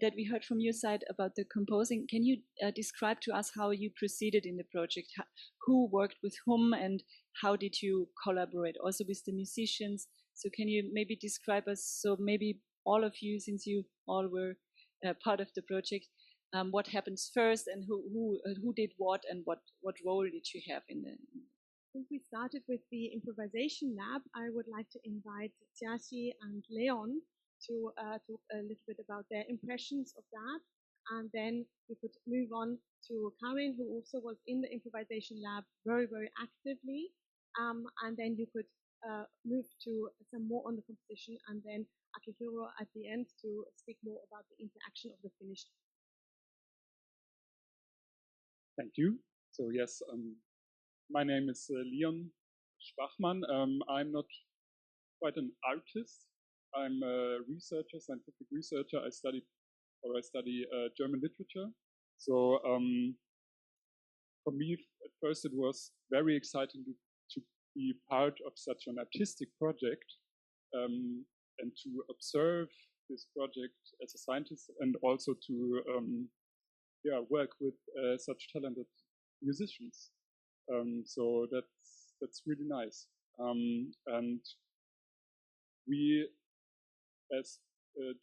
that we heard from your side about the composing, can you describe to us how you proceeded in the project? Who worked with whom, and how did you collaborate also with the musicians? So can you maybe describe us, so maybe all of you, since you all were part of the project, what happens first, and who did what, and what role did you have in the? Since we started with the improvisation lab, I would like to invite Jiaxi and Leon to talk a little bit about their impressions of that, and then we could move on to Karin, who also was in the improvisation lab very, very actively, and then you could move to some more on the composition, and then Akihiro at the end to speak more about the interaction of the finished. Thank you. So yes, my name is Leon Schwachmann. I'm not quite an artist. I'm a researcher, scientific researcher. I study German literature. So for me, at first it was very exciting to be part of such an artistic project and to observe this project as a scientist, and also to work with such talented musicians. So that's really nice. And we, as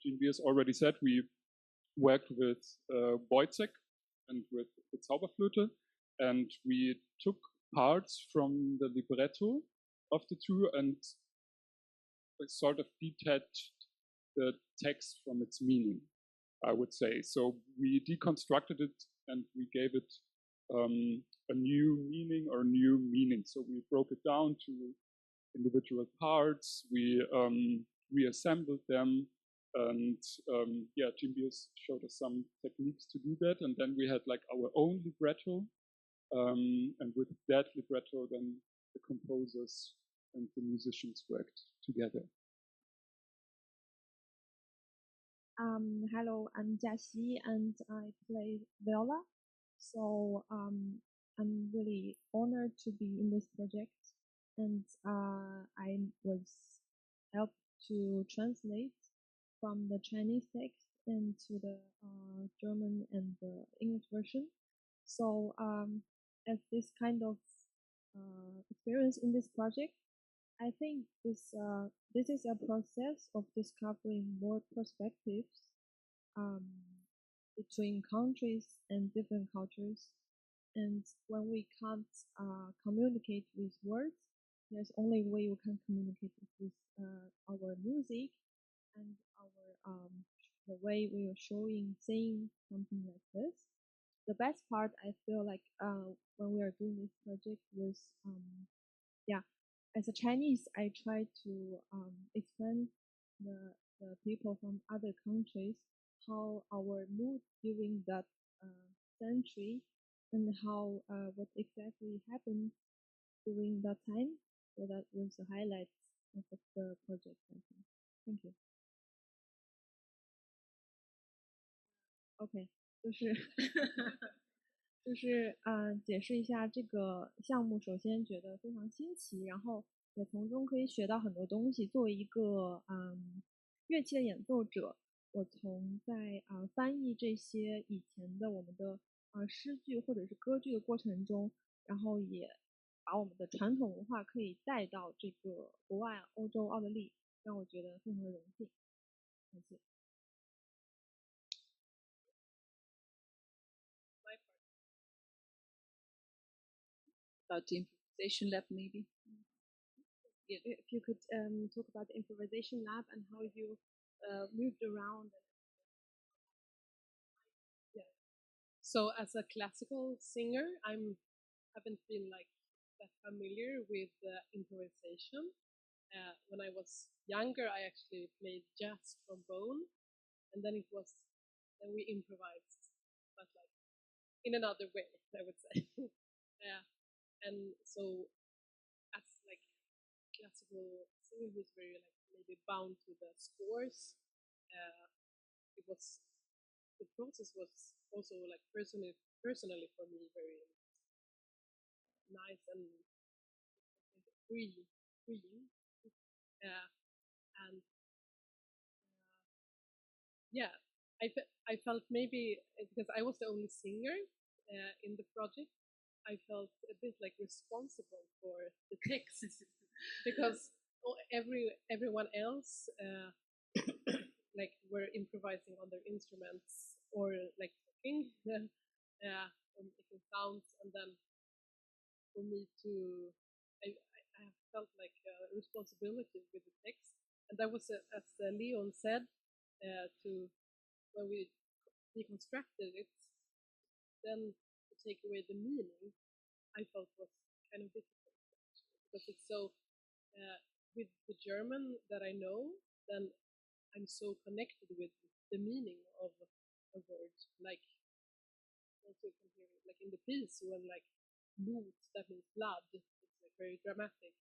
Jean-Biers already said, we worked with Wojciech and with Zauberflöte, and we took parts from the libretto of the two and sort of detached the text from its meaning, I would say. So we deconstructed it and we gave it a new meaning or new meaning. So we broke it down to individual parts. We reassembled them, and Jean-Biers showed us some techniques to do that. And then we had like our own libretto, and with that libretto, then the composers and the musicians worked together. Hello, I'm Jiaxi, and I play viola. So I'm really honored to be in this project, and I was helped to translate from the Chinese text into the German and the English version. So as this kind of experience in this project, I think this is a process of discovering more perspectives between countries and different cultures. And when we can't communicate with words, there's only way we can communicate with our music and our the way we are saying something like this. The best part, I feel like, when we are doing this project was, as a Chinese, I try to explain the people from other countries how our mood during that century, and how what exactly happened during that time. So that was the highlight of the project, I think. Thank you. OK，就是解释一下这个项目。首先觉得非常新奇，然后也从中可以学到很多东西。作为一个乐器的演奏者，我从在翻译这些以前的我们的诗句或者是歌剧的过程中，然后也把我们的传统文化可以带到这个国外欧洲奥地利，让我觉得非常的荣幸。感谢。About the improvisation lab, maybe. Yeah, if you could talk about the improvisation lab and how you moved around. Yeah. So as a classical singer, haven't been like that familiar with improvisation. When I was younger, I actually played jazz trombone, and then we improvised, but like in another way, I would say. Yeah, and so as like classical singer who's very like maybe bound to the scores, the process was also like personally for me very nice and freeing. And yeah, I felt maybe because I was the only singer in the project, I felt a bit like responsible for the text because everyone else like were improvising on their instruments or like talking, or making sounds, and then for me to I felt like a responsibility with the text, and that was as Leon said, when we deconstructed it, then to take away the meaning, I felt was kind of difficult because it's so with the German that I know, then I'm so connected with the meaning of a word. Like also you can hear it, like in the piece when like Blut, that means blood. It's like very dramatic.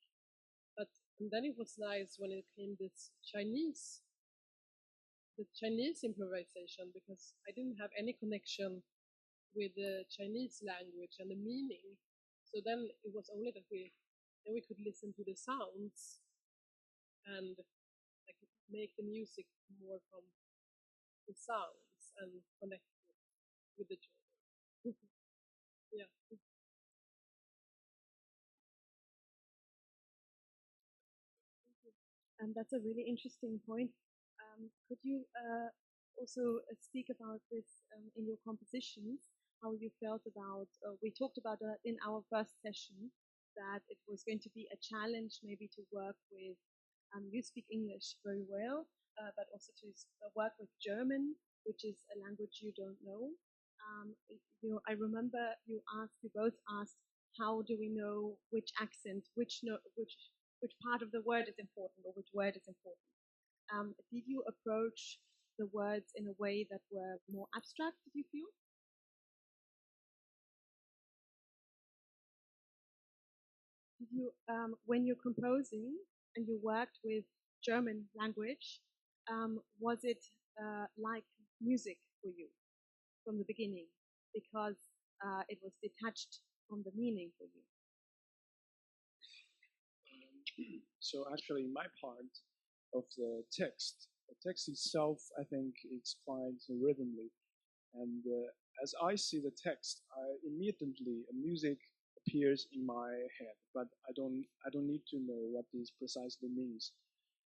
And then it was nice when it came the Chinese improvisation, because I didn't have any connection with the Chinese language and the meaning. So then it was only that we could listen to the sounds and like make the music more from the sounds and connect with the children. Yeah. And that's a really interesting point. Could you also speak about this in your compositions, how you felt about, we talked about in our first session, that it was going to be a challenge maybe to work with, you speak English very well, but also to work with German, which is a language you don't know. I remember you both asked, how do we know which accent, which part of the word is important, or which word is important? Did you approach the words in a way that were more abstract, did you feel? Did you, when you're composing and you worked with German language, was it like music for you from the beginning, because it was detached from the meaning for you? So actually, my part of the text itself, I think it's quite rhythmly, and as I see the text, immediately music appears in my head, but I don't need to know what this precisely means.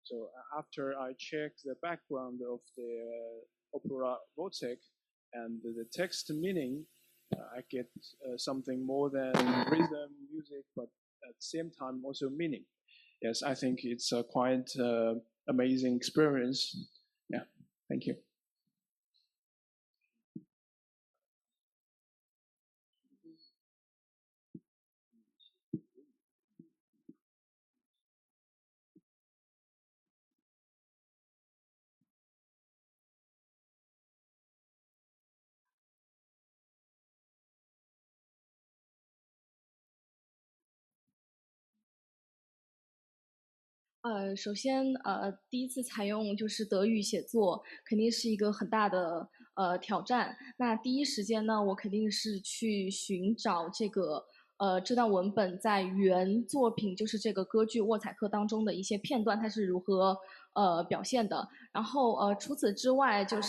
So after I check the background of the opera Wozzeck and the text meaning, I get something more than rhythm, music, but at the same time also meaning. Yes, I think it's a quite amazing experience. Yeah, thank you.首先第一次采用就是德语写作，肯定是一个很大的挑战。那第一时间呢，我肯定是去寻找这段文本在原作品，就是这个歌剧《沃采克》当中的一些片段，它是如何表现的。然后除此之外就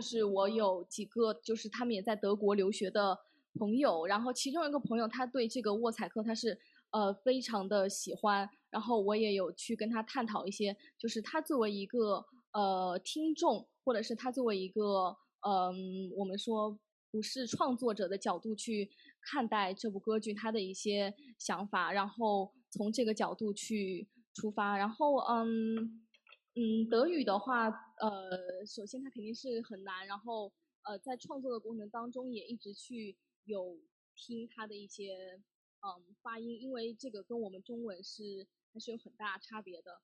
是我有几个就是他们也在德国留学的朋友，然后其中一个朋友他对这个沃采克他是非常的喜欢，然后我也有去跟他探讨一些，就是他作为一个听众，或者是他作为一个我们说不是创作者的角度去看待这部歌剧他的一些想法，然后从这个角度去出发，然后德语的话，首先它肯定是很难，然后在创作的过程当中也一直去有听它的一些发音，因为这个跟我们中文还是有很大差别的。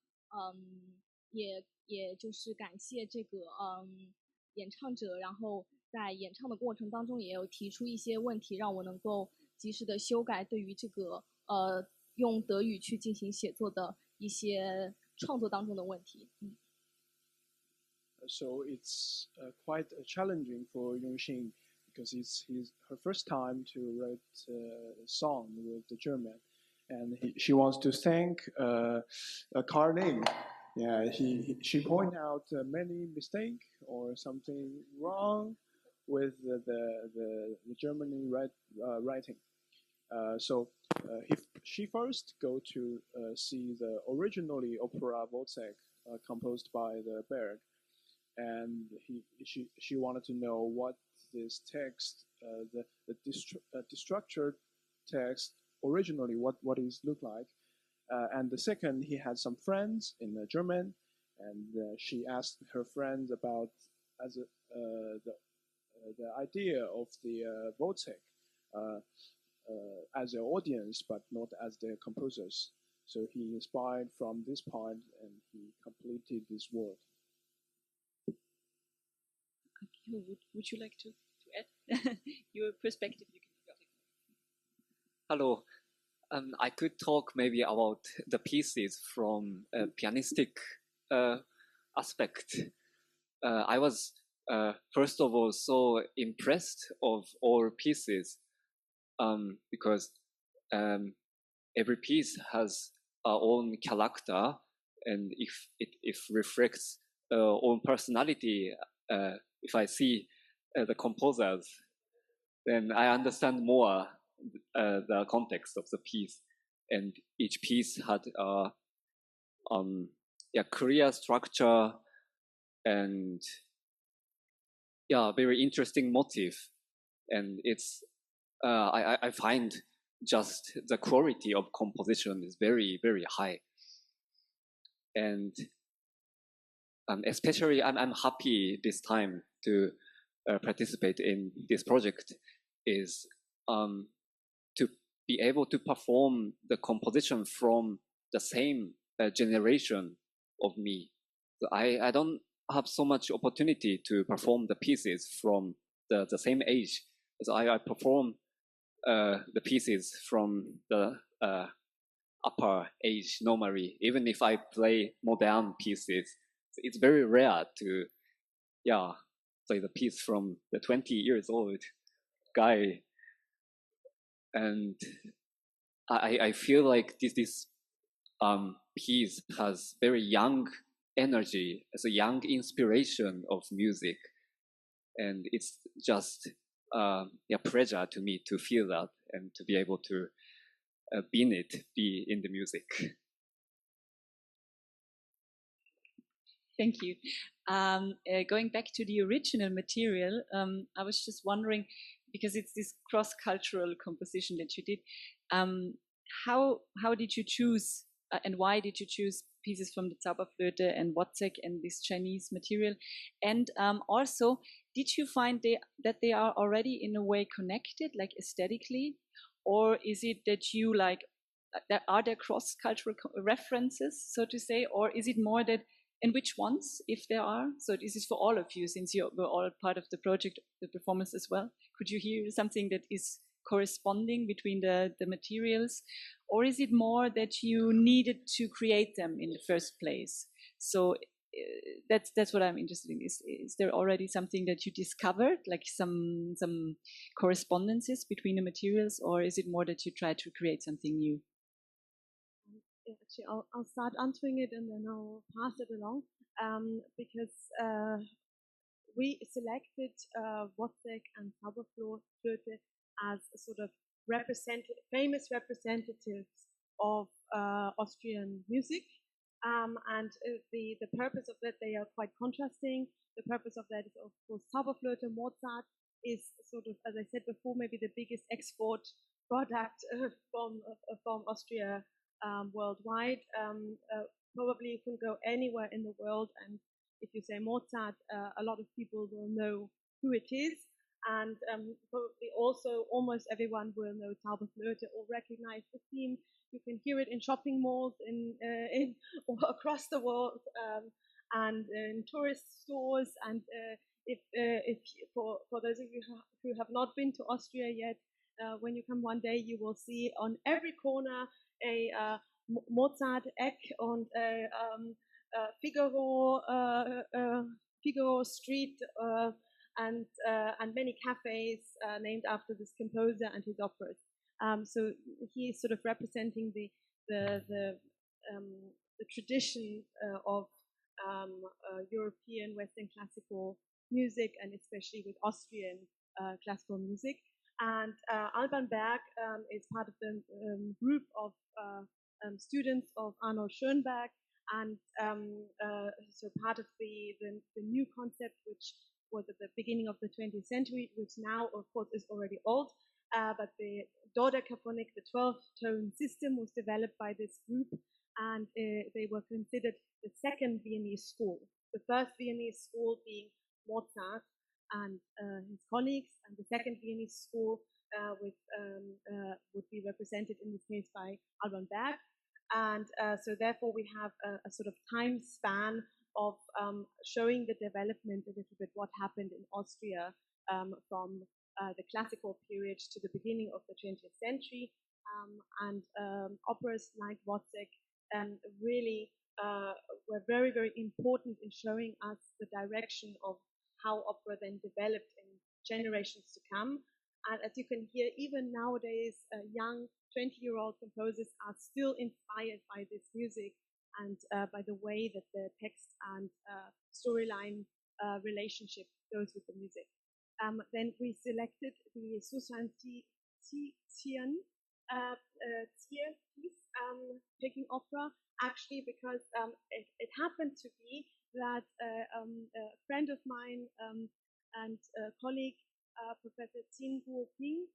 也就是感谢这个演唱者，然后在演唱的过程当中也有提出一些问题，让我能够及时的修改对于这个用德语去进行写作的一些创作当中的问题。So it's quite challenging for Yongxing because it's her first time to write a song with the German, and she wants to thank Carly. Yeah, she pointed out many mistakes or something wrong with the Germany writing. So she first go to see the originally opera Wozzeck composed by the Berg, and she wanted to know what this text, the destructured text originally, what it look like. And the second, he had some friends in German, and she asked her friends about the idea of the Wozzeck as an audience, but not as their composers. So he inspired from this point, and he completed this work. Would you like to add your perspective? You can go. Hello. I could talk maybe about the pieces from a pianistic aspect. I was first of all so impressed of all pieces because every piece has our own character, and if it reflects own personality, if I see the composers, then I understand more the context of the piece, and each piece had a clear structure and very interesting motive, and it's I find just the quality of composition is very, very high, and especially I'm happy this time to participate in this project is to be able to perform the composition from the same generation of me. So I don't have so much opportunity to perform the pieces from the same age. So I perform the pieces from the upper age normally, even if I play modern pieces. It's very rare to play the piece from the 20 years old guy, and I feel like this piece has very young energy, as a young inspiration of music, and it's just a pleasure to me to feel that and to be able to be in the music. Thank you. Going back to the original material, I was just wondering, because it's this cross-cultural composition that you did, how did you choose and why did you choose pieces from the Zauberflöte and Wozzeck and this Chinese material? And also, did you find that they are already in a way connected, like aesthetically? Or is it that you are there cross-cultural references, so to say? Or is it more that, and which ones, if there are? So this is for all of you, since you were all part of the project, the performance as well. Could you hear something that is corresponding between the materials? Or is it more that you needed to create them in the first place? So that's what I'm interested in. Is there already something that you discovered, like some correspondences between the materials, or is it more that you try to create something new? Actually, I'll start answering it and then I'll pass it along, because we selected Wozzeck and Zauberflöte as sort of famous representatives of Austrian music. And the purpose of that, they are quite contrasting. The purpose of that is, of course, Zauberflöte. Mozart is sort of, as I said before, maybe the biggest export product from Austria worldwide. Probably you can go anywhere in the world, and if you say Mozart, a lot of people will know who it is. And probably also almost everyone will know Zauberflöte or recognize the theme. You can hear it in shopping malls in across the world, and in tourist stores. And for those of you who have not been to Austria yet, when you come one day, you will see on every corner a Mozart Eck and Figaro Street, and many cafes named after this composer and his operas. So he is sort of representing the tradition of European Western classical music, and especially with Austrian classical music. And Alban Berg is part of the group of students of Arnold Schönberg, and so part of the new concept, which was at the beginning of the 20th century, which now, of course, is already old. But the dodecaphonic, the 12-tone system, was developed by this group, and they were considered the second Viennese school. The first Viennese school being Mozart and his colleagues, and the second Viennese school would be represented in this case by Alban Berg. And so therefore we have a sort of time span of showing the development a little bit, what happened in Austria from the classical period to the beginning of the 20th century. And operas like Wozzeck really were very, very important in showing us the direction of how opera then developed in generations to come. And as you can hear, even nowadays, young 20-year-old composers are still inspired by this music and by the way that the text and storyline relationship goes with the music. Then we selected the Suzhou-Campus Peking opera, actually because it happened to be that a friend of mine and colleague, Professor Qin Huqiu,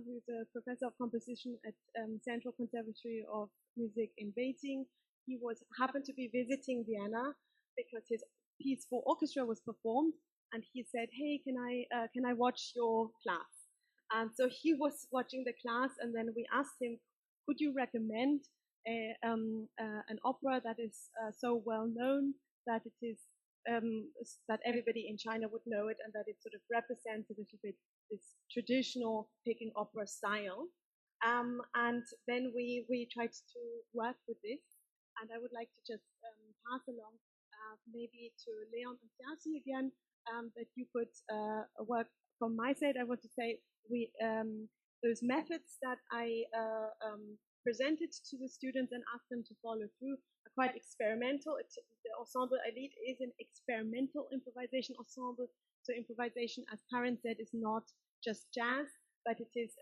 who's a professor of composition at Central Conservatory of Music in Beijing, he happened to be visiting Vienna because his piece for orchestra was performed, and he said, "Hey, can I watch your class?" And so he was watching the class, and then we asked him, "Could you recommend an opera that is so well known that it is that everybody in China would know it, and that it sort of represents a little bit this traditional Peking opera style?" And then we tried to work with this, and I would like to just pass along maybe to Leon and Xiaxi again, that you could work from my side. I want to say those methods that I presented to the students and asked them to follow through are quite experimental. The ensemble I lead is an experimental improvisation ensemble. So improvisation, as Karen said, is not just jazz, but it is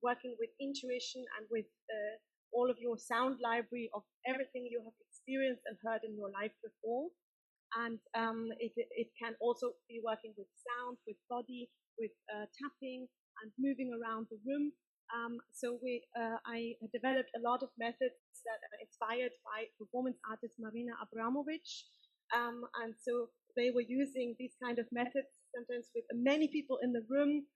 working with intuition and with all of your sound library of everything you have experienced and heard in your life before. And it can also be working with sound, with body, with tapping and moving around the room. So I developed a lot of methods that are inspired by performance artist Marina Abramovich. And so they were using these kind of methods, sometimes with many people in the room,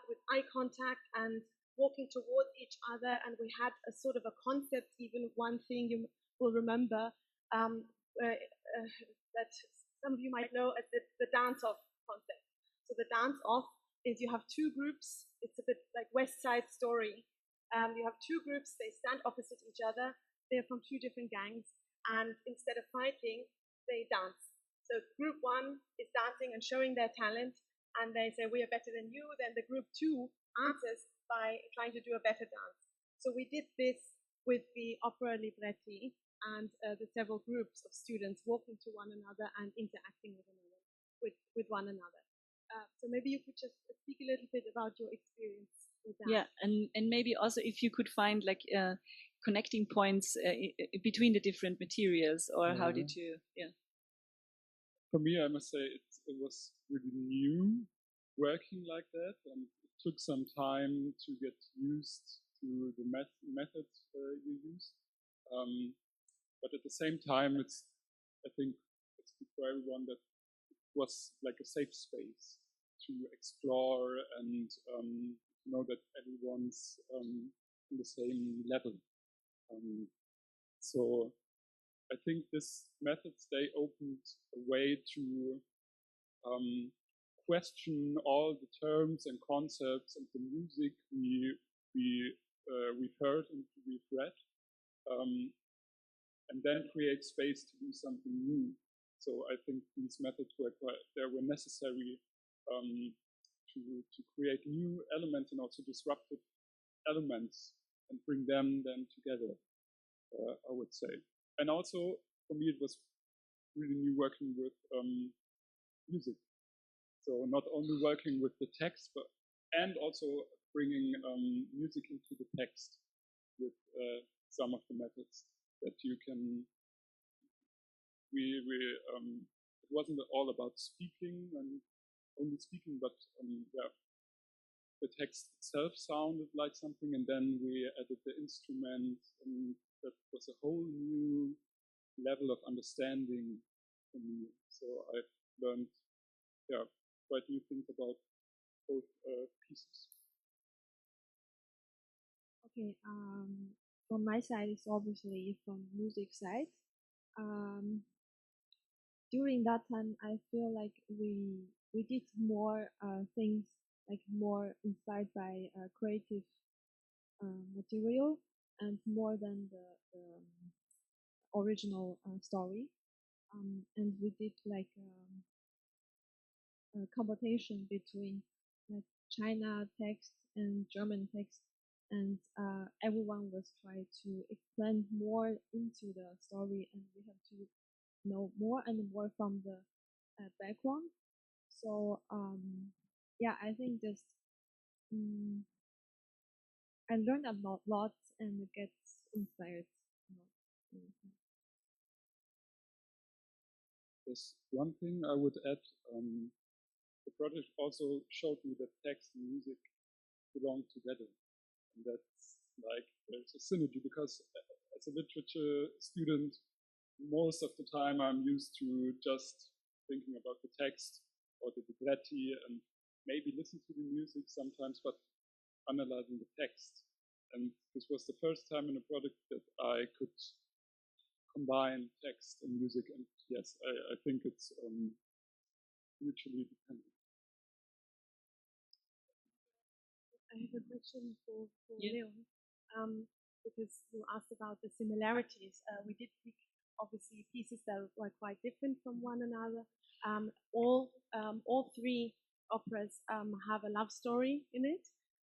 with eye contact and walking towards each other. And we had a sort of a concept, even one thing you will remember, that some of you might know as the dance-off concept. So the dance-off is you have two groups. It's a bit like West Side Story. You have two groups. They stand opposite each other. They're from two different gangs. And instead of fighting, they dance. So group 1 is dancing and showing their talent, and they say, we are better than you. Then the group 2 answers by trying to do a better dance. So we did this with the opera libretti and the several groups of students walking to one another and interacting with one another. So maybe you could just speak a little bit about your experience with that. Yeah, and maybe also if you could find like connecting points between the different materials, or how did you, For me, I must say it was really new working like that, and it took some time to get used to the methods you used. But at the same time, I think it's good for everyone that it was like a safe space to explore and know that everyone's on the same level. So I think this methods, they opened a way to question all the terms and concepts and the music we've heard and we've read, and then create space to do something new. So I think these methods were necessary to create new elements and also disruptive elements and bring them then together, I would say. And also, for me, it was really new working with music. So not only working with the text, and also bringing music into the text with some of the methods that you can. It wasn't all about speaking and only speaking, but the text itself sounded like something, and then we added the instrument, and that was a whole new level of understanding for me. So I've learned, quite new things about both pieces. Okay, from my side, it's obviously from music side. During that time, I feel like we did more things, like more inspired by creative material and more than the original story. And we did like a competition between like China text and German text, and everyone was trying to explain more into the story, and we have to know more and more from the background. So I think just I learned a lot and get inspired. There's one thing I would add. The project also showed me that text and music belong together, and that's like there's a synergy, because as a literature student, most of the time I'm used to just thinking about the text or the libretti and maybe listen to the music sometimes, but analyzing the text. And this was the first time in a project that I could combine text and music. And yes, I think it's mutually dependent. I have a question for Leon, because you asked about the similarities. We did pick obviously pieces that were quite different from one another. All three operas have a love story in it.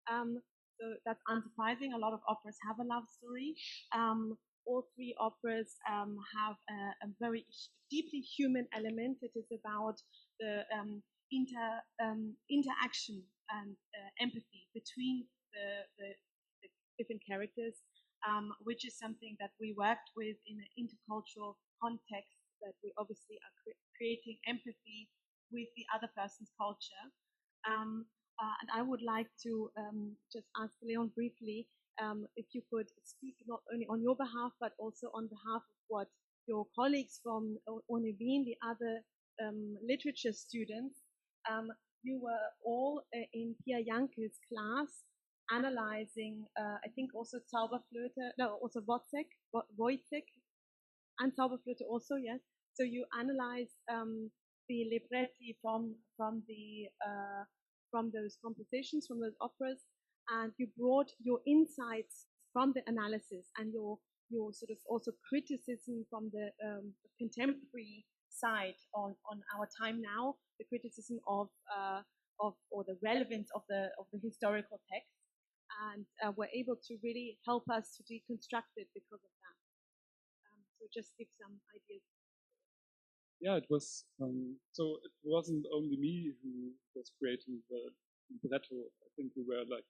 So that's unsurprising. A lot of operas have a love story. All three operas have a very deeply human element. It is about the interaction and empathy between the different characters, which is something that we worked with in an intercultural context, that we obviously are creating empathy with the other person's culture. And I would like to just ask Leon briefly if you could speak not only on your behalf, but also on behalf of what your colleagues from Uni Wien, the other literature students, you were all in Pia Janke's class analyzing, I think also Zauberflöte, no, also Wojciech, and Zauberflöte also, yes. So you analyzed the libretti from those compositions, from those operas, and you brought your insights from the analysis and your sort of also criticism from the contemporary side on our time now, the criticism of or the relevance of the historical text, and were able to really help us to deconstruct it because of that. So just give some ideas. Yeah, it was, so it wasn't only me who was creating the libretto. I think we were like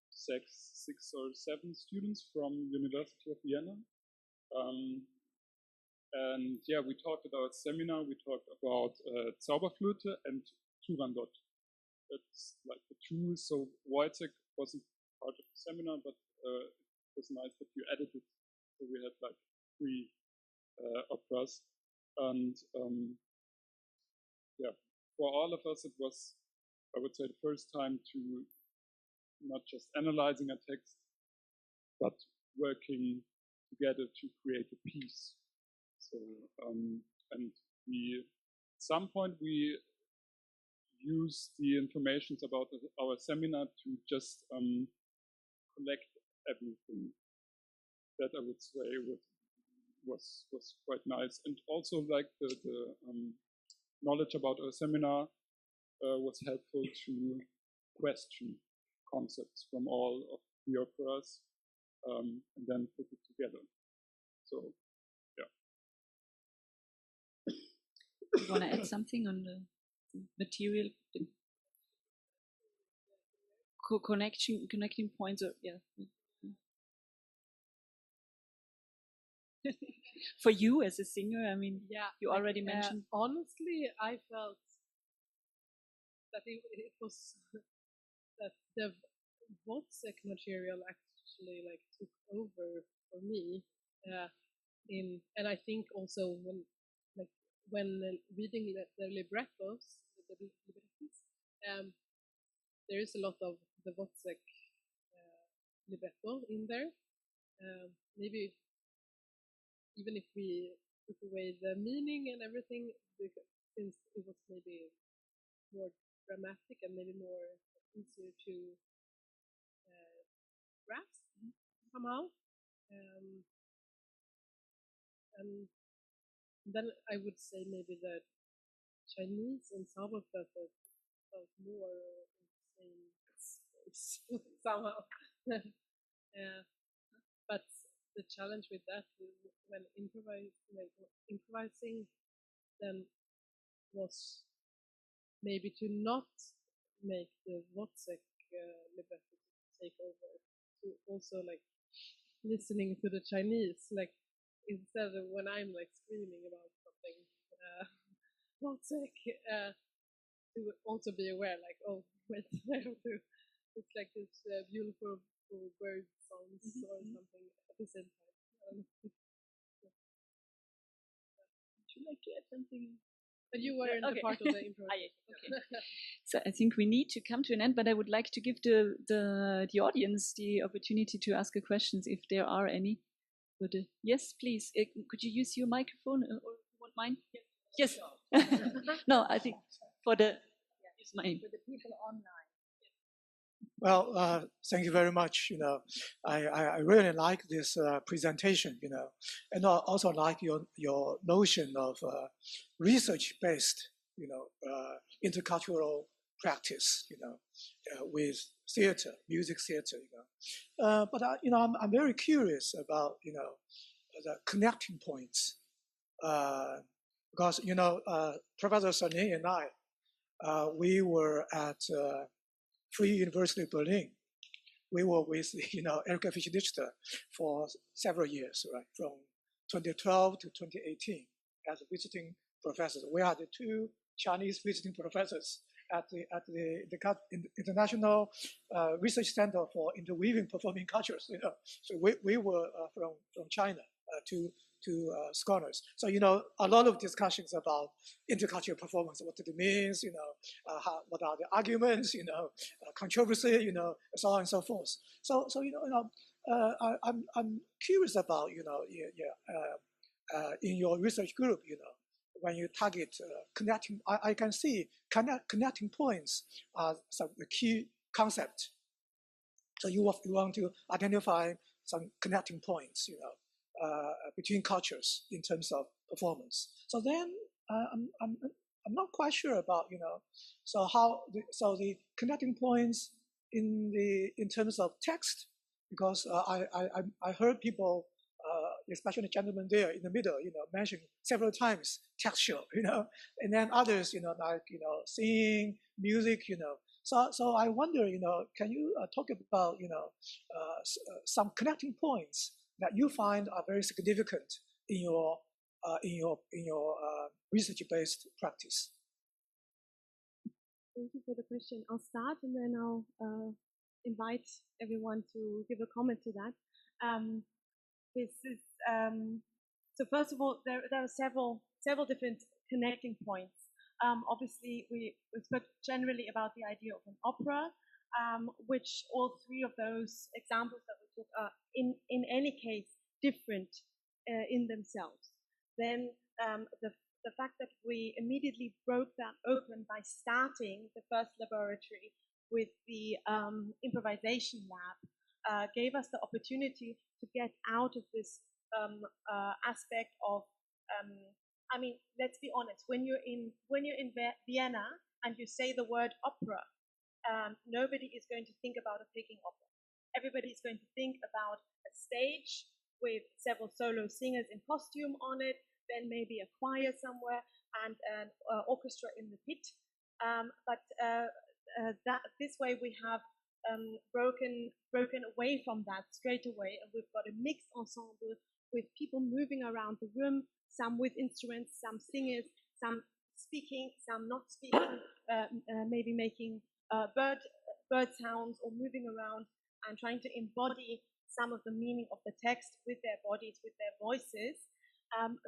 six or seven students from University of Vienna. And yeah, we talked about seminar, we talked about Zauberflöte and Turandot. It's like the two, so Wojciech wasn't part of the seminar, but it was nice that you added it. So we had like 3 operas. And yeah, for all of us, it was, I would say, the first time to not just analyzing a text, but working together to create a piece. So, and we, at some point, we used the information about our seminar to just collect everything. That I would say was quite nice, and also like the knowledge about our seminar was helpful to question concepts from all of the operas and then put it together. So yeah. You want to add something on the material, connecting points, or yeah. For you as a singer, I mean, yeah, you already mentioned. Honestly, I felt that it was that the Wozzeck material actually like took over for me. And I think also when reading the librettos, there is a lot of the Wozzeck libretto in there. Maybe even if we took away the meaning and everything, since it was maybe more dramatic and maybe more easier to grasp somehow. And then I would say maybe the Chinese and Zauberflöte felt more in the same space somehow. But the challenge with that when improvising then was maybe to not make the Wozzeck libretto take over, to also like listening to the Chinese, like instead of when I'm like screaming about something, Wozzeck, to also be aware, like, oh wait, I have to. It's like this beautiful bird songs or something at the same time. Would you like to add something? But you were in the part of the improvisation. Okay. So I think we need to come to an end, but I would like to give the audience the opportunity to ask questions if there are any. Yes, please. Could you use your microphone or you want mine? Yes. No, I think for the mine. For the people online. Well, thank you very much. You know, I really like this presentation. You know, and I also like your notion of research-based, you know, intercultural practice. You know, with theater, music theater. You know, but you know, I'm very curious about the connecting points because you know, Professor Sonin and I, we were at Free University Berlin. We were with Erika Fischer-Dichter for several years, right, from 2012 to 2018 as visiting professors. We are the 2 Chinese visiting professors at the International Research Center for Interweaving Performing Cultures. You know, so we were from China, to scholars. So you know, a lot of discussions about intercultural performance, what it means, you know, what are the arguments, you know, controversy, you know, so on and so forth. So you know, I'm curious about in your research group, you know, when you target connecting, I can see connecting points are some the key concept. So you want to identify some connecting points, you know, between cultures in terms of performance. So then I'm not quite sure about, so the connecting points in terms of text, because I heard people, especially the gentleman there in the middle, mention several times texture, and then others, like, singing, music, So I wonder, can you talk about, some connecting points that you find are very significant in your research-based practice? Thank you for the question. I'll start and then I'll invite everyone to give a comment to that. This is so. First of all, there are several different connecting points. Obviously, we spoke generally about the idea of an opera, which all three of those examples that we took are in any case different in themselves. Then the fact that we immediately broke that open by starting the first laboratory with the improvisation lab gave us the opportunity to get out of this aspect of I mean, let's be honest. When you're in Vienna and you say the word opera, nobody is going to think about a Peking opera. Everybody is going to think about a stage with several solo singers in costume on it, then maybe a choir somewhere and an orchestra in the pit. But this way we have broken away from that straight away, and we've got a mixed ensemble with people moving around the room, some with instruments, some singers, some speaking, some not speaking, maybe making bird sounds or moving around and trying to embody some of the meaning of the text with their bodies, with their voices.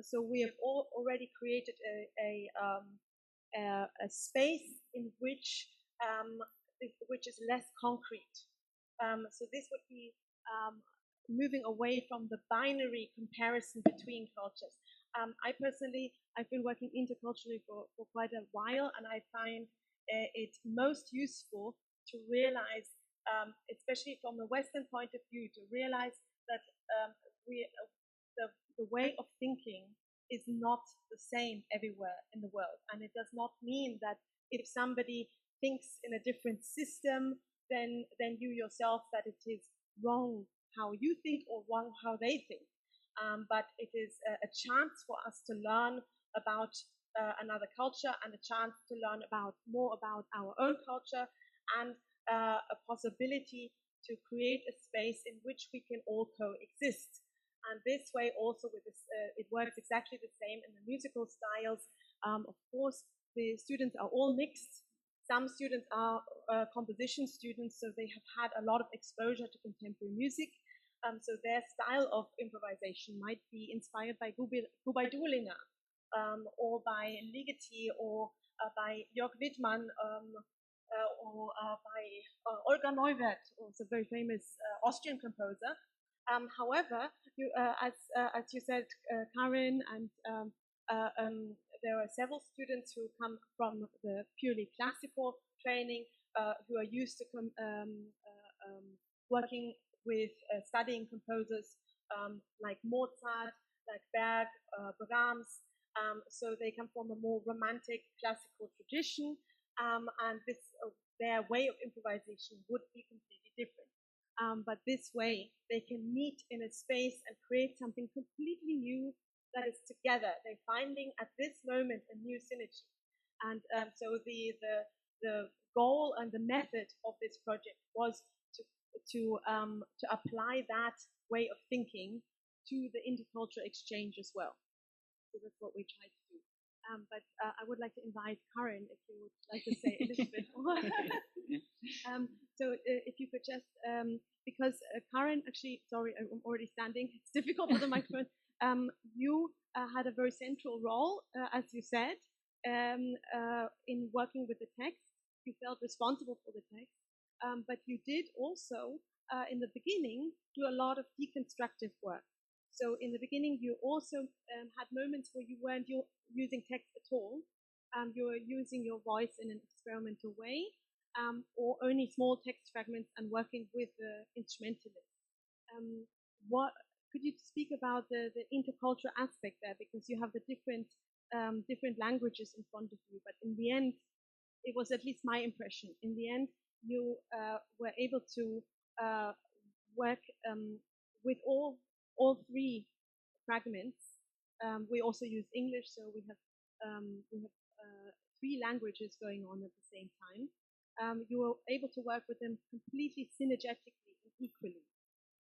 So we have already created a space in which is less concrete. So this would be moving away from the binary comparison between cultures. I personally, I've been working interculturally for quite a while, and I find it most useful to realize, especially from the Western point of view, to realize that the way of thinking is not the same everywhere in the world. And it does not mean that if somebody thinks in a different system than you yourself, that it is wrong how you think or wrong how they think. But it is a chance for us to learn about another culture and a chance to learn more about our own culture, and a possibility to create a space in which we can all coexist. And this way also with this, it works exactly the same in the musical styles. Of course, the students are all mixed. Some students are composition students, so they have had a lot of exposure to contemporary music. So their style of improvisation might be inspired by Gubaidulina, or by Ligeti, or by Jörg Wittmann, or by Olga Neuwirth, also a very famous Austrian composer. However, as you said, Karin, and there are several students who come from the purely classical training, who are used to working with studying composers like Mozart, like Berg, Brahms. So they come from a more romantic classical tradition, and their way of improvisation would be completely different. But this way, they can meet in a space and create something completely new that is together. They're finding at this moment a new synergy. And so the goal and the method of this project was to apply that way of thinking to the intercultural exchange as well. So that's what we tried to do. But I would like to invite Karin, if you would like to say a little bit more. So if you could just, because Karin, actually, sorry, I'm already standing. It's difficult with the microphone. You had a very central role, as you said, in working with the text. You felt responsible for the text. But you did also, in the beginning, do a lot of deconstructive work. So in the beginning, you also had moments where you weren't using text at all. You were using your voice in an experimental way, or only small text fragments and working with the instrumentalists. What could you speak about the intercultural aspect there? Because you have the different different languages in front of you, but in the end, it was at least my impression. In the end, you were able to work with all three fragments. We also use English, so we have three languages going on at the same time. You were able to work with them completely synergetically and equally,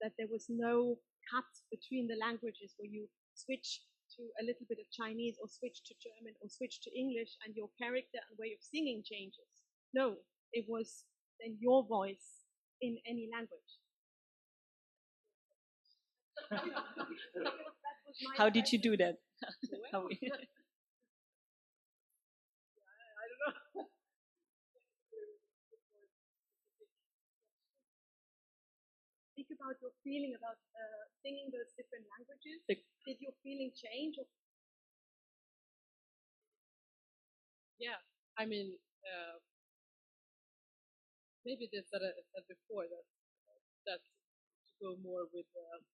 that there was no cut between the languages where you switch to a little bit of Chinese or switch to German or switch to English and your character and way of singing changes. No, it was then your voice in any language. How did you do that? I don't know. Speak about your feeling about singing those different languages. Did your feeling change? Or? Yeah, I mean, maybe this that I said before, that to go more with the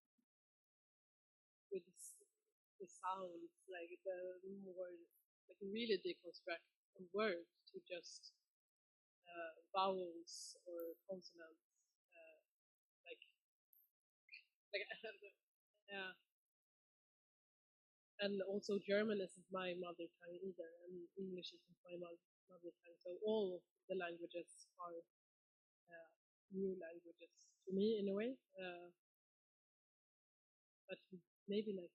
sounds, like the more, like really deconstruct a word to just vowels or consonants, yeah. And also German isn't my mother tongue either, and English isn't my mother tongue. So all the languages are new languages to me in a way. But maybe like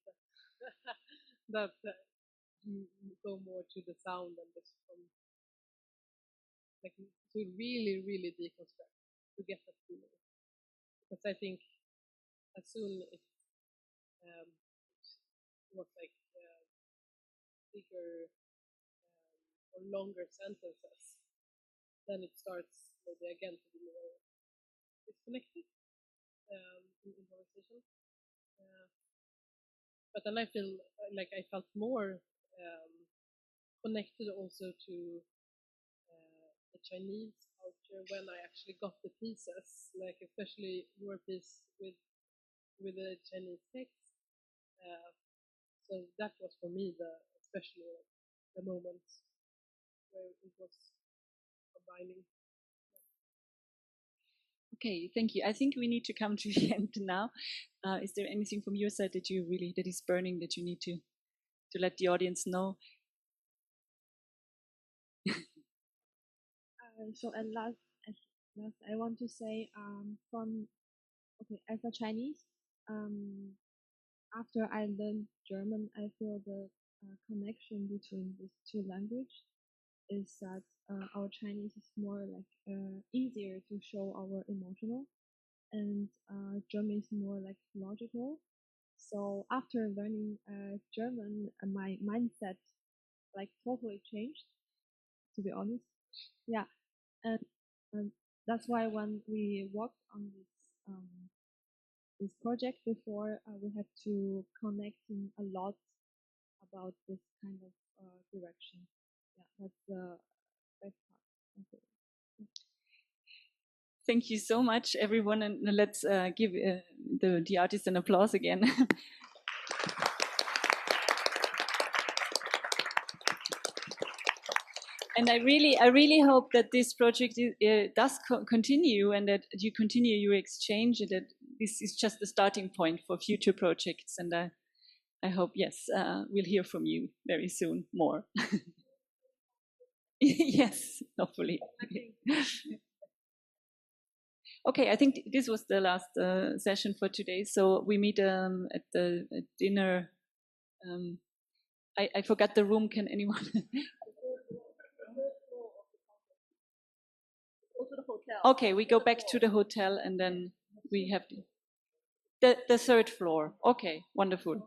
that, you go more to the sound and just from like to really, really deconstruct to get that feeling. Because I think as soon it was like bigger or longer sentences, then it starts maybe again to be more disconnected in conversation. But then I feel like I felt more connected also to the Chinese culture when I actually got the pieces, like especially your piece with the Chinese text. So that was for me especially the moment where it was combining. Okay, thank you. I think we need to come to the end now. Is there anything from your side that is burning that you need to let the audience know? So at last, I want to say as a Chinese, after I learned German, I feel the connection between these two languages is that our Chinese is more like easier to show our emotional, and German is more like logical. So after learning German, my mindset like totally changed, to be honest. Yeah, and that's why when we worked on this project before, we had to connect in a lot about this kind of direction. Yeah, that's the best part. Thank you so much, everyone, and let's give the artist an applause again. And I really hope that this project does continue, and that you continue your exchange, and that this is just the starting point for future projects. And I hope, yes, we'll hear from you very soon more. Yes, hopefully. Okay, I think this was the last session for today. So we meet at the dinner. I forgot the room. Can anyone? Okay, we go back to the hotel, and then we have the third floor. Okay, wonderful.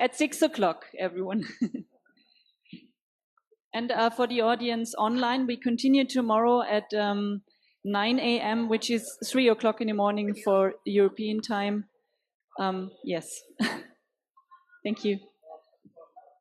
At 6 o'clock, everyone. And for the audience online, we continue tomorrow at 9 a.m., which is 3 o'clock in the morning for European time. Yes. Thank you.